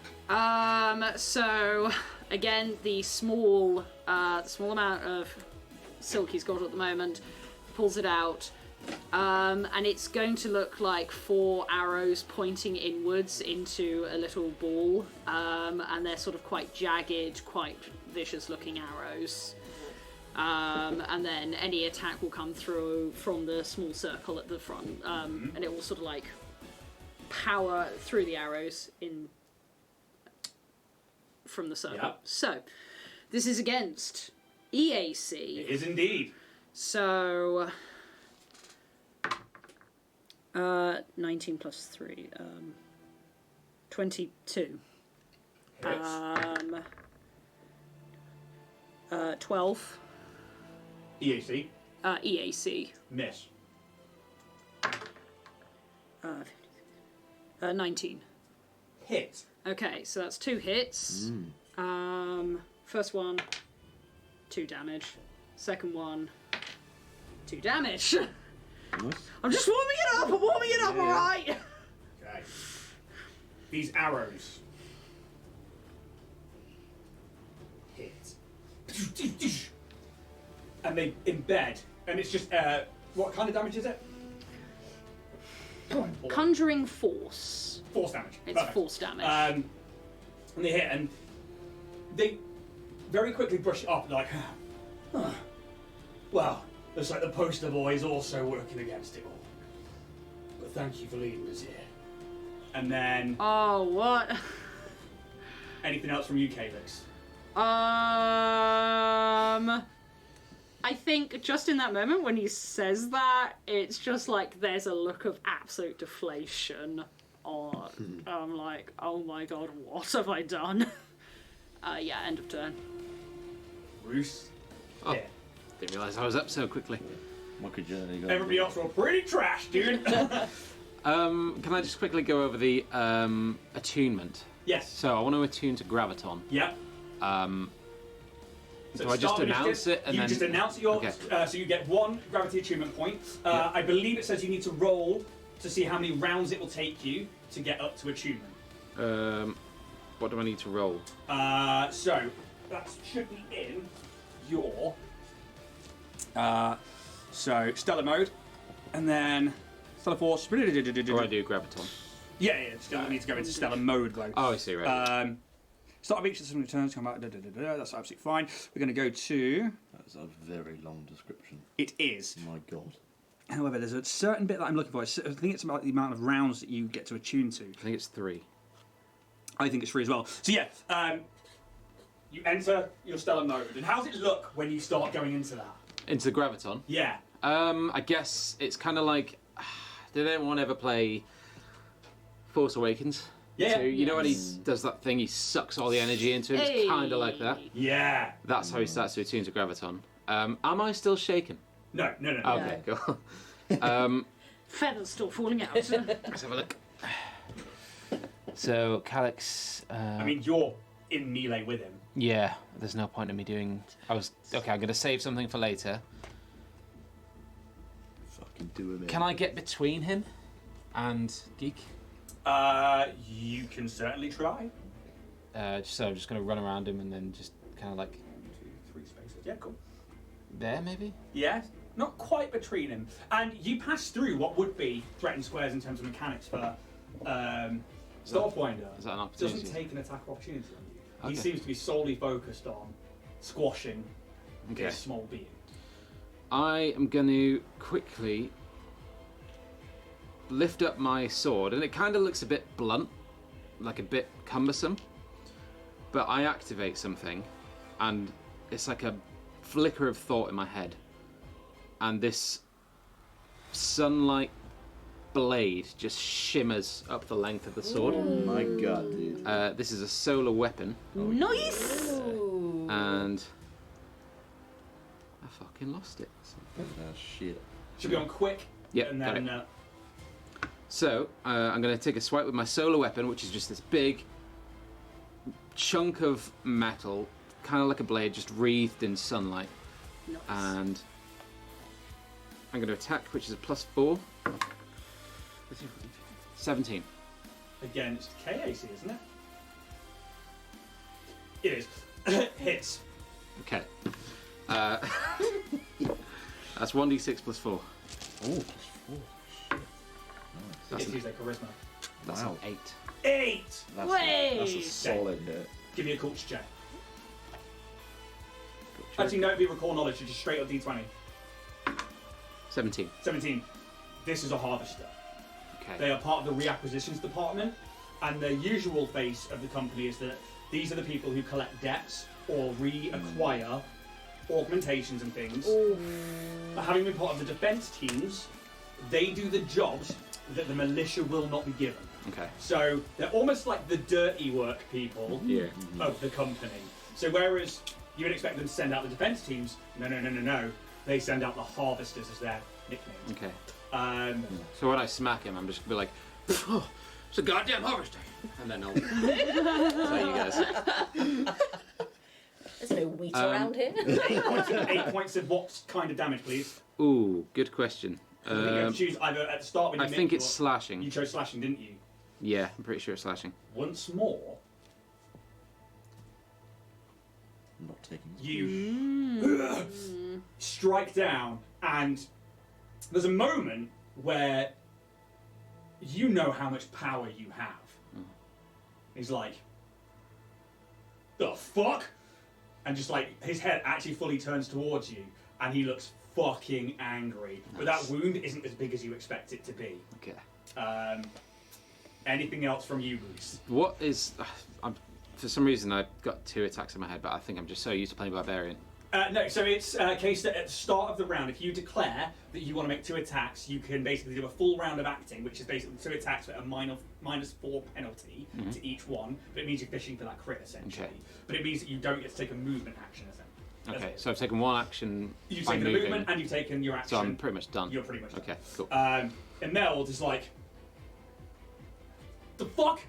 So again, the small amount of silk he's got at the moment, pulls it out, and it's going to look like 4 arrows pointing inwards into a little ball, and they're sort of quite jagged, quite vicious-looking arrows. And then any attack will come through from the small circle at the front, and it will sort of power through the arrows in from the circle. Yep. So, this is against EAC. It is indeed. So, 19 plus 3, 22. Hits. 12. EAC. EAC. Miss. 19. Hit. Okay, so that's 2 hits. First one, 2 damage. Second one, 2 damage. Nice. I'm just warming it up. I'm warming it up, Yeah. all right. Okay. These arrows hit. And they embed. And it's just, what kind of damage is it? Conjuring force. Force damage. It's Perfect. force damage. And they hit, and they very quickly brush it off, like, huh. Well, looks like the poster boy is also working against it all. But thank you for leading us here. And then, Oh, what? anything else from you, Calyx? I think just in that moment when he says that, it's just like there's a look of absolute deflation on. I'm like, oh my god, what have I done? Yeah, end of turn. Bruce. Oh, Yeah. didn't realise I was up so quickly. What could you go? Everybody else were pretty trash, dude. Can I just quickly go over the attunement? Yes. So I want to attune to graviton. Yep. Do I just announce it and you then just announce your Okay. So you get 1 gravity attunement point. I believe it says you need to roll to see how many rounds it will take you to get up to attunement. What do I need to roll? So that should be in your so stellar mode, and then stellar force. Or I do graviton. Yeah, still need to go into stellar mode though. Oh, I see. Right. Start of each of the returns come back. That's absolutely fine. We're going to go to. That's a very long description. It is. My God. However, there's a certain bit that I'm looking for. I think it's about the amount of rounds that you get to attune to. I think it's 3. I think it's free as well. So yeah, you enter your stellar mode, and how does it look when you start going into that? Into the graviton. Yeah. I guess it's kind of like. Did anyone ever play Force Awakens? Yeah. So you know when he does that thing, he sucks all the energy into it. It's kind of like that. Yeah. That's how he starts to attune to graviton. Am I still shaken? No. Okay, cool. Feathers still falling out. Let's have a look. So Calyx. I mean, you're in melee with him. Yeah, there's no point in me doing. Okay. I'm gonna save something for later. Fucking do him in. Can I get between him and Geek? You can certainly try. So I'm just gonna run around him and then just kind of like 2, 3 spaces. Yeah, cool. there, maybe. Yeah, not quite between him. And you pass through what would be threatened squares in terms of mechanics for Starfinder. Is that an opportunity? Doesn't take an attack opportunity on you. Okay. He seems to be solely focused on squashing Okay. this small being. I am going to quickly lift up my sword, and it kind of looks a bit blunt, like a bit cumbersome, but I activate something, and it's like a flicker of thought in my head, and this sunlight blade just shimmers up the length of the sword. Oh my God, dude. This is a solar weapon, Nice! and I fucking lost it. Oh, shit. Should be on quick. Yep, and got then it. So, I'm going to take a swipe with my solar weapon, which is just this big chunk of metal, kind of like a blade, just wreathed in sunlight. Nice. And I'm going to attack, which is a +4. 17. again, it's KAC, isn't it? It is. Hits. Okay. That's 1d6 +4. Oh, +4. Shit. That's It's an, use their charisma. that's Wow. an 8. 8! That's Wait. a solid hit. Give me a culture check. Actually, no, it'd be recall knowledge, which is straight up D20. 17. 17. This is a harvester. Okay. They are part of the reacquisitions department, and the usual face of the company is that these are the people who collect debts or reacquire augmentations and things. But having been part of the defense teams, they do the jobs that the militia will not be given. Okay. So they're almost like the dirty work people Yeah. of the company. So whereas you would expect them to send out the defense teams, no. They send out the harvesters as their nickname. Okay. So So when I smack him, I'm just going to be like, oh, it's a goddamn harvester. And then I'll tell you guys. There's no wheat around here. 8 points of what kind of damage, please? Ooh, good question. I think you have to choose either at the start when you I think make it's your- slashing. You chose slashing, didn't you? Yeah, I'm pretty sure it's slashing. Once more, I'm not taking this. you strike down, and there's a moment where you know how much power you have. He's like, the fuck? And just like, his head actually fully turns towards you, and he looks fucking angry. But that wound isn't as big as you expect it to be. Okay. Anything else from you, Bruce? What is... for some reason, I've got 2 attacks in my head, but I think I'm just so used to playing Barbarian. No, so it's a case that at the start of the round, if you declare that you want to make 2 attacks, you can basically do a full round of acting, which is basically 2 attacks with a -4 penalty to each one, but it means you're fishing for that crit, essentially. Okay. But it means that you don't get to take a movement action, essentially. Okay, so I've taken 1 action You've by taken a moving, movement and you've taken your action. so I'm pretty much done. You're pretty much done. Okay, cool. And Meld is like, the fuck?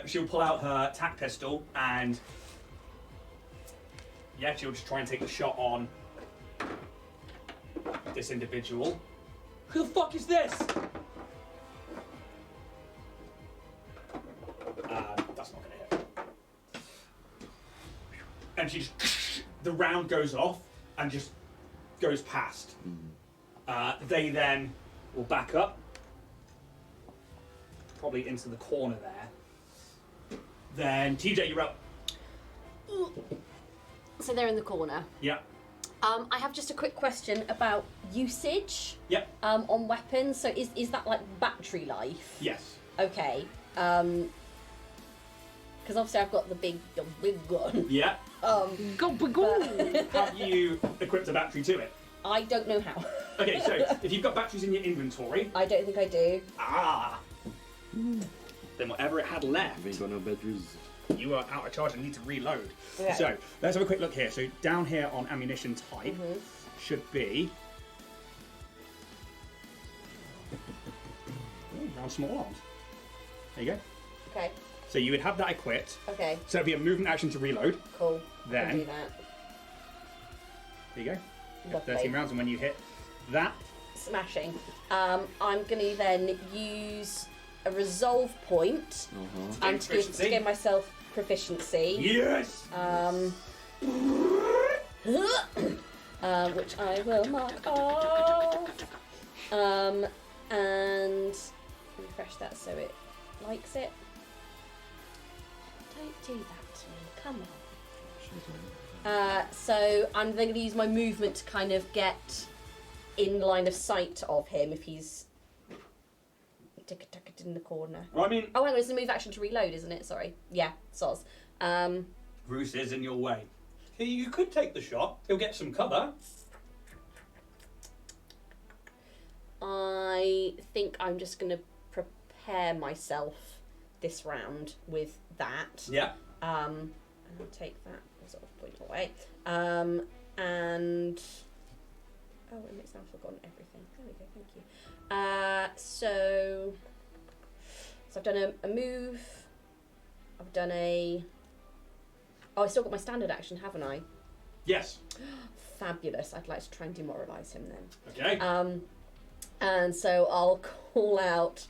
She'll pull out her tack pistol and yeah, she'll just try and take the shot on this individual. Who the fuck is this? That's not gonna hit. And she just, the round goes off and just goes past. They then will back up, probably into the corner there. Then TJ, you're up. So they're in the corner. Yeah. I have just a quick question about usage Yep. on weapons. So is that like battery life? Yes. Okay. Because obviously I've got the big gun. Yeah. Go, go. Have you equipped a battery to it? I don't know how. Okay, so if you've got batteries in your inventory, I don't think I do. then whatever it had left, We ain't got no batteries. you are out of charge and need to reload. Okay. So let's have a quick look here. So down here on ammunition type should be round small arms. There you go. Okay. So you would have that equipped. Okay. So it'd be a movement action to reload. Cool. Then- Can do that. There you go. Lovely. 13 rounds, and when you hit that, Smashing. I'm gonna then use a resolve point and to Proficiency. give myself proficiency. yes. Which I will mark off. And refresh that so it likes it. Don't do that to me, come on. So I'm then going to use my movement to kind of get in line of sight of him if he's in the corner. Well, I mean, Oh, hang on, it's a move action to reload, isn't it? Sorry. Yeah, soz. Bruce is in your way. You could take the shot. He'll get some cover. I think I'm just going to prepare myself this round with that. Yeah. And I'll take that resolve point away. And oh, it makes me I've forgotten everything. There we go. Thank you. So I've done a move. I've done a. Oh, I still got my standard action, haven't I? Yes. Fabulous. I'd like to try and demoralise him then. Okay. And so I'll call out.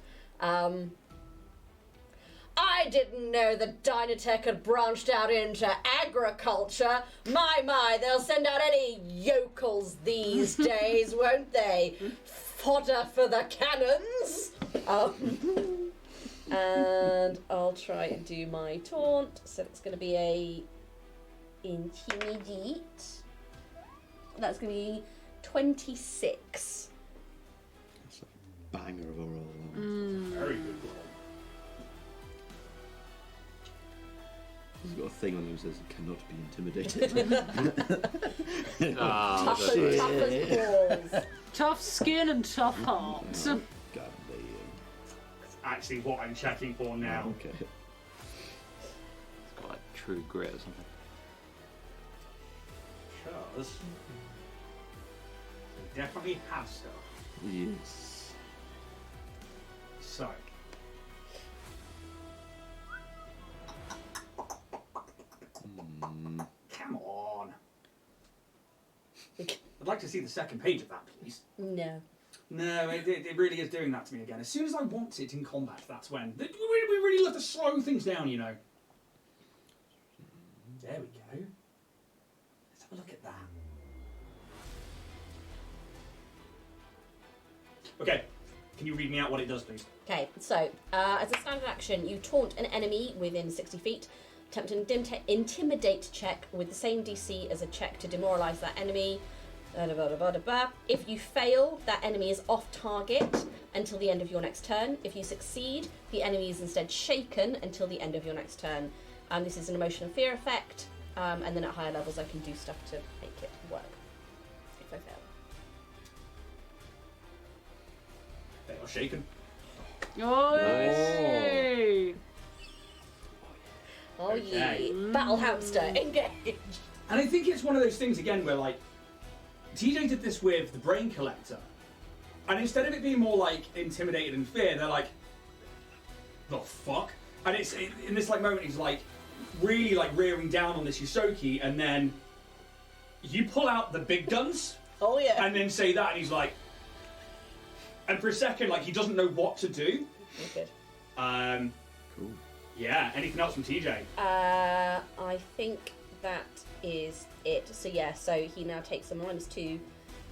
I didn't know that Dynatech had branched out into agriculture. My, they'll send out any yokels these days, won't they? Fodder for the cannons. And I'll try and do my taunt. So it's going to be a intimidate. That's going to be 26. That's a banger of a roll. Very good roll. He's got a thing on him that says cannot be intimidated. Ah, Tough as balls. Tough skin and tough heart. God damn. That's actually what I'm checking for now. Okay. it's got like true grit or something. Because they definitely have stuff. Yes. So. Come on. I'd like to see the second page of that, please. No. No, it really is doing that to me again. As soon as I want it in combat, that's when. We really love to slow things down, you know. There we go. Let's have a look at that. Okay, can you read me out what it does, please? Okay, so as a standard action, you taunt an enemy within 60 feet. Attempt an intimidate check with the same DC as a check to demoralise that enemy. If you fail, that enemy is off target until the end of your next turn. If you succeed, the enemy is instead shaken until the end of your next turn. This is an emotion and fear effect. And then at higher levels, I can do stuff to make it work if I fail. They are shaken. Oh, Oh Okay. yeah. Battle hamster, engage! And I think it's one of those things again where like TJ did this with the brain collector, and instead of it being more like intimidated and fear, they're like, the fuck? And it's in this like moment he's like really like rearing down on this Yosoki, and then you pull out the big guns Oh yeah. and then say that, and he's like, and for a second like he doesn't know what to do. Good. Cool. Yeah. Anything else from TJ? I think that is it. So yeah, so he now takes a -2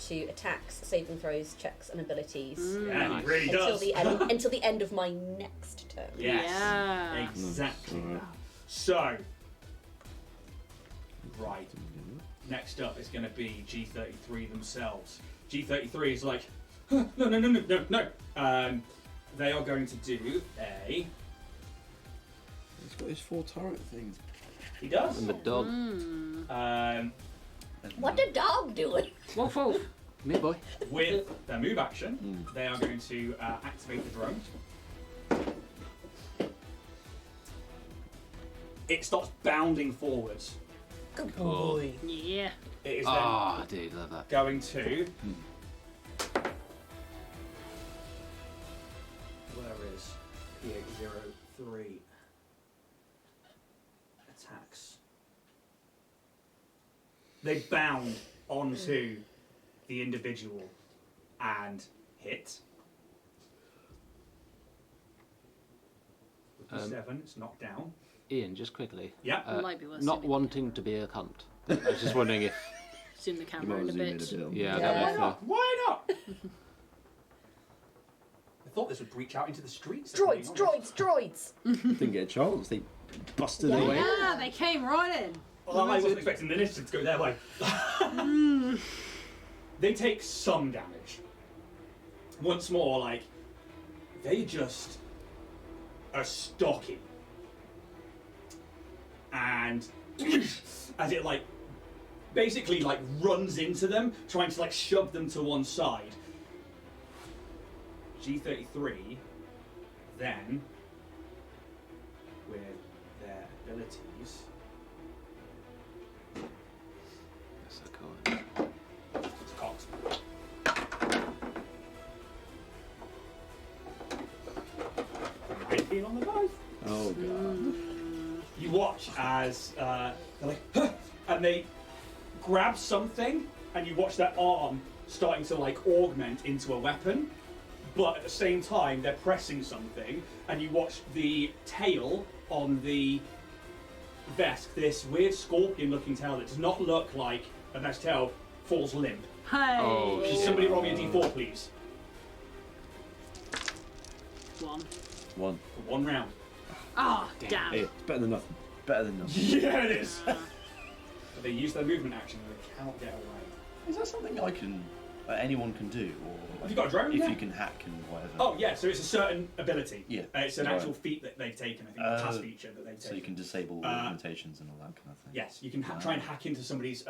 to attacks, saving throws, checks, and abilities Yeah, Nice. he really until does. the end until the end of my next turn. Yes. Yeah. Exactly. Alright. So, right. Next up is going to be G33 themselves. G33 is like, "Huh, no. They are going to do a. He's got his 4 turret things. He does. And the dog. What the dog doing? Wolf, wolf. Me boy. With their move action, they are going to activate the drone. It starts bounding forwards. Good Cool. boy. Yeah. It is then Oh, dude, love that. going to. Where is P803? Attacks. They bound onto the individual and hit. With the 7, it's knocked down. Ian, just quickly. Yeah. Might be worth Not zooming wanting to be a cunt. I was just wondering if. Zoom the You camera might in a zoom in a bit. bit on Yeah, I Yeah. don't know Why if, not? Why not? I thought this would breach out into the streets. Droids! Didn't get a chance. They busted Yeah. away. Yeah, they came right in. Well, I wasn't expecting the initiative to go their way. They take some damage. Once more, like, they just are stocky. And as it, like, basically, like, runs into them, trying to, like, shove them to one side. G33, then, with their abilities... That's so cool. It's cocked. Being on the dice. Oh god. You watch as they're like, huh! And they grab something, and you watch their arm starting to like augment into a weapon, but at the same time they're pressing something, and you watch the tail on the vest, this weird scorpion-looking tail that does not look like a nice tail, falls limp. Hey. Oh, Can shit. somebody roll me a d4, please? 1. 1. For 1 round. Ah, damn. Hey, it's better than nothing. Better than nothing. Yeah, it is. But they use their movement action and they cannot get away. Is that something I can, anyone can do, or Have you got a drone? if Yeah. you can hack and whatever? Oh yeah, so it's a certain ability. Yeah. It's an Right. actual feat that they've taken. I think a task Oh. feature that they've taken. So you can disable augmentations and all that kind of thing. Yes, you can try and hack into somebody's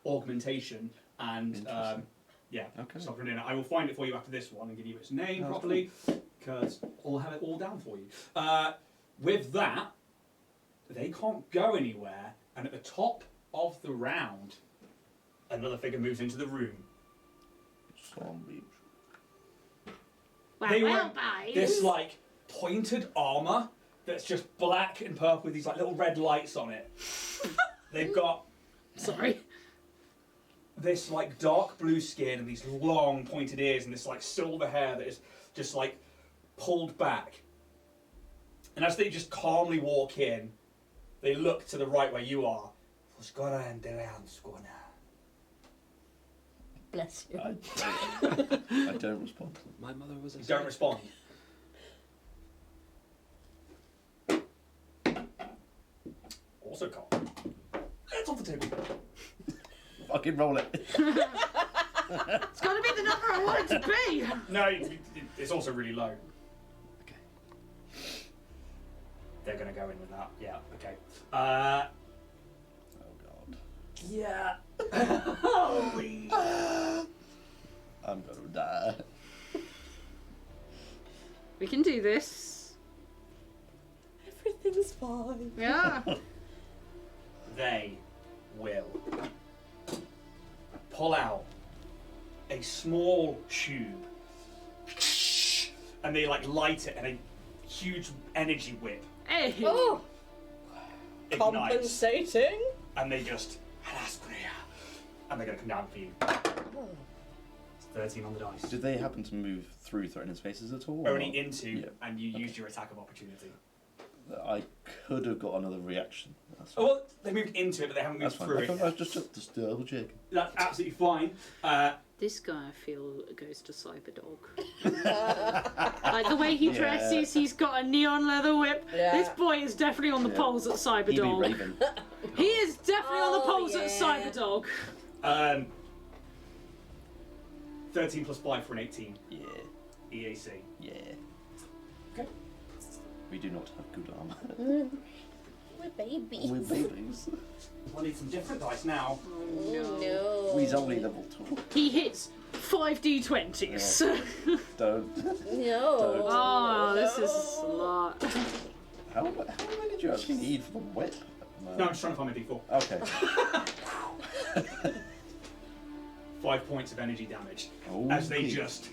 augmentation and Interesting. yeah. Okay. Stop doing it. I will find it for you after this one and give you its name That's properly because I'll have it all down for you. With that, they can't go anywhere, and at the top of the round, another figure moves into the room. Zombie. Well, They well, wear guys. this like pointed armor that's just black and purple with these like little red lights on it. They've got Sorry. this like dark blue skin and these long pointed ears and this like silver hair that is just like pulled back. And as they just calmly walk in, they look to the right where you are. Bless you. I don't respond. My mother was a. Don't respond. Also calm. It's off the table. Fucking roll it. It's got to be the number I want it to be. No, it's also really low. Okay. They're going to go in with that. Yeah, okay. Oh Yeah. Holy. I'm gonna die. We can do this. Everything's fine. Yeah. They will pull out a small tube and they like light it and a huge energy whip Hey. Oh, ignites compensating. and they just and they're gonna come down for you. It's 13 on the dice. Did they happen to move through threatening spaces at all? or Only not? into Yeah. and you used your attack of opportunity. I could have got another reaction. That's Oh, well, they moved into it, but they haven't moved That's fine. through I it. was just double checking. That's absolutely fine. This guy, I feel, goes to Cyberdog. Like the way he Yeah. dresses, he's got a neon leather whip. Yeah. This boy is definitely on the Yeah. poles at He be Cyberdog. Raven. He is definitely on the Oh, poles at yeah. Cyberdog. 13 plus 5 for an 18 Yeah, EAC. yeah. Okay. We do not have good armor. We're babies. We're babies. I need some different dice now. No. We's only level 2. He hits 5d20s. Don't. No. Oh, this is a lot. How many did you actually need for the whip? No, I'm just trying to find my D4. Okay. 5 points of energy damage as they just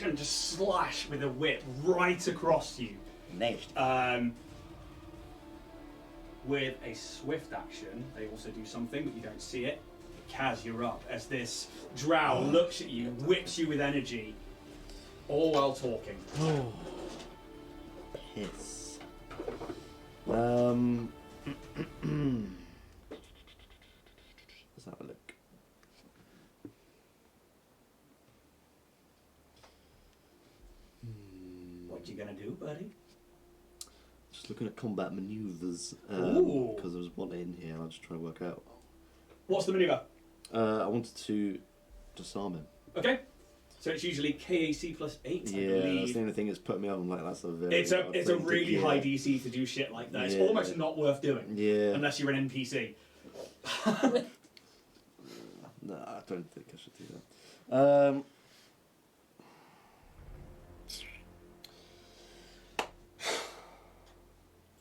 and just slash with a whip right across you. Nasty. With a swift action, they also do something, but you don't see it. Kaz, you're up as this drow looks at you, whips you with energy, all while talking. Piss. Let's have a look. What you gonna do, buddy? Just looking at combat maneuvers. Ooh. Because there was one in here, I'll just try to work out. What's the maneuver? I wanted to disarm him. Okay. So it's usually KAC plus 8, I Yeah, believe. that's the only thing that's put me on. Like that's a very. It's a hard it's a thing to really get. high DC to do shit like that. It's Yeah. almost not worth doing Yeah. unless you're an NPC. No, I don't think I should do that.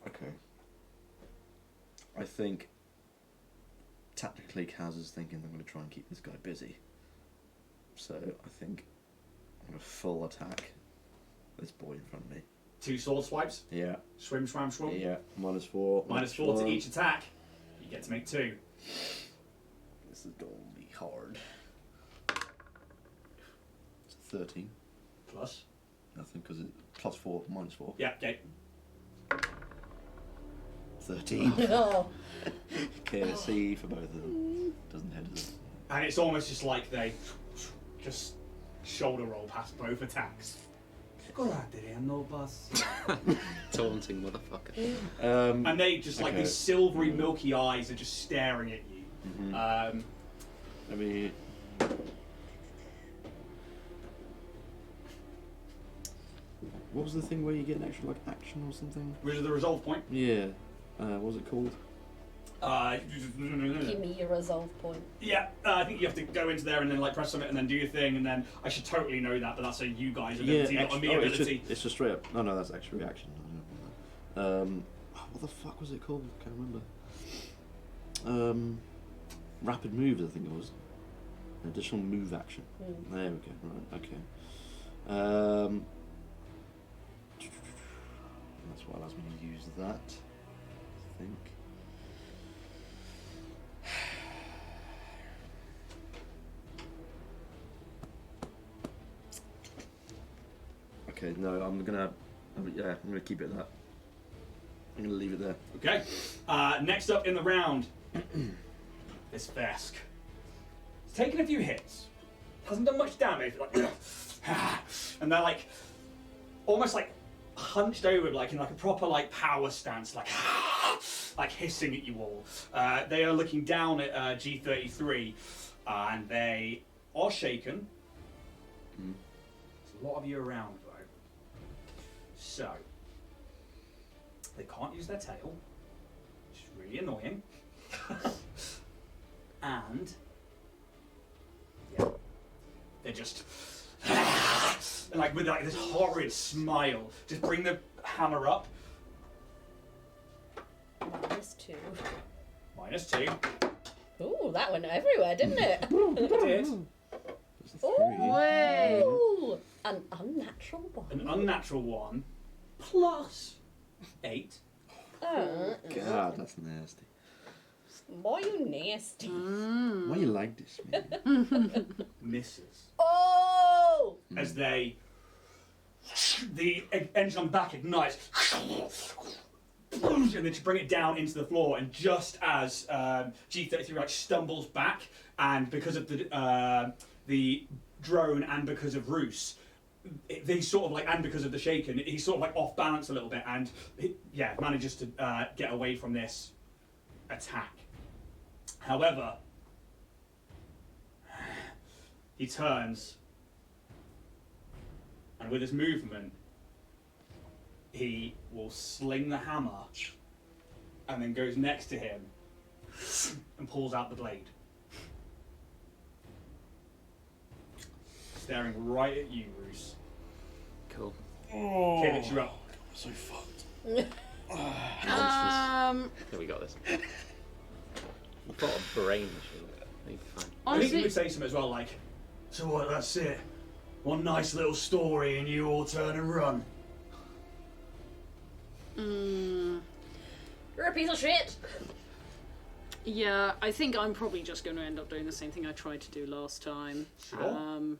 Okay. I think tactically Kaz is thinking I'm going to try and keep this guy busy. So I think I'm going to full attack this boy in front of me. 2 sword swipes. Yeah, Swim, swam, swim. yeah. -4. -4 to each attack. You get to make 2. This is going to be hard. It's a 13. Plus. Nothing because it's +4, -4. Yeah, okay. 13. Oh. KSC for both of them. Doesn't hit us. And it's almost just like they just shoulder roll past both attacks. Taunting motherfucker. And they just like Okay. these silvery, milky eyes are just staring at you. Let me. What was the thing where you get an extra like action or something? Which is the resolve point. Yeah. What was it called? Give me your resolve point. Yeah, I think you have to go into there and then like press something and then do your thing and then I should totally know that, but that's a you guys ability, not a me it's ability. just straight up. No, that's extra reaction. What the fuck was it called? Can't remember. Rapid moves, I think it was. An additional move action. There we go. Right. Okay. That's what allows me to use that. I think. Okay, no, I'm gonna keep it at that. I'm gonna leave it there. Okay. Next up in the round, this Vesk. It's taken a few hits. Hasn't done much damage. Like, and they're like almost like hunched over, like in like a proper like power stance, like like hissing at you all. They are looking down at G33, and they are shaken. There's a lot of you around though. So they can't use their tail, which is really annoying. like with like this horrid smile, just bring the hammer up. -2. -2. Ooh, that went everywhere, didn't it? It did. Way. Ooh, an unnatural one. An unnatural 1 +8. Oh, God, that's nasty. why you nasty? Why you like this, man? Misses. Oh! As the engine on the back ignites. And then to bring it down into the floor, and just as G33 like stumbles back, and because of the drone and because of Roos, they sort of like, and because of the shaken, he's sort of like off balance a little bit, and manages to get away from this attack. However, he turns, and with his movement, he will sling the hammer and then goes next to him and pulls out the blade. Staring right at you, Roos. Cool. Calix, you're up. I'm so fucked. Yeah, we got this. I've got a brain machine. It'll be fine. I think you Honestly, would say something as well, like, so what, that's it. One nice little story and you all turn and run. You're a piece of shit! yeah, I think I'm probably just going to end up doing the same thing I tried to do last time. Sure.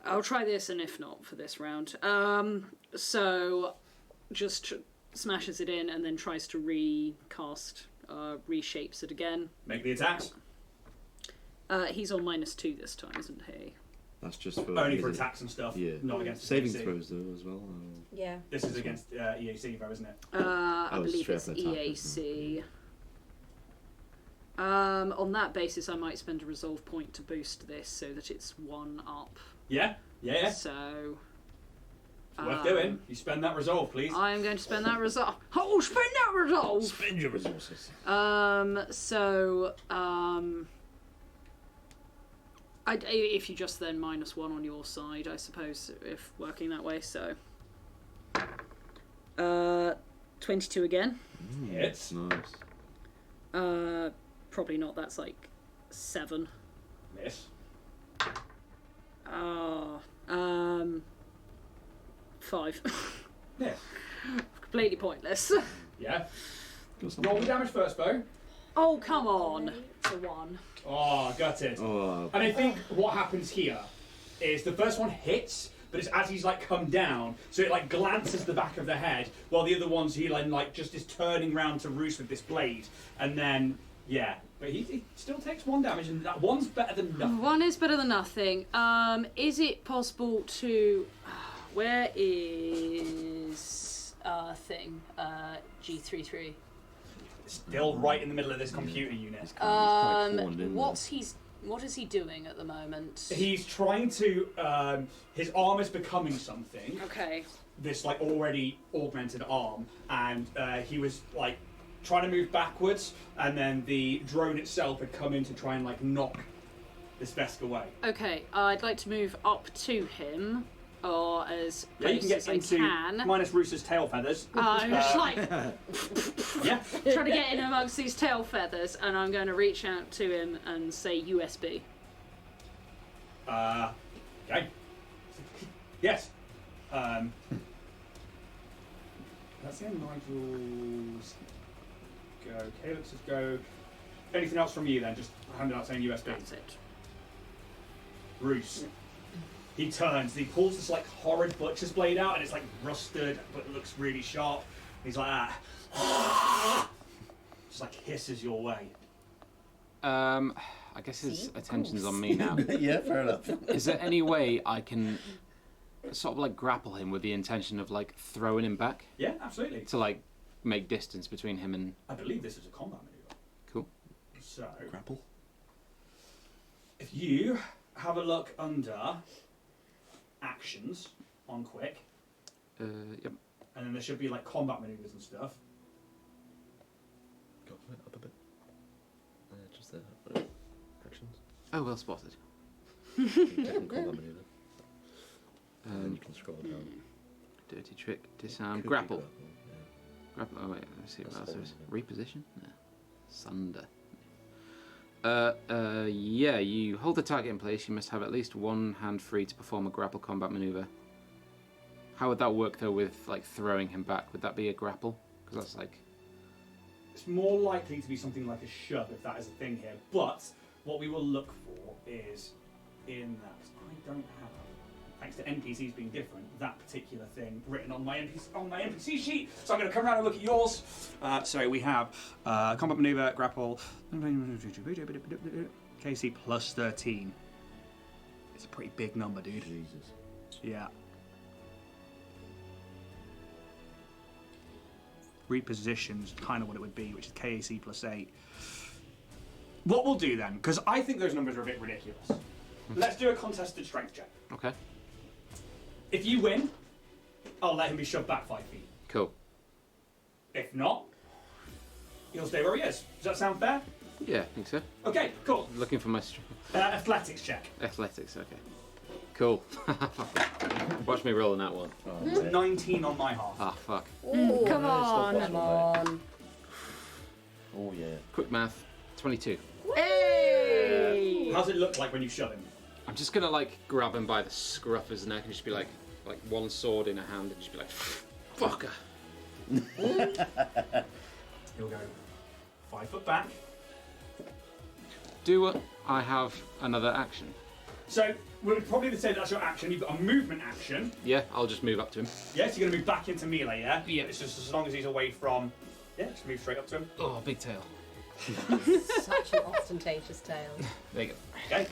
I'll try this, and if not, for this round. So, just smashes it in and then tries to recast, reshapes it again. Make the attacks. He's on -2 this time, isn't he? That's just for Only for attacks and stuff. Yeah. Not against Saving EAC. throws though as well. Yeah. This is against EAC though, isn't it? I Oh, believe straight it's up attack, EAC. On that basis, I might spend a resolve point to boost this so that it's 1 up. Yeah? Yeah. So. It's worth doing. You spend that resolve, please. I'm going to spend that resolve. Oh, spend that resolve! Spend your resources. If you just then -1 on your side, I suppose, if working that way, so. 22 again. Hits. Nice. Probably not, that's like 7. Miss. 5. Miss. Completely pointless. Yeah. Got Roll the damage first, Bo. Oh, come on. It's a 1. Oh, gutted. Oh, And I think what happens here is the first one hits, but it's as he's like come down, so it like glances the back of the head, while the other ones he like just is turning round to roost with this blade, and then but he still takes 1 damage, and that 1's better than nothing. 1 is better than nothing. Is it possible to... Where is... G33? Still right in the middle of this computer unit. What is he doing at the moment? He's trying to. His arm is becoming something. Okay. This like already augmented arm, and he was like trying to move backwards, and then the drone itself had come in to try and like knock this Vesk away. Okay, I'd like to move up to him, or as Yeah, you close can get as I into can. minus Rooster's tail feathers. I'm just like Yeah. trying to get in amongst these tail feathers, and I'm going to reach out to him and say USB. Okay. Yes. That's the end. Nigel's go. Calix's go. Anything else from you then? Just hand it out saying USB. That's it. Roos. He turns, he pulls this like horrid butcher's blade out, and it's like rusted, but it looks really sharp. He's like, just like hisses your way. I guess his attention's on me now. Yeah, fair enough. Is there any way I can sort of like grapple him with the intention of like throwing him back Yeah, absolutely. to like make distance between him and... I believe this is a combat maneuver. Cool. So, Grapple. if you have a look under actions on quick, Yep. and then there should be like combat maneuvers and stuff. Go for it, up a bit. Just there. Actions. Oh, well spotted. Technical combat maneuver. And then you can scroll down. Dirty trick, disarm, Could be grapple. Yeah. Grapple. Oh wait, let's see what That's else there is. the one. Reposition. No. Sunder. Yeah. You hold the target in place. You must have at least one hand free to perform a grapple combat maneuver. How would that work though with like throwing him back? Would that be a grapple? Because that's like. It's more likely to be something like a shove if that is a thing here. But what we will look for is in that. 'Cause I don't have, thanks to NPCs being different, that particular thing written on my NPC sheet. So I'm going to come around and look at yours. So we have combat maneuver, grapple, KC plus 13. It's a pretty big number, dude. Jesus. Yeah. Repositions kind of what it would be, which is KAC plus 8. What we'll do then, because I think those numbers are a bit ridiculous. Let's do a contested strength check. Okay. If you win, I'll let him be shoved back 5 feet. Cool. If not, he'll stay where he is. Does that sound fair? Yeah, I think so. Okay, cool. Looking for my Athletics check. athletics. Okay. Cool. Watch me rolling that one. Oh, 19 on my half. Ah, fuck. Ooh, Come on. come on. oh yeah. Quick math. 22. Hey! How's it look like when you shove him? I'm just gonna like grab him by the scruff of his neck and just be like one sword in a hand and just be like, fucker. He'll go 5 foot back. Do I have another action? So we would probably say that's your action. You've got a movement action. Yeah, I'll just move up to him. Yes, you're going to move back into melee, yeah? Yeah. It's just as long as he's away from... Yeah, just move straight up to him. Oh, big tail. Such an ostentatious tale. There you go. Okay.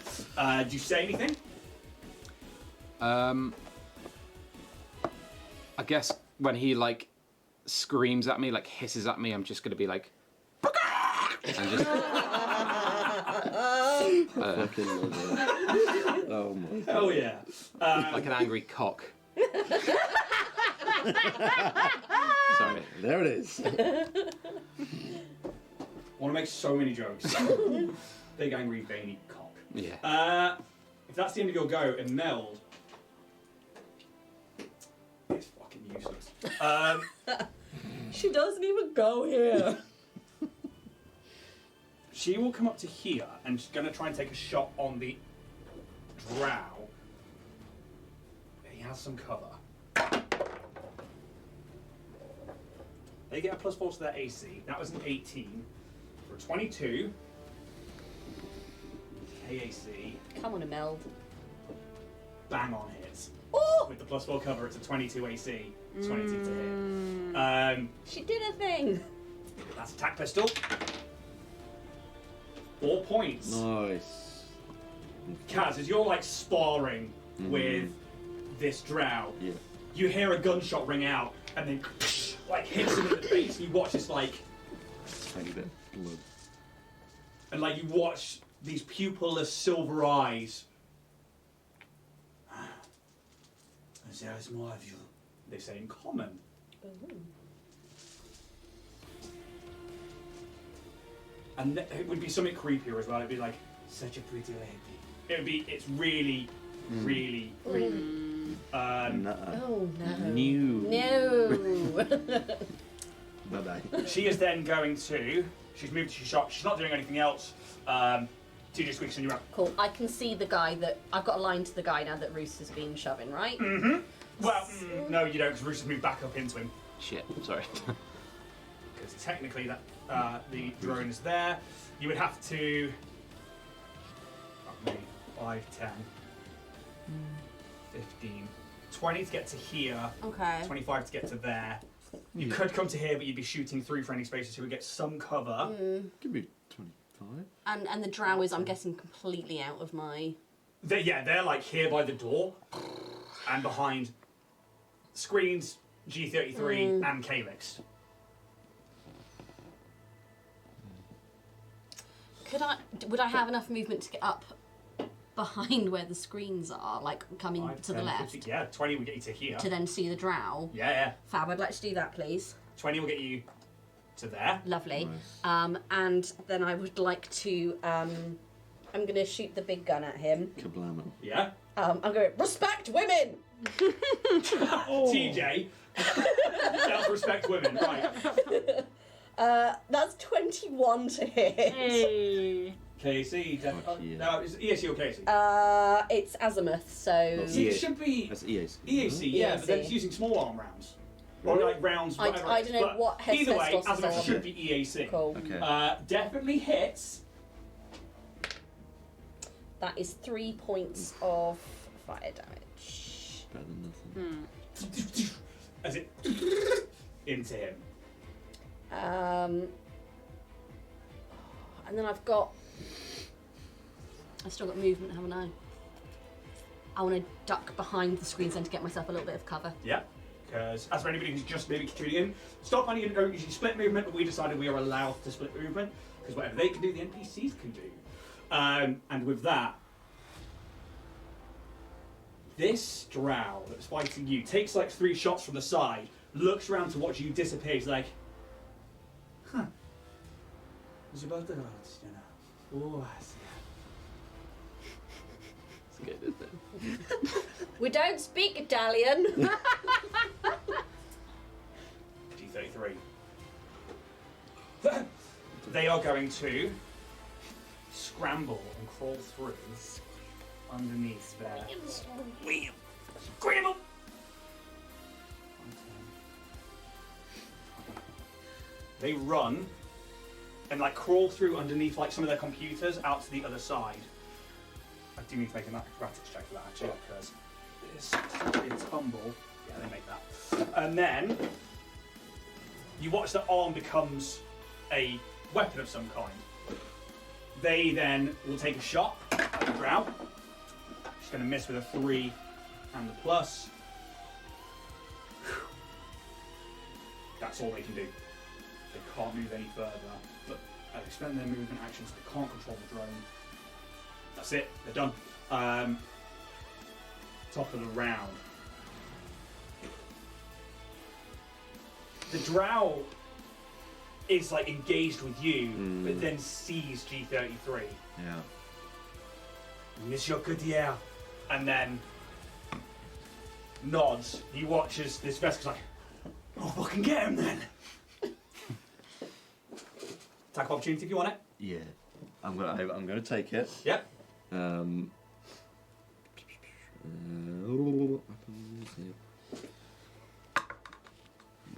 Do you say anything? I guess when he like screams at me, like hisses at me, I'm just gonna be like, and just. Fucking love it. Oh my. Oh, yeah. Like an angry cock. Sorry. There it is. I want to make so many jokes. Big, angry, veiny cock. Yeah. If that's the end of your go, Imelda... It's fucking useless. She doesn't even go here. She will come up to here and she's going to try and take a shot on the drow. He has some cover. They get a +4 to their AC. That was an 18. For 22. KAC. Come on, Imelda. Bang on hit. Oh! With the +4 cover, it's a 22 AC. 22 to hit. She did a thing. That's attack pistol. 4 points. Nice. Kaz, as you're like sparring with this drow, Yeah. you hear a gunshot ring out and then like hits him in the face. You watch this like, Tiny bit of blood. and like you watch these pupilless silver eyes. There is more of you, they say in common. And it would be something creepier as well. It'd be like, such a pretty lady. It would be, it's really, really creepy. Nuh-uh. Oh no. New. No. Bye bye. She is then going to, she's moved, she's shot, she's not doing anything else. TJ Squeakerson, you're up. Cool. I can see the guy that I've got a line to the guy now that Roos has been shoving, right? Well, no, you don't, because Roos has moved back up into him. Shit. Sorry. Because technically that the drone is there. You would have to, 5, 10, 15, 20 to get to here, Okay. 25 to get to there. You could come to here, but you'd be shooting through friendly spaces, so you would get some cover. Give me 25. And the drow is, I'm guessing, completely out of my. They're like here by the door, and behind screens, G33 and Calyx. Would I have enough movement to get up behind where the screens are, like coming 5, to 10, the left, 50, yeah, 20 will get you to here. to then see the drow? Yeah. Fab, I'd like to do that, please. 20 will get you to there. Lovely. Nice. And then I would like to. I'm going to shoot the big gun at him. Kablamo. Yeah. I'm going, respect women! TJ. Self-respect women, right. That's 21 to hit. Hey. Casey. yeah. No, is it ESC or Casey? It's azimuth, so... See, it should be That's EAC. EAC, yeah, but then EAC. it's using small arm rounds. Or like rounds, whatever. I don't know but what either way, Hephaestus is Azimuth on. should be EAC. Cool. Okay. Definitely hits. That is 3 points of fire damage. Better than nothing. As it into him. And then I've still got movement, haven't I? I want to duck behind the screens then to get myself a little bit of cover. Yeah. Because as for anybody who's just maybe tuning in, Starfinder don't usually split movement, but we decided we are allowed to split movement because whatever they can do, the NPCs can do. And with that, this drow that's fighting you takes like 3 shots from the side, looks around to watch you disappear. He's like, huh. Was about to oh, I see. It's good, isn't it? We don't speak Italian. G33. They are going to scramble and crawl through underneath there. Scramble! They run and like crawl through underneath like some of their computers out to the other side. I do need to make an acrobatics check for that actually because it's a tumble. Yeah, they make that. And then you watch the arm becomes a weapon of some kind. They then will take a shot at the drow. She's going to miss with a 3 and a plus. That's all they can do. They can't move any further. But they spend their movement actions, so they can't control the drone. That's it. They're done. Top of the round. The drow is like engaged with you, but then sees G33. Yeah. Monsieur Coutier, and then nods. He watches this Vesca's like, oh, fucking get him then. Attack of opportunity if you want it. Yeah. I'm gonna take it. Yep. Oh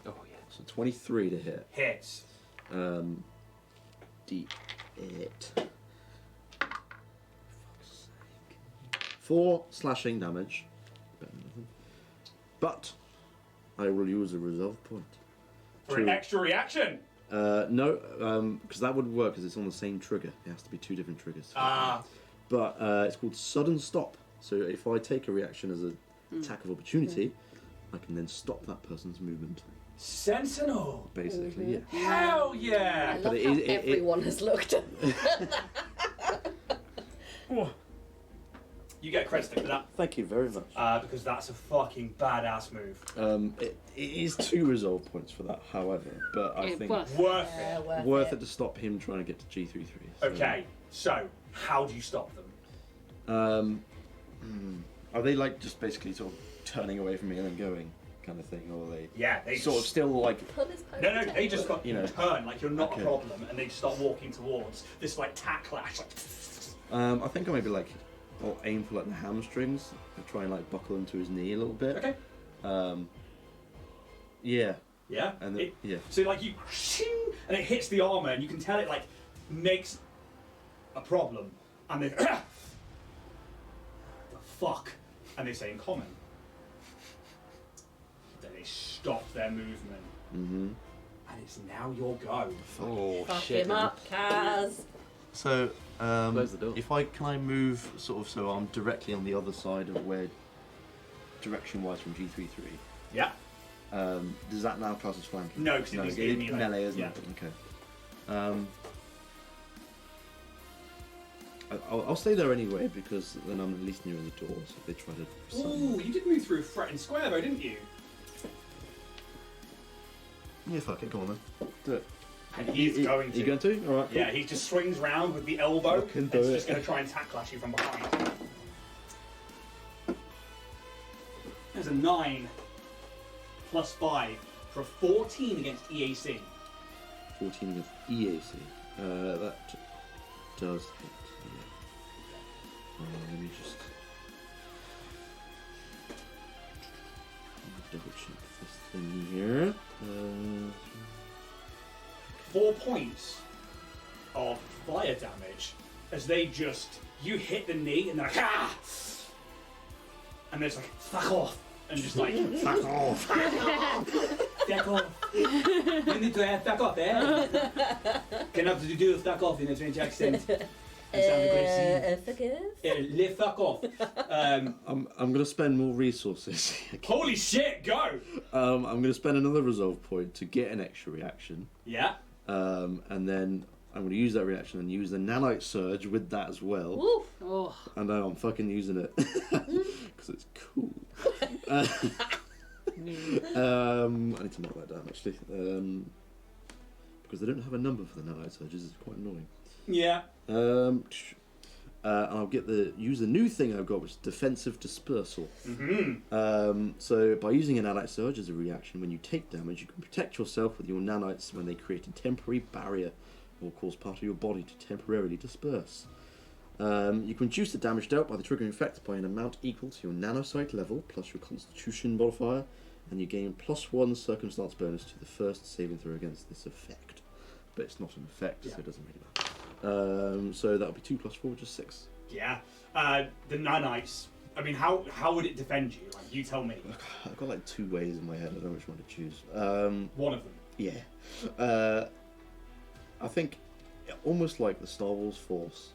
yeah. So 23 to hit. Hits. D8. Fuck's sake. 4 slashing damage. Better than nothing. But I will use a resolve point. For an extra reaction. No, because that would work because it's on the same trigger. It has to be 2 different triggers. Ah. But it's called sudden stop. So if I take a reaction as an attack of opportunity, I can then stop that person's movement. Sentinel. Basically, yeah. Hell I yeah. love it how is- everyone has looked. You get credit for that Thank you very much. because that's a fucking badass move. It is 2 resolve points for that, however, but I think Worth it. worth it to stop him trying to get to G33. So. Okay, so how do you stop them? Are they like just basically sort of turning away from me and then going kind of thing, or are they Yeah, they sort of still like Pull his pony No, tail. they just got You know. turn like you're not Okay. a problem, and they just start walking towards this like tacklash. Like, I think I maybe like I'll aim for like the hamstrings and try and like buckle into his knee a little bit. okay, Yeah. yeah, And yeah. So like you, and it hits the armor, and you can tell it like makes a problem, and they the fuck, and they say in common. Then they stop their movement, and it's now your go. Oh Fuck shit. him up, Kaz. So Close the door. if can I move sort of so I'm directly on the other side of where direction-wise from G33? Yeah. Does that now class as flanking? No, 'cause it needs to be melee. melee, isn't Yeah. it? Okay. I'll stay there anyway because then I'm at least near the door. So if they try to. Ooh, you did move through threatened square though, didn't you? Yeah, fuck it. Come on then. Do it. And he's going to. You going to? All right. Cool. Yeah, he just swings round with the elbow. Fucking And do it's it. just going to try and tacklash you from behind. has a 9 plus 5 for a 14 against EAC. 14 against EAC. That does hit. Yeah. Let me just double check this thing here. 4 points of fire damage as they just, you hit the knee and they're like, ah! And there's like, fuck off. And just like, fuck off. Fuck off. You need to have fuck off, eh? Cannot do fuck off in a French accent. Forgive? Le fuck off. I'm gonna spend more resources. Holy shit, go! I'm gonna spend another resolve point to get an extra reaction. Yeah. And then I'm going to use that reaction and use the nanite surge with that as well. Ooh. Oh. I know, I'm fucking using it. Because it's cool. I need to mark that down actually. Because they don't have a number for the nanite surges, it's quite annoying. Yeah. And I'll use the new thing I've got, which is defensive dispersal. So by using a nanite surge as a reaction, when you take damage, you can protect yourself with your nanites when they create a temporary barrier or cause part of your body to temporarily disperse. You can reduce the damage dealt by the triggering effect by an amount equal to your nanocyte level plus your constitution modifier, and you gain +1 circumstance bonus to the first saving throw against this effect. But it's not an effect, so it doesn't really matter. So that'll be 2 + 4, just 6. Yeah. The nanites, I mean, how would it defend you? Like, you tell me. I've got like 2 ways in my head, I don't know which one to choose. One of them. Yeah. I think almost like the Star Wars Force.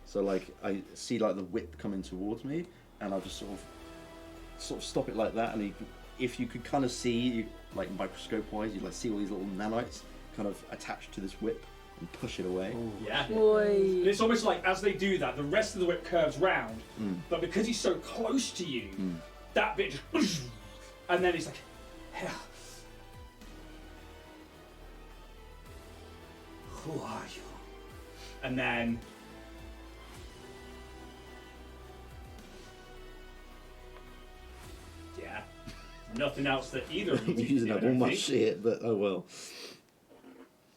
So like I see like the whip coming towards me, and I'll just sort of stop it like that, and if you could kind of see, like microscope wise, you like see all these little nanites kind of attached to this whip and push it away. Yeah. Boy. And it's almost like as they do that, the rest of the whip curves round, but because he's so close to you, that bit just, and then he's like, hell. Who are you? And then yeah, nothing else that either of you I'm need to using do, I up all don't my think. shit, but oh well.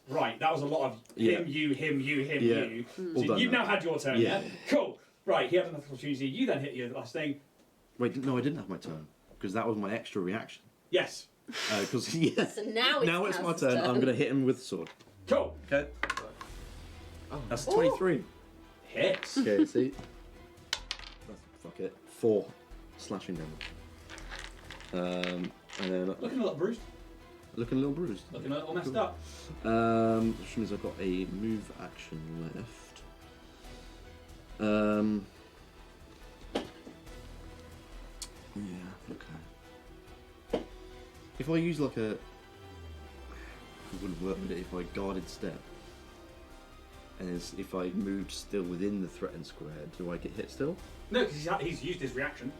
Right, that was a lot of Yeah. him, you, Yeah. you. All So done you've now. now had your turn, yeah? Yeah. Cool. Right, he had another opportunity. You then hit your last thing. Wait, no, I didn't have my turn because that was my extra reaction. Yes. Because yeah, So now it's my Kaz's turn. I'm gonna hit him with the sword. Cool. Okay. That's 23. Hits. Okay, see. Fuck it. 4 slashing damage. And then Looking a little bruised. looking a little bruised. Looking a little messed up. Which means I've got a move action left. Yeah, okay. If I use like it wouldn't work with it if I guarded step. And if I moved still within the threatened square, do I get hit still? No, because he's used his reaction.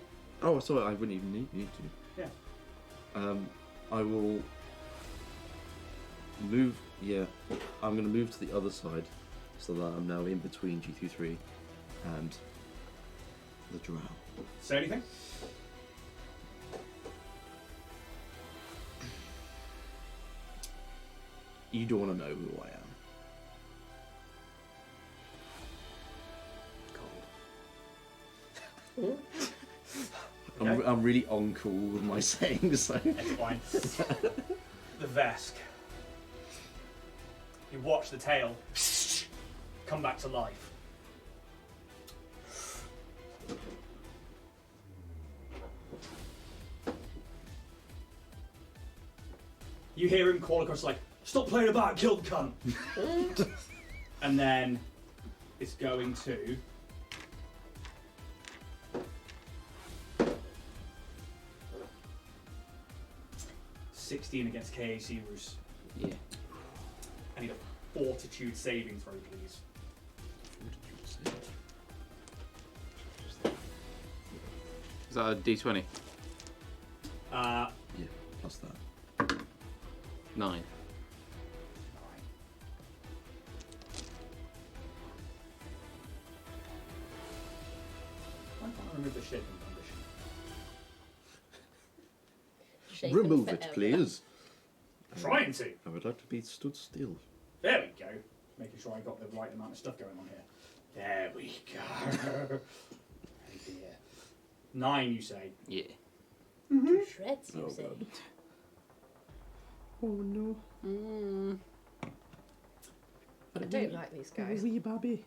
Oh, I thought I wouldn't even need to. Yeah. I will move. Yeah, I'm going to move to the other side, so that I'm now in between G23 and the drow. Say anything? You don't want to know who I am. I'm really on cool with my sayings. So. It's fine. The Vesk. You watch the tail come back to life. You hear him call across like, "Stop playing about, kill the cunt!" And then it's going to. (16) against KAC Roos. Yeah. I need a fortitude saving throw, please. Is that a D20? Uh, Yeah, plus that. 9. Why can't I remove the shape and shaken Remove forever. it, please. Trying to. I would like to be stood still. There we go. Making sure I got the right amount of stuff going on here. There we go. Oh dear. 9, you say? Yeah. Shreds, you Oh, say. God. Oh no. I don't like these guys. Wee babby.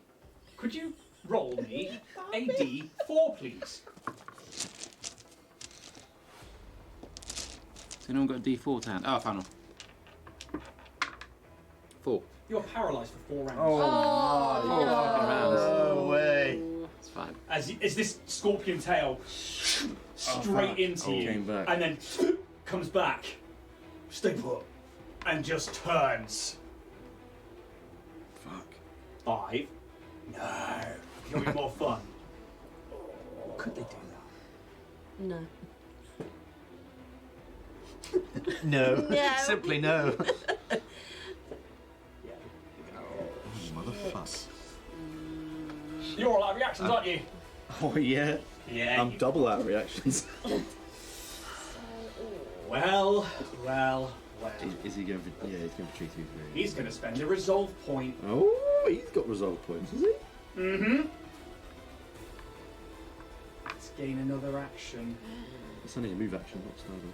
Could you roll me a D4, please? Has anyone got a D4 to hand? Oh, I found one. 4. You're paralysed for 4 rounds. Oh, Four fucking rounds. No way. It's fine. As this scorpion tail straight into you, Came back. and then comes back, stay put, and just turns. Fuck. 5. No. It'll be more fun. Could they do that? No. No. No. Simply no. Yeah. Motherfucker. You're all out of reactions, aren't you? Oh, yeah. Yeah. I'm double out of reactions. Well. Is he going to... Yeah, he's going to treat you very... He's going to spend a resolve point. Oh, he's got resolve points, has he? Mm-hmm. Let's gain another action. It's only a move action, not standard.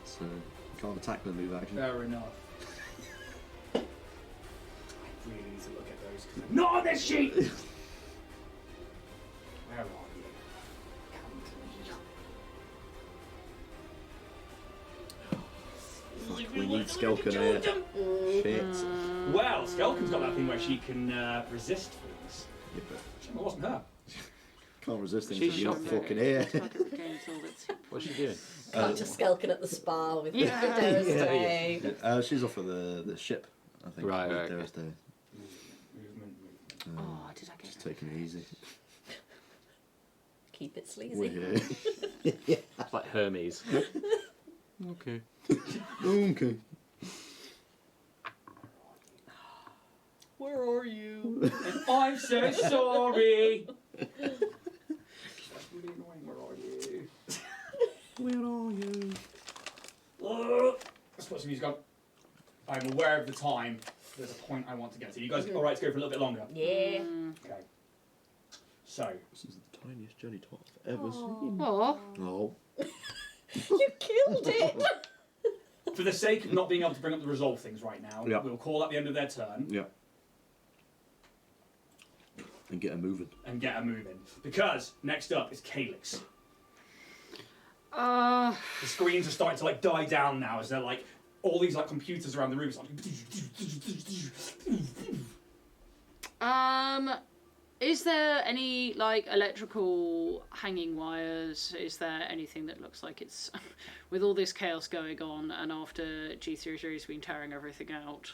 So, you can't attack with a move action. Fair enough. I really need to look at those because they're not on this sheet! Where are you? Fuck, we need Skelkin here. Shit. Well, Skelkin's got that thing where she can resist things. Yeah, but It wasn't her. can't resist things She's if you're not shot fucking here. What's she doing? Can't just skelkin at the spa with Yeah. Doris Yeah, Day. she's off of the ship, I think. Right, with right, Doris Day. Movement. Oh, did I get Just taking it easy. Keep it We're sleazy. here. It's like Hermes. Okay. Okay. Where are you? I'm so sorry! That's really annoying. Where are you? Where are you? Let's put some music on. I'm aware of the time. There's a point I want to get to. You guys alright to go for a little bit longer? Yeah. Okay. So, This is the tiniest jelly tot I've ever seen. Oh, Oh. You killed it! for the sake of not being able to bring up the resolve things right now, Yeah. we'll call at the end of their turn Yeah. And get her moving. and get a move in. Because next up is Calyx. uh, The screens are starting to like die down now as they're like all these like computers around the room. It's like is there any like electrical hanging wires? Is there anything that looks like it's with all this chaos going on and after G33's been tearing everything out?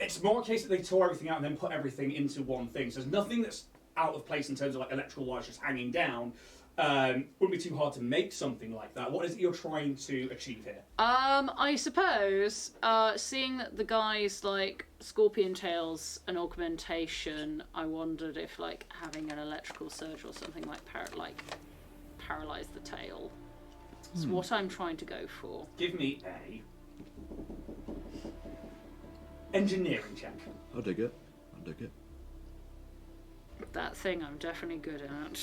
It's more a case that they tore everything out and then put everything into one thing. So there's nothing that's out of place in terms of like electrical wires just hanging down. Wouldn't be too hard to make something like that. What is it you're trying to achieve here? I suppose, seeing that the guy's like scorpion tails and augmentation, I wondered if like having an electrical surge or something like paralyze the tail. It's what I'm trying to go for. Give me a engineering check. I'll dig it. I'll dig it. That thing I'm definitely good at.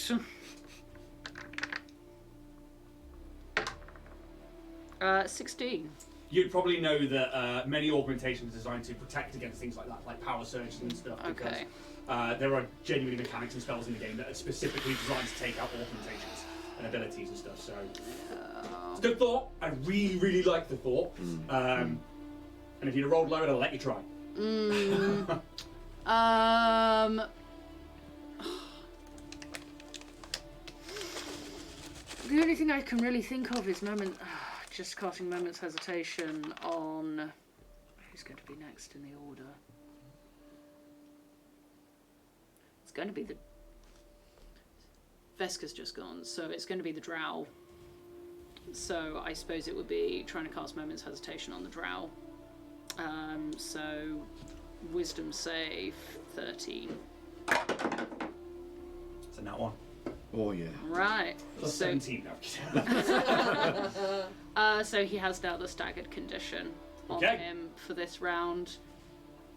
16. You'd probably know that many augmentations are designed to protect against things like that, like power surges and stuff. Because, Okay. there are genuinely mechanics and spells in the game that are specifically designed to take out augmentations and abilities and stuff. So it's a good thought. I really, really like the thought. And if you'd have rolled lower, I'll let you try. The only thing I can really think of is just casting Moment's Hesitation on who's going to be next in the order. It's going to be the Veska's just gone, so it's going to be the Drow. So I suppose it would be trying to cast Moment's Hesitation on the Drow. So Wisdom save 13. So now one. Oh yeah. Right. Plus So, 17 now. so he has now the staggered condition on Okay. him for this round.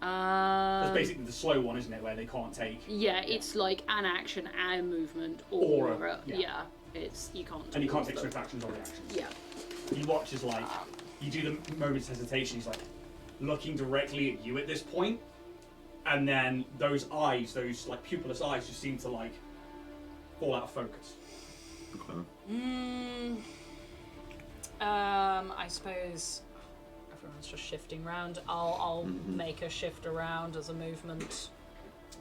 That's basically the slow one, isn't it, where they can't take... Yeah, it's like an action and movement, or Or yeah. It's you can't. And you can't do take both. swift actions or reactions. Yeah. You watch as, like, you do the moment's hesitation, he's, like, looking directly at you at this point, and then those eyes, those, like, pupilless eyes just seem to, like, fall out of focus. I suppose everyone's just shifting round. I'll make a shift around as a movement.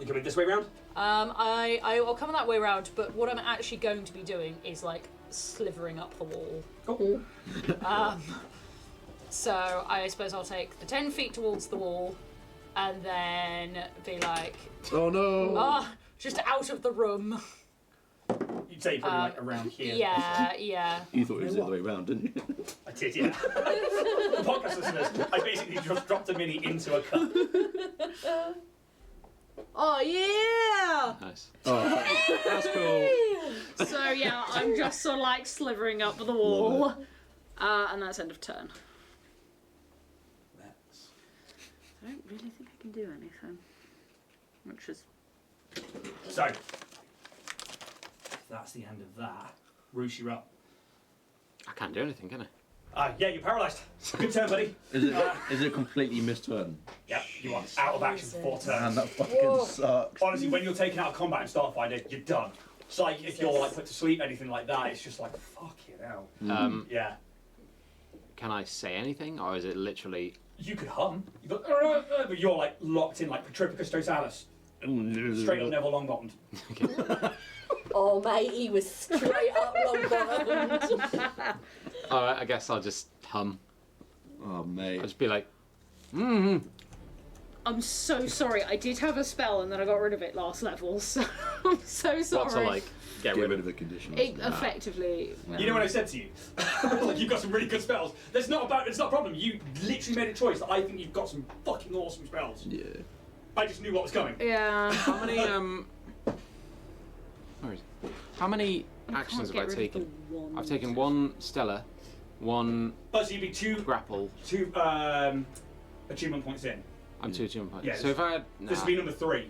You coming this way round? I'll come that way round, but what I'm actually going to be doing is like slithering up the wall. Cool. So I suppose I'll take the 10 feet towards the wall, and then be like, Oh no! just out of the room. You'd say probably, like, around here. Yeah. You thought it was the other way around, didn't you? I did, yeah. Podcast listeners, I basically just dropped a mini into a cup. Oh yeah! Nice. Oh, that's cool. So yeah, I'm just sort of like slithering up the wall, and that's end of turn. I don't really think I can do anything, which is So, that's the end of that. Roosh, you're up. I can't do anything, can I? Yeah, you're paralysed. Good turn, buddy. Is it a completely missed turn? Yep, you are out of action for 4 turns. Man, that fucking sucks. Honestly, when you're taken out of combat in Starfinder, you're done. It's like if you're like put to sleep, anything like that, it's just like, fuck it out. Yeah. Can I say anything, or is it literally? You could hum. You go, but you're like locked in like Patripicus totalis. Straight up Neville Longbottomed. Oh, mate, he was straight up long bottomed. All right, I guess I'll just hum. Oh mate. I'll just be like, I'm so sorry. I did have a spell and then I got rid of it last level, so I'm so sorry. what to like get rid of the conditions. Effectively. You know what I said to you? Like, you've got some really good spells. It's not a problem. You literally made a choice that I think you've got some fucking awesome spells. Yeah. I just knew what was coming. Yeah. How many where is it? How many actions have I taken? I've taken 1 stellar, 1 Oh, so you'd be two grapple. achievement points in. I'm 2 achievement points. Yeah, So if I had, This would be number 3.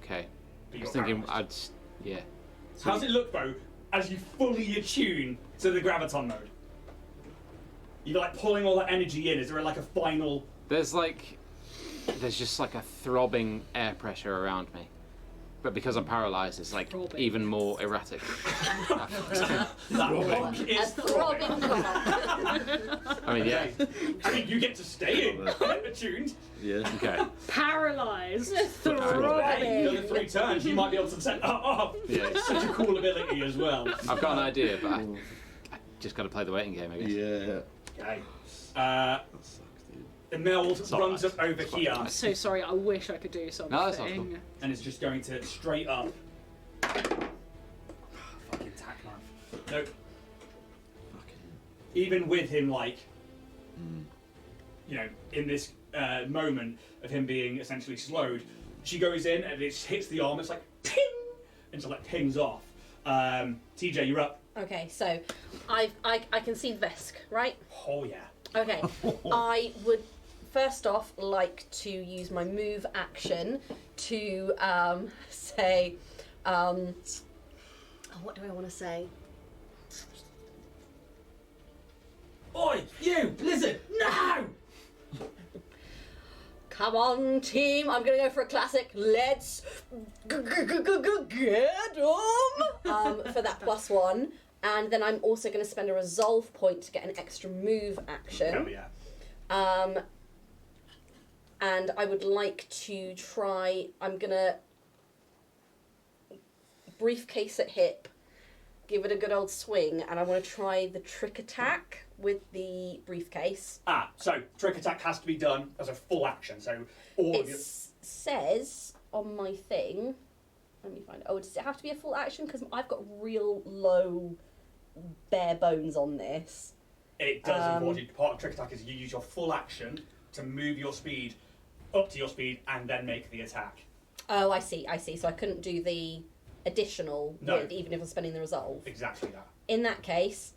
okay. But I you're was thinking paralysed. yeah. How's it look though, as you fully attune to the graviton mode? You're like pulling all that energy in. Is there like a final? There's just like a throbbing air pressure around me. But because I'm paralysed, it's like Throbbing. even more erratic. That rock A is throbbing cock. I mean, yeah. I mean, you get to stay in attuned. Yeah. Okay. Paralyzed. Hey, Throbbing. another 3 turns, you might be able to set that up. Yeah. It's such a cool ability as well. I've got an idea, but I just got to play the waiting game, I guess. Yeah. Okay. That sucks, dude. The meld not runs nice. up over It's not here, nice. So sorry. I wish I could do something. No, that's not cool. and it's just going to straight up. Fucking tack knife. Nope. Fucking. Even with him, like, you know, in this moment of him being essentially slowed, she goes in and it hits the arm. It's like ping, and so like pings off. TJ, you're up. Okay, so I can see Vesk, right? Oh yeah. Okay, I would first off like to use my move action to say, what do I want to say? Oi, you lizard! No! Come on, team! I'm gonna go for a classic. Let's get 'em for that +1, and then I'm also gonna spend a resolve point to get an extra move action. Hell yeah. And I would like to try. I'm gonna briefcase at hip, give it a good old swing, and I want to try the trick attack with the briefcase. So trick attack has to be done as a full action. So all It of your... says on my thing. Let me find. Oh, does it have to be a full action? Because I've got real low bare bones on this. It does, unfortunately. Part of trick attack is you use your full action to move your speed up to your speed and then make the attack. Oh, I see. So I couldn't do the additional No. with, even if I'm spending the resolve. Exactly that. In that case,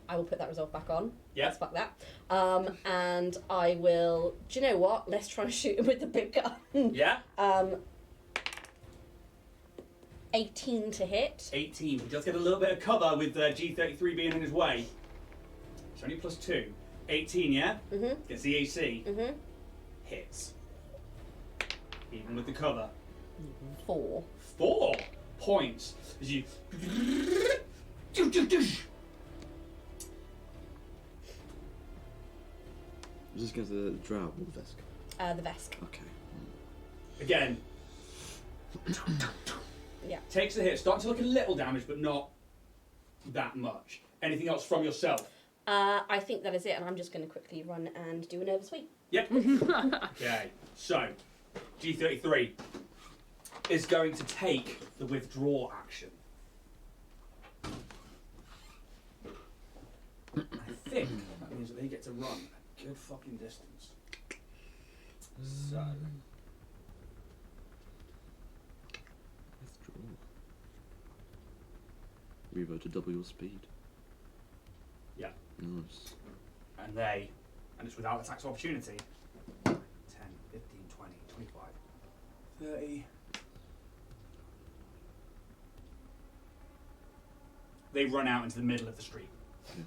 I will put that resolve back on. Yeah. Let's fuck that. And I will. Do you know what? Let's try and shoot him with the big gun. Yeah. 18 to hit. 18. He does get a little bit of cover with G33 being in his way. It's only +2. 18, yeah? Mhm. Gets the AC. Mhm. Hits. Even with the cover. 4. 4 points. As you... Is this against the drow or the Vesk? The Vesk. Okay. Again. Yeah. Takes a hit. Starting to look a little damage, but not that much. Anything else from yourself? I think that is it, and I'm just going to quickly run and do an oversweep. Yep. Okay. So, G33 is going to take the withdraw action. I think that means that they get to run a good fucking distance. So, Withdraw. Revo to double your speed. yeah. Nice. And it's without attacks of opportunity. 10, 15, 20, 25, 30. They run out into the middle of the street. Yeah.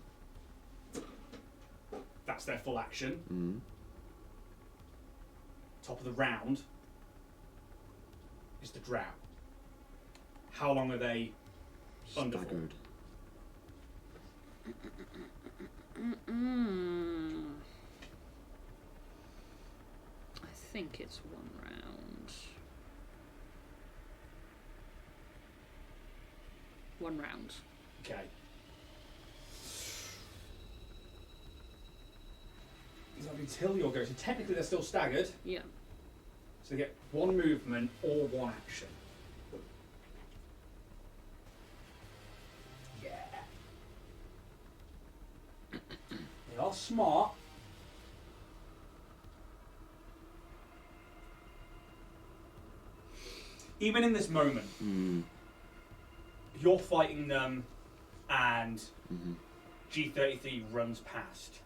That's their full action. Mm. Top of the round is the drow. How long are they under for? Staggered. I think it's 1 round. 1 round. Okay. That'll be till your go. So technically they're still staggered. Yeah. So they get 1 movement or 1 action. Yeah. They are smart. Even in this moment, you're fighting them and G33 runs past.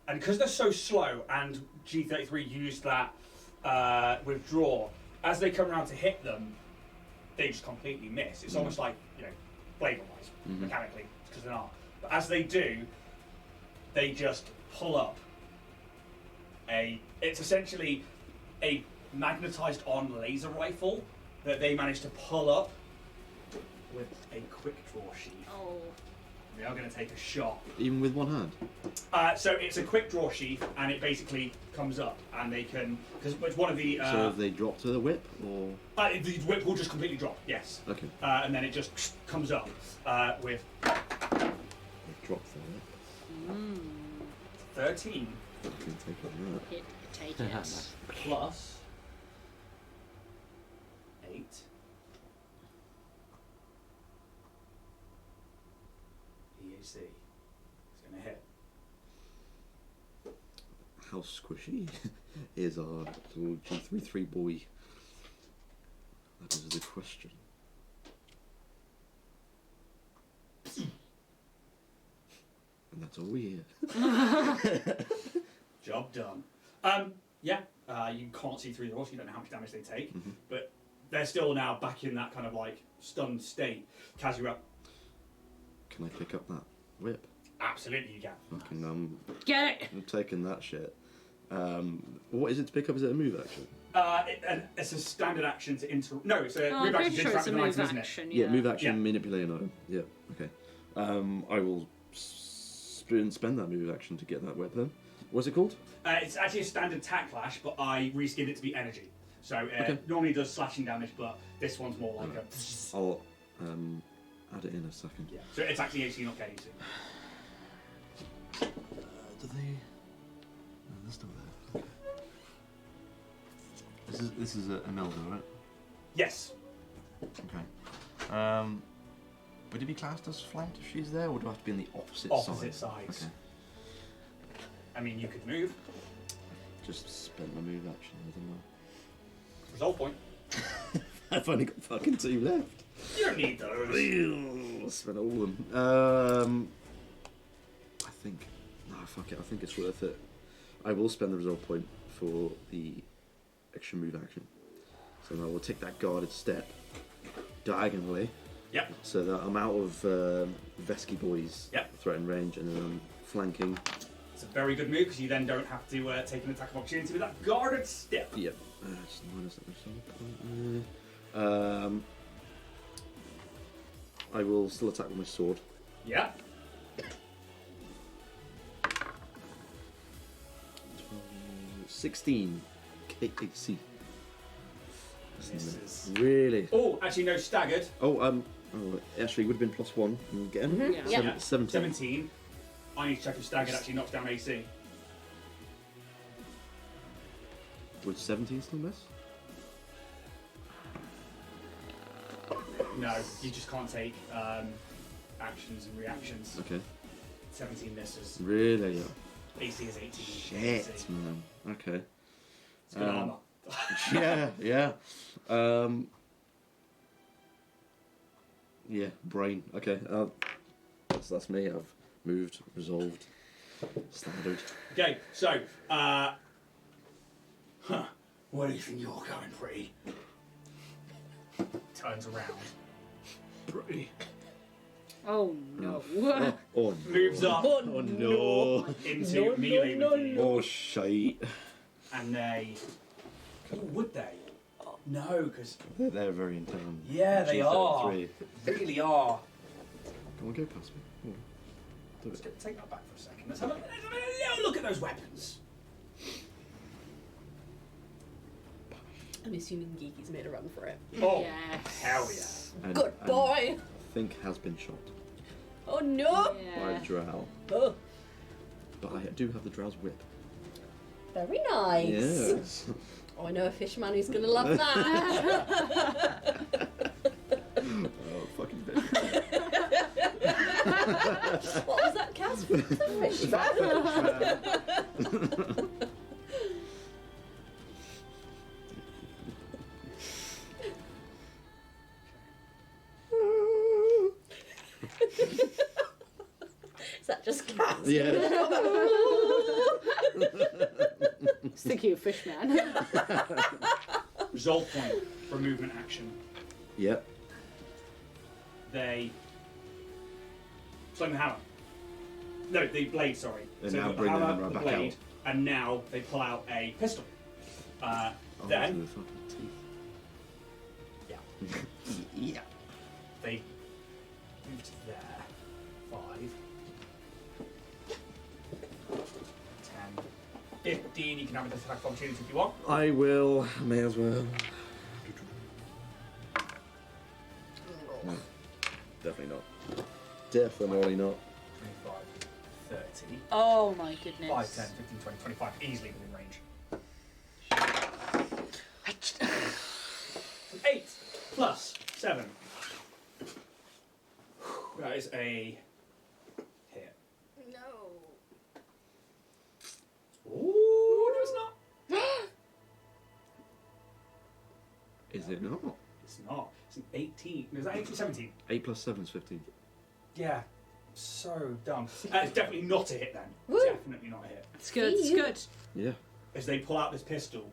And because they're so slow and G33 used that withdraw, as they come around to hit them, they just completely miss. It's almost like, flavor-wise, mechanically, because they're not. But as they do, they just pull up it's essentially a magnetized on laser rifle that they manage to pull up with a quick draw sheath. Oh. They are going to take a shot. Even with one hand? So it's a quick draw sheath, and it basically comes up, and they can, because it's one of the. So have they dropped to the whip, or? The whip will just completely drop. Yes. Okay. And then it just comes up with They've dropped the whip. 13 Fucking take on that. Hit potatoes. plus 8. EAC. It's going to hit. How squishy is our little G33 boy? That is the question. And that's all we hear. Job done. Yeah, you can't see through the horse, you don't know how much damage they take, but they're still now back in that kind of like stunned state. Kaz, you're up. Can I pick up that whip? Absolutely you can. Fucking Get it! I'm taking that shit. What is it to pick up? Is it a move action? It's a standard action to No, it's a Oh, move I'm action pretty to sure interact it's a with an move item, isn't it? action. Yeah, move action, Yeah. manipulate an item. Yeah, okay. I will spend that move action to get that whip then. What's it called? It's actually a standard tack clash, but I reskinned it to be energy. So normally it does slashing damage, but this one's more like a... I'll add it in a second. Yeah. So it's actually AC, not KAC. Do they? No, they're still there. Okay. This is a Imelda, right? Yes. Okay. Would it be classed as flanked if she's there, or do I have to be on the opposite side? Opposite sides. Okay. I mean, you could move. Just spent my move action. I don't know. Resolve point. I've only got fucking 2 left. You don't need those. Spend all of them. I think. No, fuck it. I think it's worth it. I will spend the resolve point for the extra move action. So I will take that guarded step diagonally. Yep. So that I'm out of Vesky boys' threat and range, and then I'm flanking. It's a very good move because you then don't have to take an attack of opportunity with that guarded step. Yep. Just minus that resolve point there. I will still attack with my sword. Yeah. 16 KAC. Misses. Really? Oh, actually no, staggered. Actually, it would have been +1 again. Yeah. 17. 17. I need to check if staggered actually knocks down AC. Would 17 still miss? No, you just can't take actions and reactions. Okay. 17 misses. Really? AC is 18. Shit, man. Okay. It's good armor. Yeah. Yeah, brain. Okay. That's me. I've moved, resolved, standard. Okay, so, where do you think you're going, pretty? Turns around. Pretty. Oh no. Oh, no. Moves up Oh no. into melee with you. Oh shite. And they... Oh, would they? No, because... They're very intelligent. Yeah, they are. G33. Really are. Come on, go past me. Come on. Do Let's it. take that back for a second. Let's have a little look at those weapons. I'm assuming Geeky's made a run for it. Oh, Yes. hell yeah. And- Good and boy! I think has been shot Oh no! by Yeah. the drow. Oh, But I do have the drow's whip. very nice. Yes. Oh, I know a fishman who's gonna love that. Oh, fucking bitch. What was that, Cass? The fishman? Is that just Cass? Yeah. Just thinking of Fishman. Resolve point for a movement action. Yep. They sling the hammer. No, the blade, sorry. And so now the bring the hammer, hammer the back blade, out. and now they pull out a pistol. Oh, Then the fucking yeah, teeth. Yeah. they move to there. 5, 10, 15. You can have an attack of opportunity if you want. I will. May as well. No. Definitely not. Definitely not. 25, 30. Oh my goodness. 5, 10, 15, 20, 25, easily within range. 8 plus 7. That is a hit. No. Ooh, no, it's not. Is it not? It's not. It's an 18. No, is that 18? 17? 8 plus 7 is 15. Yeah. So dumb. It's definitely not a hit then. Woo. Definitely not a hit. It's good. It's good. Yeah. As they pull out this pistol,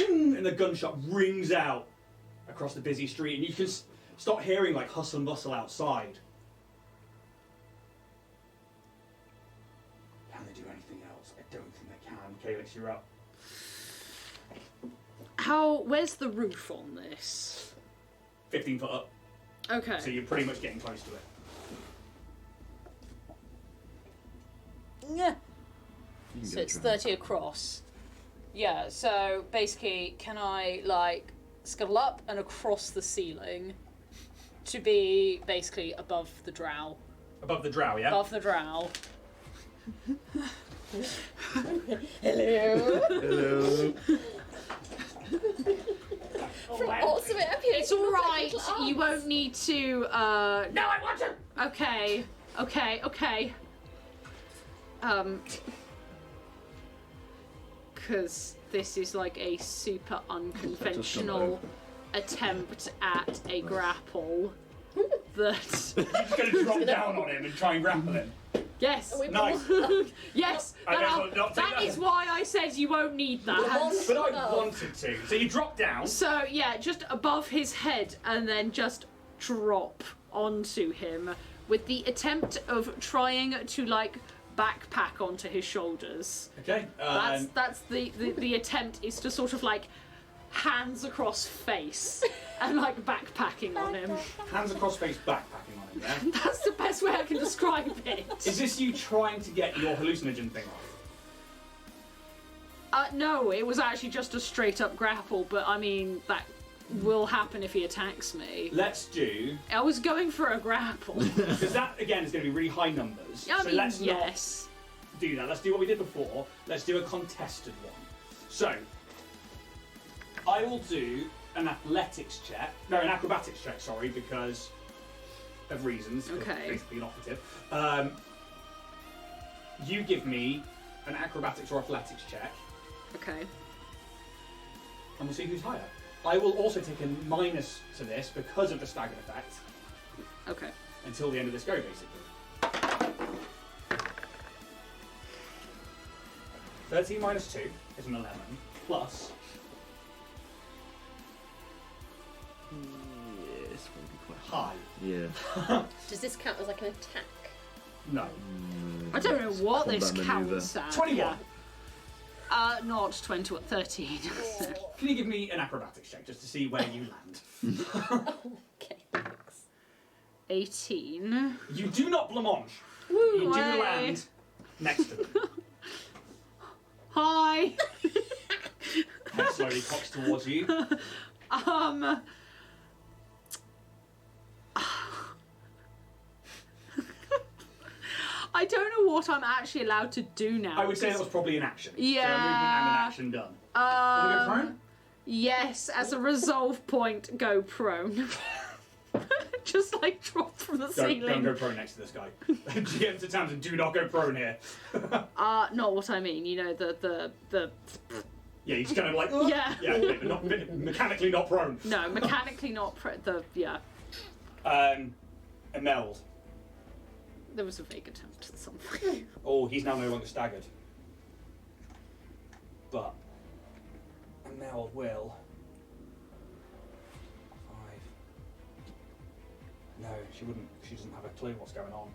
and the gunshot rings out across the busy street, and you can start hearing like hustle and bustle outside. Can they do anything else? I don't think they can. Calyx, you're up. Where's the roof on this? 15 foot up. Okay. So you're pretty much getting close to it. Yeah. You can So go it's try. 30 across. Yeah, so basically, can I, like, scuttle up and across the ceiling to be basically above the drow? Above the drow, yeah? Above the drow. Hello. Hello. From awesome it appears It's alright, you won't need to, No, I want to! Okay. Because this is like a super unconventional attempt at a grapple. that. You're just going to drop down on him and try and grapple him. Yes. We Nice. Yes. I guess I'll not take That that is then. why I said you won't need that. But I wanted to. So you drop down. So yeah, just above his head, and then just drop onto him with the attempt of trying to like backpack onto his shoulders. Okay. That's the attempt is to sort of like hands across face and like backpacking on him. Hands across face, backpacking on him, yeah? That's the best way I can describe it. Is this you trying to get your hallucinogen thing off? No, it was actually just a straight up grapple, but I mean that will happen if he attacks me. Let's do... I was going for a grapple. Because that, again, is going to be really high numbers. I so mean, let's yes. not do that. Let's do what we did before. Let's do a contested one. So, I will do an athletics check. No, an acrobatics check, sorry, because of reasons. Okay. Basically an operative. You give me an acrobatics or athletics check, Okay. and we'll see who's higher. I will also take a minus to this because of the staggered effect Okay. until the end of this go, basically. 13 minus 2 is an 11, plus Yeah, it's going to be quite high. Yeah. Does this count as like an attack? No. I don't know what this Combat maneuver. counts as. 21. Not 20, 13. Can you give me an acrobatics check just to see where you land? Okay, thanks. 18. You do not blancmange. Woo, You do way. land next to them. Hi. Head slowly cocks towards you. I don't know what I'm actually allowed to do now. I would say that was probably an action. Yeah. So a movement and an action done. Want to go prone? Yes, as a resolve point, go prone. Just like drop from the ceiling. Don't go prone next to this guy. GM to Tamsin, do not go prone here. Not what I mean. You know the. Yeah, he's kind of like... Yeah. Yeah, okay, but mechanically not prone. No, mechanically not yeah. Emeld. There was a vague attempt at something. Oh, he's now no longer staggered. But Emeld will... 5... No, she wouldn't. She doesn't have a clue what's going on.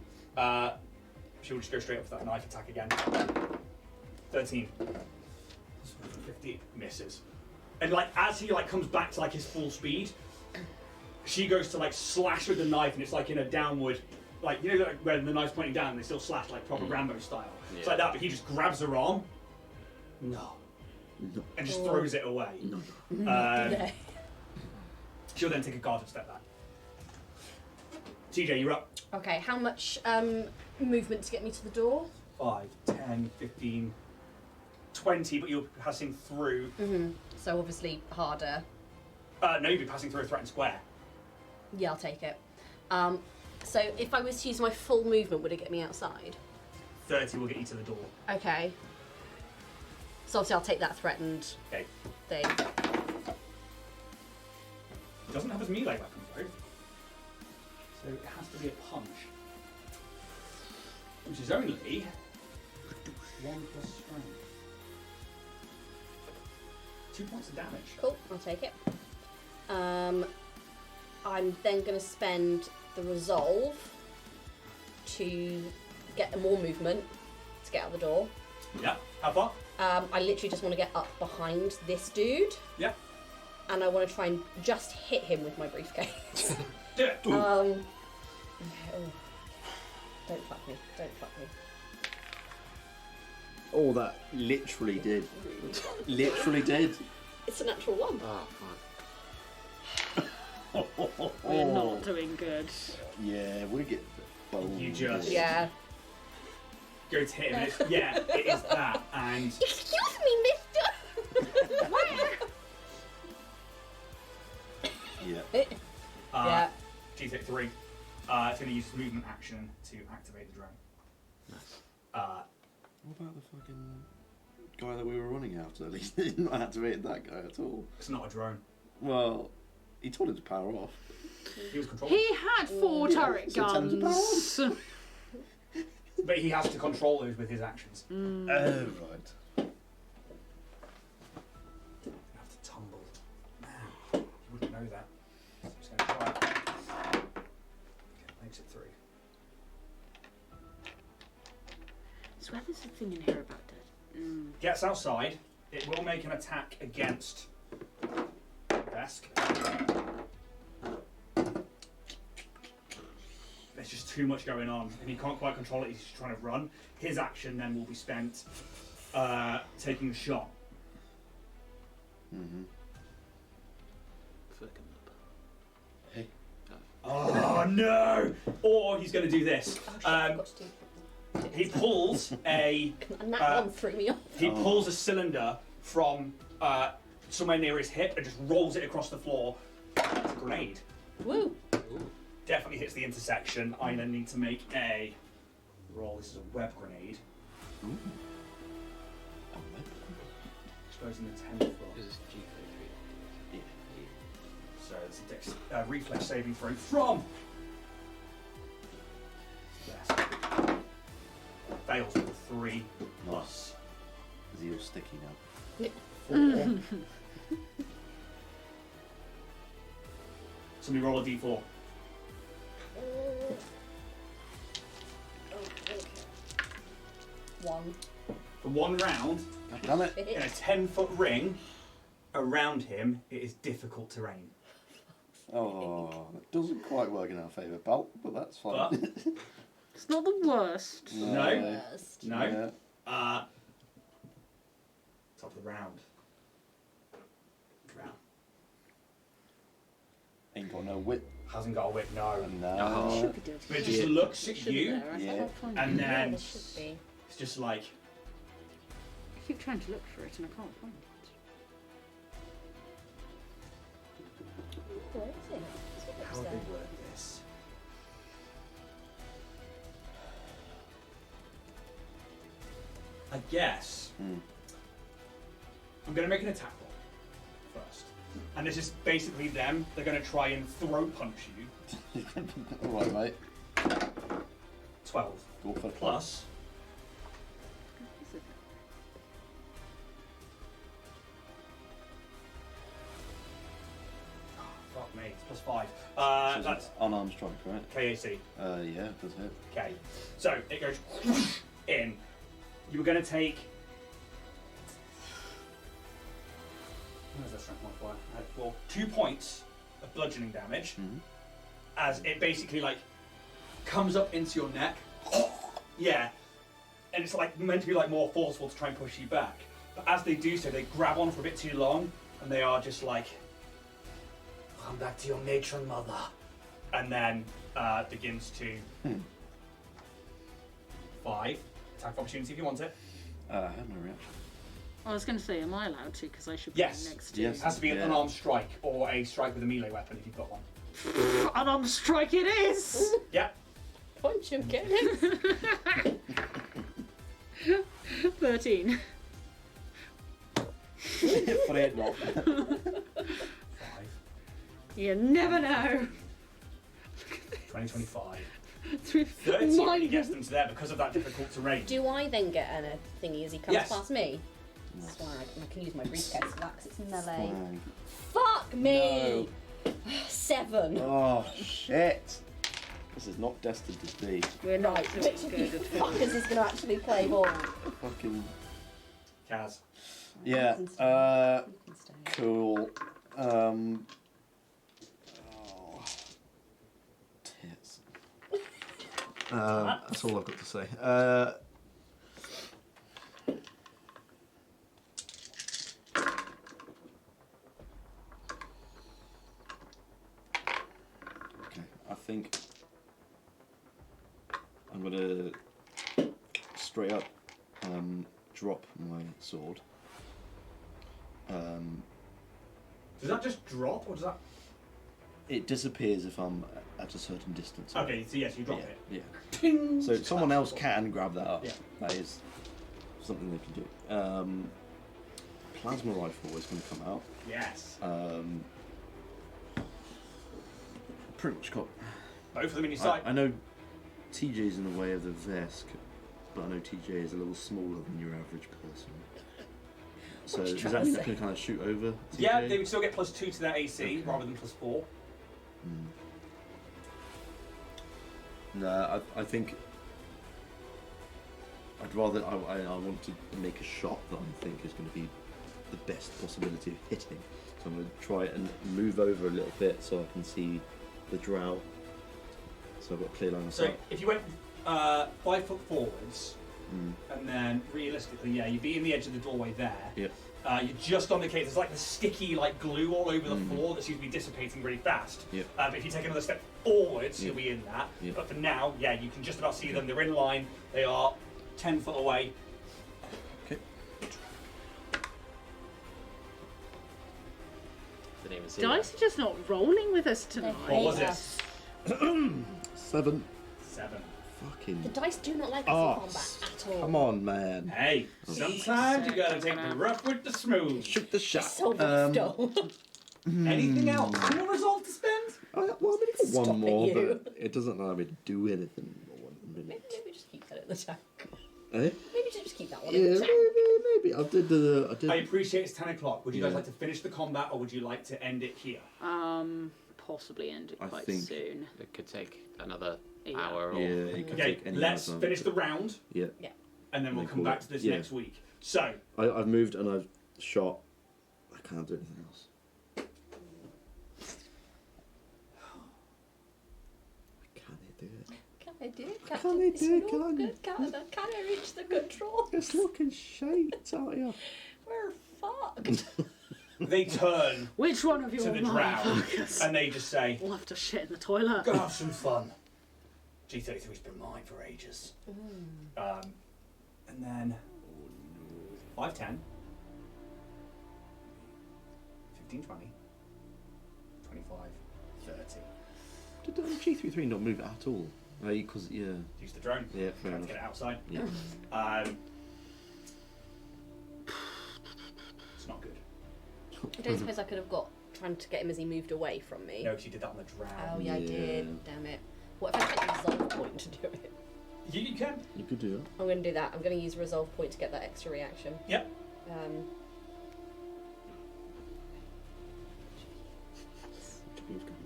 She will just go straight up for that knife attack again. 13. 50 misses. And like as he like comes back to like his full speed, she goes to like slash with the knife, and it's like in a downward, like you know like, where the knife's pointing down and they still slash like proper Rambo style. It's like that, but he just grabs her arm. No. And just throws it away. Okay. She'll then take a guarded step back. TJ, you're up. Okay, how much movement to get me to the door? 5, 10, 15, 20, but you're passing through. So obviously harder. No, you'll be passing through a threatened square. Yeah, I'll take it. So if I was to use my full movement, would it get me outside? 30 will get you to the door. Okay. So obviously I'll take that threatened Okay. thing. It doesn't have his melee weapons though. So it has to be a punch. Which is only 1 plus strength. 2 points of damage. Cool, I'll take it. I'm then going to spend the resolve to get more movement to get out the door. Yeah. How far? I literally just want to get up behind this dude, Yeah. and I want to try and just hit him with my briefcase. Do it. Okay, oh. Don't fuck me. Don't fuck me. Oh, that literally did. Literally did. It's a natural 1. Oh, fuck. We're not doing good. Yeah, we get boned. You just- Yeah. Go to hit him. And it's, yeah, it is that. And Excuse me, mister! Yeah. Yeah. G-Tech 3. It's going to use movement action to activate the drone. Nice. What about the fucking guy that we were running after? At least they didn't activate that guy at all. It's not a drone. Well, he told him to power off. He was controlling. He had 4 turret so 10 to guns. But he has to control those with his actions. Oh, right. You have to tumble. Man, you wouldn't know that. Just going to try it. Okay, makes it 3. I swear there's a thing in here about that. Gets outside. It will make an attack against the desk. There's just too much going on, and he can't quite control it. He's just trying to run. His action then will be spent taking a shot. Mm-hmm. Fuck him up. Hey. Oh no! Or he's going to do this. Oh shit, I've got to do. He pulls a And that one threw me off. he pulls a cylinder from somewhere near his hip and just rolls it across the floor. It's a grenade. Woo! Definitely hits the intersection. I then need to make a roll. This is a web grenade. Ooh. Exposing the 10th floor. This is G33. Yeah. So it's a reflex saving throw from. Yes. Fails with a 3 plus Is he all sticky now? 4. Somebody roll a d4. One. For 1 round, God damn it. in a 10-foot ring around him, it is difficult terrain. Oh, it doesn't quite work in our favour, pal, but that's fine. But It's not the worst. No. First. no, Yeah. top of the round. Ain't got no wit. Hasn't got a whip, no. No. Should be doing But it something. just looks It at should be you, there. I Yeah. can't find and it. Yeah, then there should be. it's just like, I keep trying to look for it and I can't find it. Where is it? It's all how would upstairs. they word this? I guess Hmm. I'm going to make an attack roll first. And this is basically them. They're going to try and throat punch you. Alright, mate. 12 Go for it. plus. Is it? Fuck me, it's plus 5. So it's That's unarmed strike, right? KAC. Yeah, does hit. Okay. So it goes in. You were going to take. Where's that strength modifier? I had 4. 2 points of bludgeoning damage Mhm. as it basically like comes up into your neck. Yeah. And it's like meant to be like more forceful to try and push you back. But as they do so, they grab on for a bit too long and they are just like, come back to your matron mother. And then begins to 5. Attack opportunity if you want it. I have no reaction. I was going to say, am I allowed to? Because I should be Yes. next to Yes. It has to be an Yeah. unarmed strike or a strike with a melee weapon if you've got one. Unarmed strike it is! Yeah. Punch him, get him. 13. Fred not. 5. You never know. 20, 25. 30 30 already gets them to there because of that difficult terrain. Do I then get a thingy as he comes Yes. past me? Swag. And I can use my briefcase for that because it's melee. Flag. Fuck me! 7. Oh, shit. This is not destined to be. We're not Right, doing which of you good at all. fuckers is going to actually play ball? Fucking. Kaz. Yeah, You can stay. cool. Oh. Tits. That's all I've got to say. Okay, I think I'm gonna straight up drop my sword. Does that just drop or does that. It disappears if I'm at a certain distance. Okay, so yes, you drop Yeah, it. yeah. Ping! So someone else can grab that up. Yeah. That is something they can do. Plasma rifle is going to come out. Yes. pretty much got. Both of them in your sight. I know TJ's in the way of the Vesk, but I know TJ is a little smaller than your average person. So What you is trying that to you say? can kind of shoot over? TJ? Yeah, they would still get +2 to their AC Okay. rather than +4. No, I think I'd rather I want to make a shot that I think is going to be the best possibility of hitting. So I'm going to try and move over a little bit so I can see the drow. So I've got a clear line of So sight. if you went 5 foot forwards, and then realistically, yeah, you'd be in the edge of the doorway there. Yep. You're just on the case. There's like the sticky like glue all over the floor that seems to be dissipating really fast. Yep. But if you take another step forwards, Yep. you'll be in that. Yep. But for now, yeah, you can just about see them. They're in line. They are 10 foot away. Okay. Didn't even see Dice are just not rolling with us tonight. What was it? us. 7. 7. Fucking. The dice do not like us Oh, in combat at all. come on, man. Hey, sometimes you gotta take the rough with the smooth. Shoot the shot. So rough, though. Anything else? Any more resolve to spend? Well, I've only got Stop one it, more, you. but it doesn't allow me to do anything more in a minute. Maybe just keep that in the tank. Eh? Maybe just keep that one Yeah, in the tank. maybe. I did. I appreciate it's 10 o'clock. Would you guys Yeah. like to finish the combat or would you like to end it here? Possibly end it I quite think- soon. It could take another Yeah. hour or... Yeah, it could Okay, take any let's amount of finish the time. round Yeah. and then we'll Make come all back that- to this yeah. next week. So, I've moved and I've shot. I can't do anything else. Can I do it? Can I do it? Can I Captain? do It's it? not Can I? good, Canada. Can I reach the control? It's looking shite, aren't you? We're fucked. they turn Which one of you to are the drow motherfuckers? and they just say, We'll have to shit in the toilet. go have some fun. G33's been mine for ages. And then 5, 10, 15, 20, 25, 30. Did G33 not move at all? Because, yeah. Use the drone. Yeah, fair Try to enough. get it outside. Yeah. It's not good. I don't suppose I could have got trying to get him as he moved away from me. No, because you did that on the drow. Oh yeah, I Yeah. did. Damn it. What if I take resolve point to do it? You can. You could do that. I'm going to do that. I'm going to use resolve point to get that extra reaction. Yep.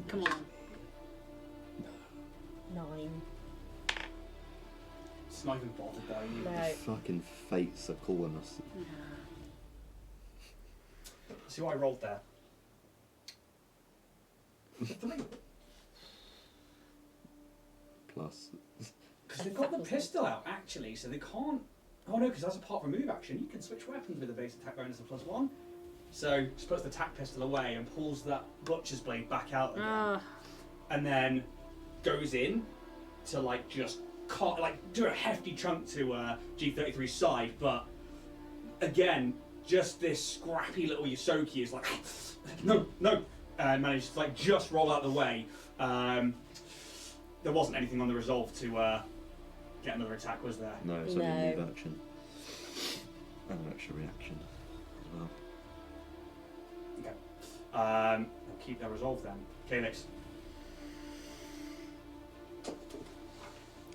Come on. 9. It's not even bothered by you. No. Fucking fates are calling us. See what I rolled there? 3. Plus. Because they've got the pistol out, actually, so they can't... Oh no, because that's a part of a move action. You can switch weapons with a base attack bonus of +1. So, just puts the tack pistol away and pulls that butcher's blade back out again. And then goes in to, like, just cut, like, do a hefty chunk to G33's side, but again, just this scrappy little Yosoki is like, no, and managed to, like, just roll out of the way. There wasn't anything on the resolve to get another attack, was there? No, it's only a No. move action. And an extra reaction as well. Okay. I'll keep that resolve then. Calyx.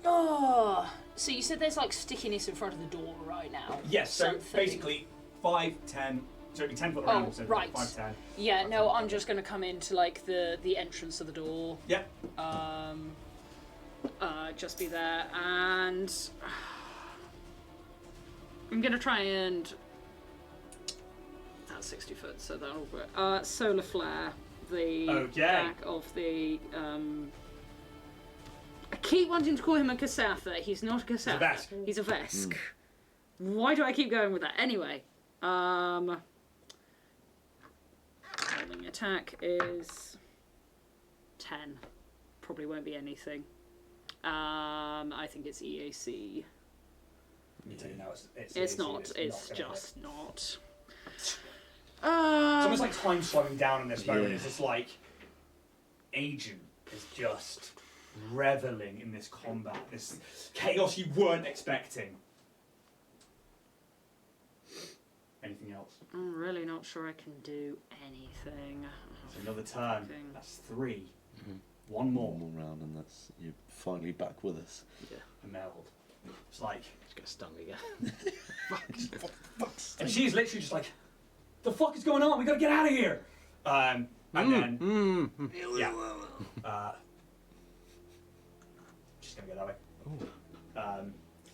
Oh, so you said there's like stickiness in front of the door right now. Yes, so Something. basically 5, 10, so it'd be 10 foot Oh, around, so right. 5, 10. Yeah, no, I'm just gonna come into like the entrance of the door. Yep. Just be there, and I'm gonna try and that's 60 foot, so that'll work. Solar flare, the Okay. back of the. I keep wanting to call him a Kasatha. He's not a Kasatha. Vesk. He's a Vesk. Why do I keep going with that? Anyway, rolling attack is 10. Probably won't be anything. I think it's EAC. You tell you now, It's not. It's It's not gonna just not. It's almost like time slowing down in this moment. Yeah. It's just like Agent is just reveling in this combat, this chaos you weren't expecting. Anything else? I'm really not sure I can do anything. It's another turn. Thing. That's 3. One more. One more round, and that's you're finally back with us. Yeah. And Meld. It's like, Just get stung again. and she's literally just like, the fuck is going on? We gotta get out of here. And then, yeah. Just gonna go that way. Oh,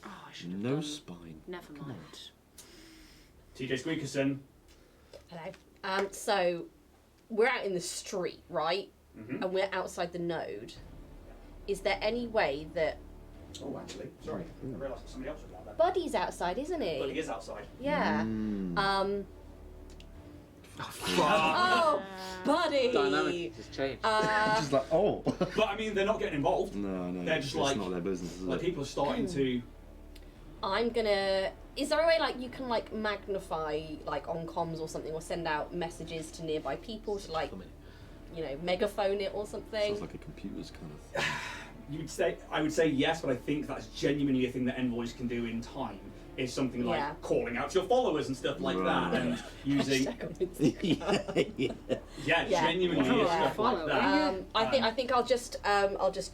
I should have No done. spine. Never Come mind. TJ Squeakerson. Hello. So we're out in the street, right? Mm-hmm. And we're outside the node. Is there any way that Oh, actually, sorry. I realised that somebody else was out there. Buddy's outside, isn't he? But he is outside. Yeah. Mm. Oh, Buddy. Dynamic has changed. Just like, oh. But I mean, they're not getting involved. No, They're just it's like- not their business, is Like it? people are starting to. I'm gonna. Is there a way like you can like magnify like on comms or something, or send out messages to nearby people to like, you know, megaphone it or something? Sounds like a computer's kind of. I would say yes, but I think that's genuinely a thing that envoys can do in time. Is something like Yeah. calling out to your followers and stuff like Right. that, and using Yeah. genuinely Yeah. stuff like that. I think I'll just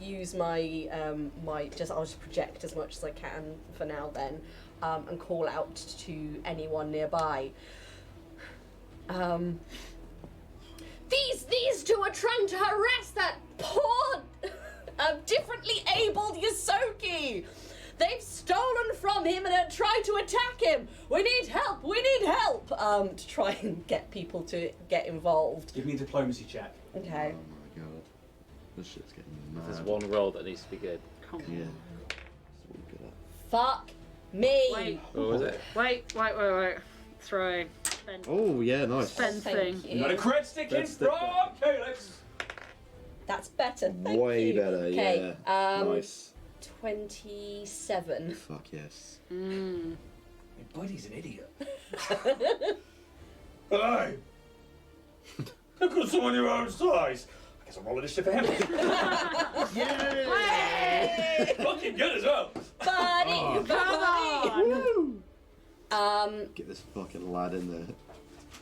use my I'll just project as much as I can for now then, and call out to anyone nearby. These two are trying to harass that poor, differently abled Yosoki. They've stolen from him and are trying to attack him. We need help. We need help. To try and get people to get involved. Give me a diplomacy check. Okay. Oh my god. This shit's getting mad. There's one roll that needs to be good. Come on. Yeah. That's what we got. Fuck me. Wait, What was it? wait. Throw. Spend. Oh yeah, nice. Spend thing. Thank You got a you. crit stick in Red stick from Calyx. That's better. Thank Way you. better, Okay. yeah. Nice. 27. Fuck yes. Mm. My buddy's an idiot. Hey! Look at someone your own size. I guess I'm rolling this shit for him. Hey! Fucking good as well. Buddy! Come on. Get this fucking lad in there.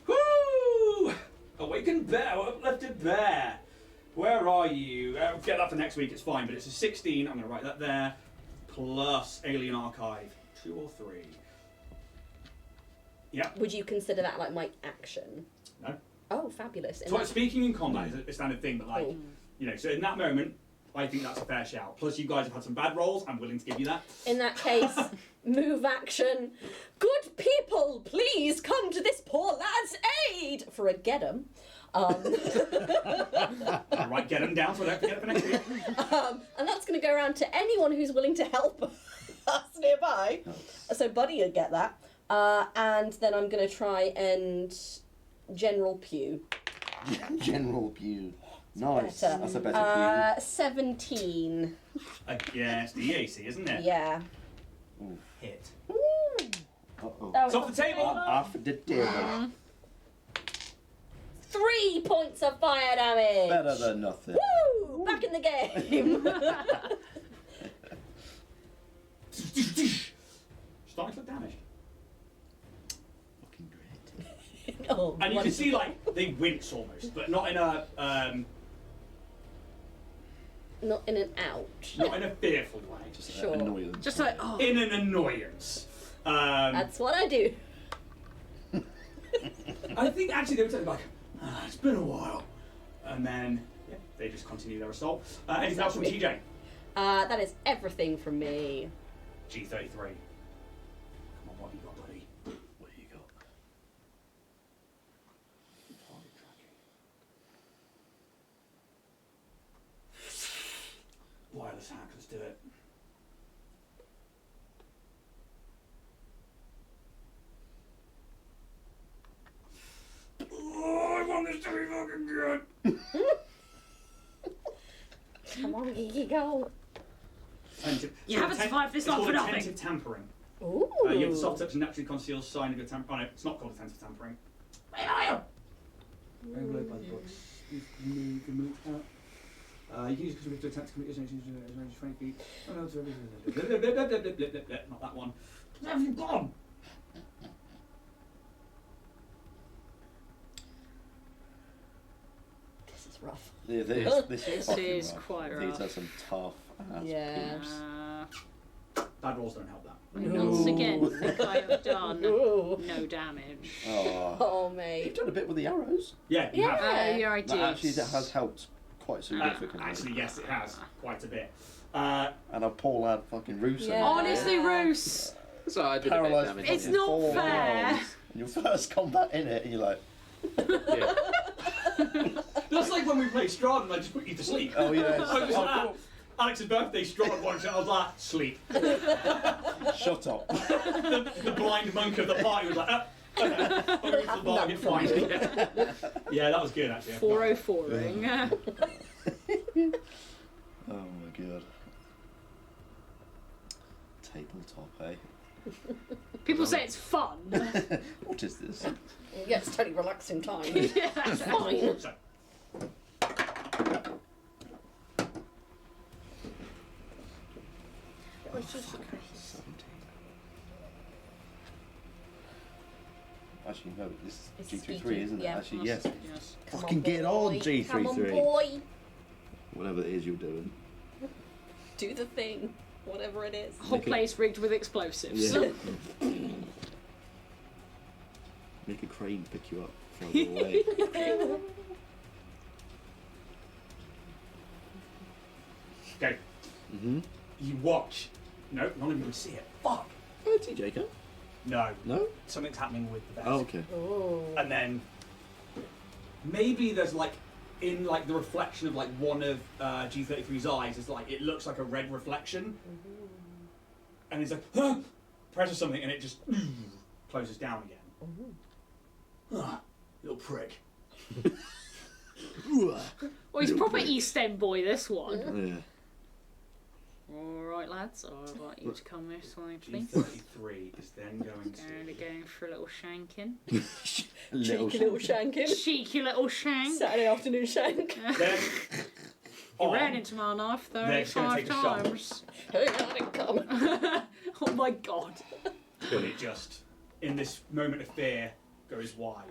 Woo! Awakened bear, uplifted bear. Where are you? Get that for next week, it's fine, but it's a 16. I'm going to write that there. Plus Alien Archive. 2 or 3. Yeah. Would you consider that like my action? No. Oh, fabulous. In So that- speaking in combat is a standard thing, but like, Cool. you know, so in that moment, I think that's a fair shout. Plus you guys have had some bad rolls, I'm willing to give you that. In that case, move action. Good people, please come to this poor lad's aid for a get 'em. Alright, get them down so I don't forget it for next week. And that's going to go around to anyone who's willing to help us nearby. So Buddy would get that. And then I'm going to try and General Pew. General Pew. Nice. better. That's a better 17. Yeah, it's the EAC, isn't it? Yeah. Hit. Pew. Uh-oh. It's off the table! Off the table. 3 points of fire damage. Better than nothing. Woo! Back in the game. Starting to look damaged. Fucking great. Oh, And you can wonderful. see, like, they wince almost, but not in a, Not in an ouch. not in a fearful way. Sure. Annoyance. Just like, oh. In an annoyance. That's what I do. I think actually they were saying like, it's been a while. And then, yeah, they just continue their assault. Anything else from TJ? That is everything from me. G33. Come on, what have you got, buddy? What do you got? Target tracking. Wireless hack, let's do it. Oh, I want this to be fucking good. Come on, Geeky, go. You haven't survived this it's long called for nothing. attentive tampering. Ooh. You have the soft touch and naturally conceals sign of your tampering. Oh no, it's not called attentive tampering. Where are you? Overlaid by the books. You can move out. You can use it to attempt to commit your range 20 feet. Oh no, it's not that one. Where have you gone? This is rough. Yeah, this This fucking is rough. quite These rough. are some tough ass Yeah. peeps. Bad rolls don't help that. Once again, I think I have done Ooh. no damage. Oh. Oh, You've mate. done a bit with the arrows. Yeah, you have. Yeah, I did. That actually that has helped quite significantly. Actually, yes, it has quite a bit. And a poor lad fucking Roos. Yeah. Honestly, Roos, So I did a bit of Paralysed damage. it's yeah. not 4 fair. rounds. And your first combat in it, and you're like, Yeah. That's like when we played Strahd and I just put you to sleep. oh yeah, I was like, cool. Alex's birthday, Strahd watched it, I was like, sleep. Shut up. The blind monk of the party was like, the bar, get fine. Yeah, that was good actually. 404ing. Oh my god. Tabletop, eh? People say it's fun. What is this? Yeah, it's totally relaxing time. Yeah, it's fine. So, Actually, no, this It's is G33, speaking, isn't it? yeah. Actually, yes. Yes. Come Fucking get on, boy. G33. Come on, boy. Whatever it is you're doing. Do the thing. Whatever it is. Whole Make it- place rigged with explosives. Yeah. Make a crane pick you up further away. okay, Mm-hmm. you watch. No, none of you can see it. Fuck. Oh, TJ, go. No, No? something's happening with the vest. Oh, okay. Oh. And then maybe there's like in like the reflection of like one of G33's eyes is like it looks like a red reflection, and he's like presses something and it just closes down again. Ah, little prick. Well, he's proper East End boy, this one. Yeah. Alright, lads, I'd like you to come this way, please. G33 is then going And to. going for a little shanking. Little Cheeky little shanking. Cheeky little shank. Saturday afternoon shank. Then He on, ran into my knife They're just gonna 35 take a shot. times. Hang on, it come. Oh my god. but it just in this moment of fear goes wide.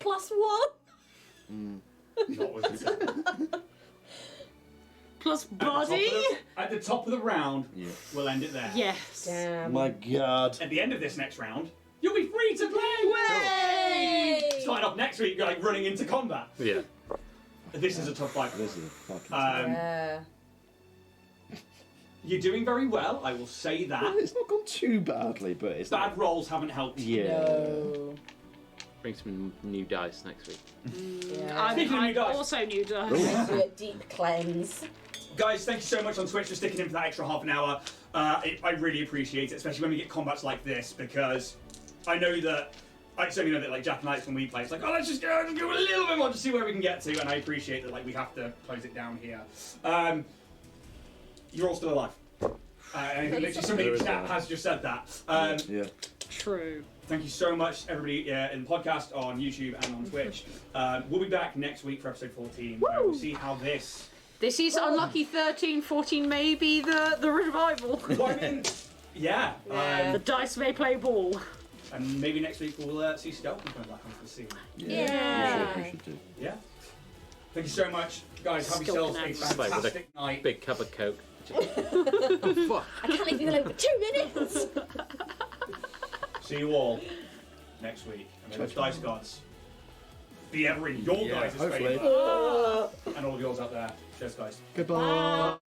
+1. Not with the seven. Plus At the top of body? the- At the top of the round, Yeah. we'll end it there. Yes. Damn. My god. At the end of this next round, you'll be free to play. Hey! Starting off next week, like running into combat. Yeah. This is a tough fight. This is a fucking. Yeah. You're doing very well, I will say that. It's not gone too badly, but it's Bad rolls haven't helped. Yeah. No. Bring some new dice next week. Yeah. Speaking of new dice. Also new dice. Do a deep cleanse. Guys, thank you so much on Twitch for sticking in for that extra half an hour. I really appreciate it, especially when we get combats like this, because I know that, I certainly know that like Jack and Alex when we play, it's like, oh, let's just go a little bit more to see where we can get to, and I appreciate that like we have to close it down here. You're all still alive. And literally somebody in chat has just said that. Yeah. True. Thank you so much, everybody in the podcast, on YouTube and on Twitch. We'll be back next week for episode 14, where we'll see how this... This is unlucky 13, 14, maybe the revival. Well, I mean, yeah. The dice may play ball. And maybe next week we'll see Stealth come back onto the scene. Yeah. We should do. Yeah? Thank you so much. Guys, have Skill yourselves a fanatics. Like with a fantastic night. big cup of Coke. Oh, fuck. I can't leave you alone for 2 minutes. See you all next week. And may those dice gods be ever in your guys' hopefully. favour. And all of yours out there. Cheers, guys. Goodbye.